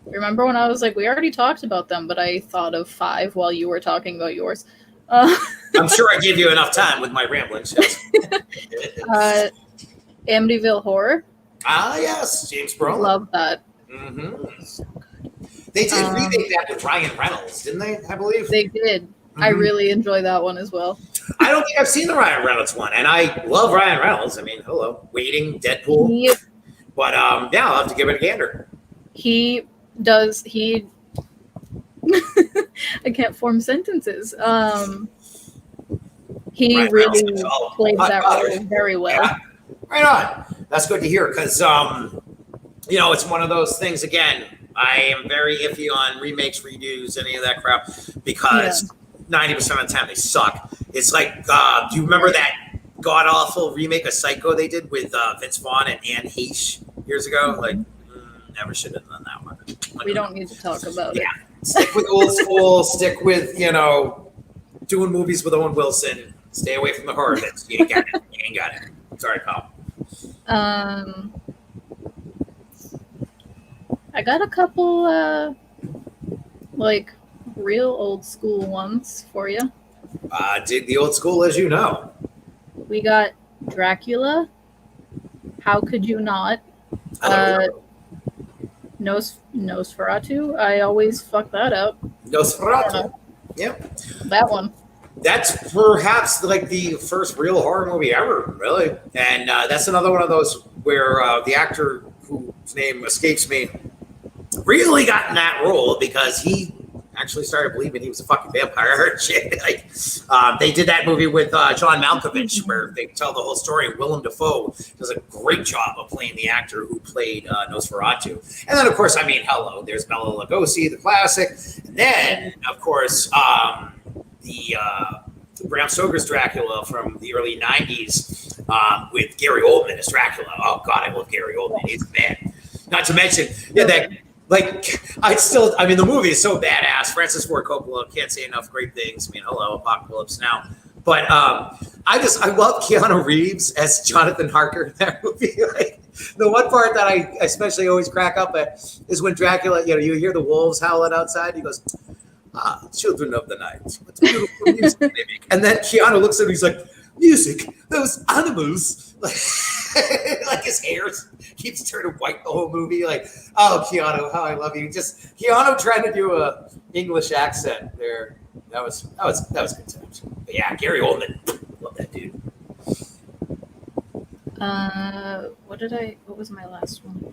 Remember when I was like, we already talked about them, but I thought of 5 while you were talking about yours. I'm sure I gave you enough time with my ramblings. Amityville Horror. Yes, James Brolin. Love that. So good. They did remake that with Ryan Reynolds, didn't they? I believe they did. I really enjoy that one as well. I don't think I've seen the Ryan Reynolds one, and I love Ryan Reynolds. I mean, hello, Waiting, Deadpool. Yep. But yeah, I'll have to give it a gander. He I can't form sentences. He Ryan really Reynolds played that role very well. Yeah. Right on. That's good to hear because, you know, it's one of those things, again, I am very iffy on remakes, redos, any of that crap because 90% of the time they suck. It's like, do you remember that god-awful remake of Psycho they did with Vince Vaughn and Anne Heche years ago? Like, never should have done that one. We don't need to talk about it. Stick with old school. Stick with, you know, doing movies with Owen Wilson. Stay away from the horror bits. You ain't got it. You ain't got it. Sorry, pal. I got a couple like real old school ones for you. Dig the old school, as you know. We got Dracula. How could you not? Nosferatu. I always fuck that up. Nosferatu. Yep. That one. That's perhaps like the first real horror movie ever, really. And that's another one of those where the actor whose name escapes me really got in that role because he actually started believing he was a fucking vampire and shit. Like, they did that movie with John Malkovich where they tell the whole story. Willem Dafoe does a great job of playing the actor who played Nosferatu. And then, of course, I mean, hello, there's Bela Lugosi, the classic. And then, of course, the Bram Stoker's Dracula from the early 90s with Gary Oldman as Dracula. Oh, God, I love Gary Oldman. He's a man. Not to mention, that, like, I mean, the movie is so badass. Francis Ford Coppola, can't say enough great things. I mean, hello, Apocalypse Now. But I love Keanu Reeves as Jonathan Harker in that movie. Like, the one part that I especially always crack up at is when Dracula, you know, you hear the wolves howling outside. He goes, children of the night, what beautiful music they make. And then Keanu looks at him, he's like, music, those animals. Like his hair keeps turning white the whole movie. Like, oh, Keanu, how I love you. Just Keanu trying to do a English accent there. That was good times. But yeah, Gary Oldman, love that dude. What was my last one?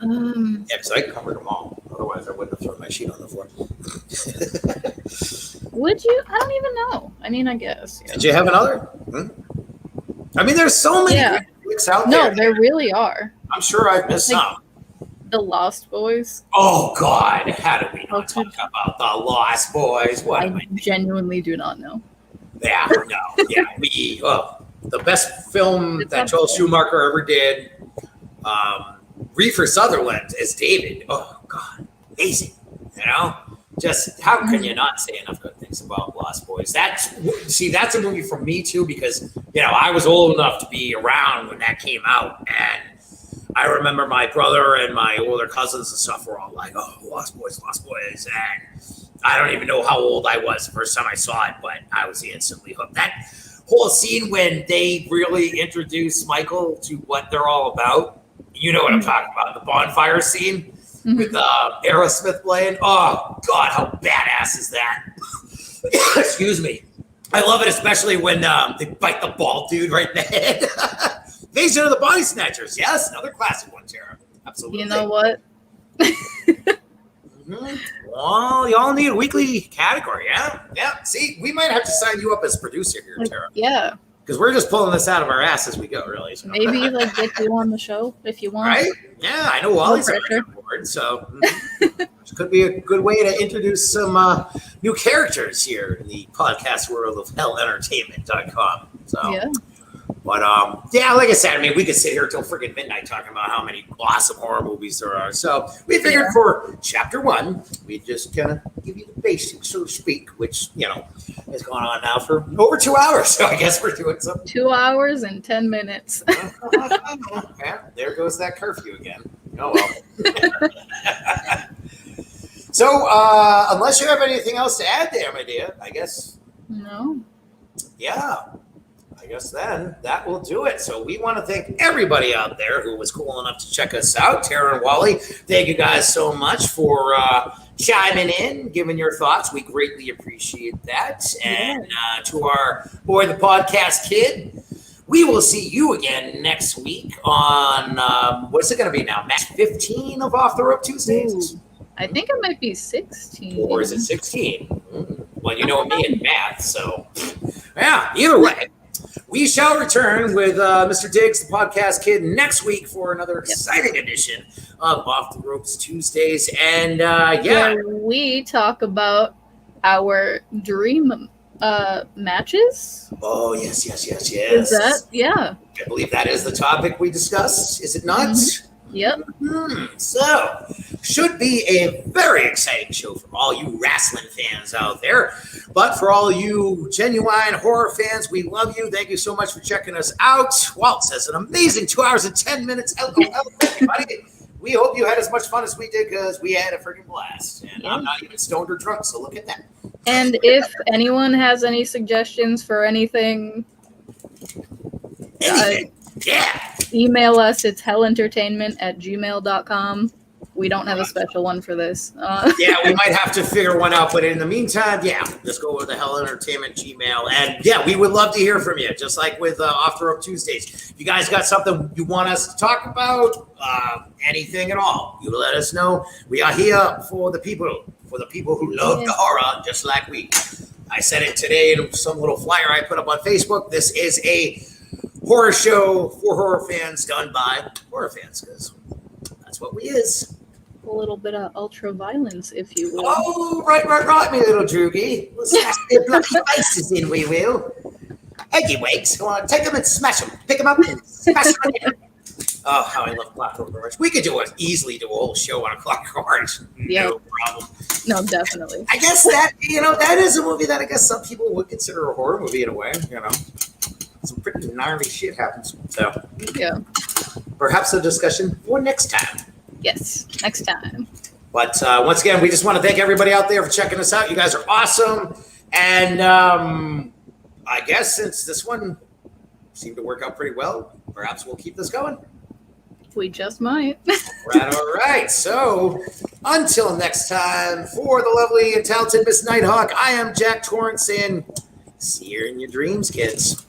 Yeah, because I covered them all. Otherwise, I wouldn't have thrown my sheet on the floor. Would you? I don't even know. I mean, I guess. Yeah. Did you have another? I mean, there's so many flicks out there. No, there really are. I'm sure I've missed some. The Lost Boys. Oh, God. How do we not talk about the Lost Boys? What I genuinely do not know. Yeah, no. Yeah, the best film that Joel Schumacher ever did. Reefer Sutherland as David. Oh, God. Amazing. You know? Just how can you not say enough good things about Lost Boys? That's a movie for me, too, because, you know, I was old enough to be around when that came out. And I remember my brother and my older cousins and stuff were all like, oh, Lost Boys, Lost Boys. And I don't even know how old I was the first time I saw it, but I was instantly hooked. That whole scene when they really introduce Michael to what they're all about, you know what I'm talking about, the bonfire scene with Aerosmith playing. Oh, God, how badass is that? Excuse me. I love it, especially when they bite the bald dude right in the head. Invasion of the Body Snatchers. Yes, another classic one, Tara. Absolutely. You know what? Well, y'all need a weekly category, yeah? Yeah. See, we might have to sign you up as producer here, Tara. Yeah. Because we're just pulling this out of our ass as we go, really. So. Maybe like get you on the show if you want. Right? Yeah, I know Wally's No already on board, so this could be a good way to introduce some new characters here in the podcast world of hellentertainment.com. So, Yeah. But yeah, like I said, I mean, we could sit here till freaking midnight talking about how many awesome horror movies there are. So we figured for chapter 1, we just kind of give you the basics, so to speak, which has gone on now for over 2 hours. So I guess we're doing something. 2 hours and 10 minutes. Yeah, there goes that curfew again. Oh well. So unless you have anything else to add there, my dear, I guess. No. Yeah. I guess then that will do it. So we want to thank everybody out there who was cool enough to check us out. Tara and Wally, thank you guys so much for chiming in, giving your thoughts. We greatly appreciate that. And to our boy, the podcast kid, we will see you again next week on, what's it going to be now? Match 15 of Off the Rope Tuesdays? I think it might be 16. Or is it 16? Well, you know me in math, so yeah, either way. We shall return with Mr. Diggs, the podcast kid, next week for another exciting edition of Off the Ropes Tuesdays. And where we talk about our dream matches. Oh, yes. Is that? Yeah. I believe that is the topic we discussed, is it not? Mm-hmm. Yep. So, should be a very exciting show for all you wrestling fans out there. But for all you genuine horror fans, we love you. Thank you so much for checking us out. Walt says an amazing 2 hours and 10 minutes. LOL, everybody. We hope you had as much fun as we did because we had a freaking blast. And I'm not even stoned or drunk, so look at that. And if anyone has any suggestions for anything, email us. It's hellentertainment@gmail.com. We don't have a special one for this. Yeah, we might have to figure one out. But in the meantime, just go with the Hell Entertainment Gmail. And we would love to hear from you, just like with Off the Rope Tuesdays. If you guys got something you want us to talk about, anything at all, you let us know. We are here for the people who love the horror, just like we. I said it today in some little flyer I put up on Facebook. This is a horror show for horror fans done by horror fans, because that's what we is. A little bit of ultra violence, if you will. Oh, right, me little droogie. We'll smash their bloody faces in, we will. Anyways, come on, take them and smash them. Pick them up and smash them again. Oh, how I love Clockwork Orange. We could easily do a whole show on a Clockwork Orange. No problem. No, definitely. I guess that, that is a movie that I guess some people would consider a horror movie in a way, Some pretty gnarly shit happens. So, perhaps a discussion for next time. Yes, next time. But once again, we just want to thank everybody out there for checking us out. You guys are awesome. And I guess since this one seemed to work out pretty well, perhaps we'll keep this going. We just might. All right. So until next time, for the lovely and talented Miss Nighthawk, I am Jack Torrance, and see you in your dreams, kids.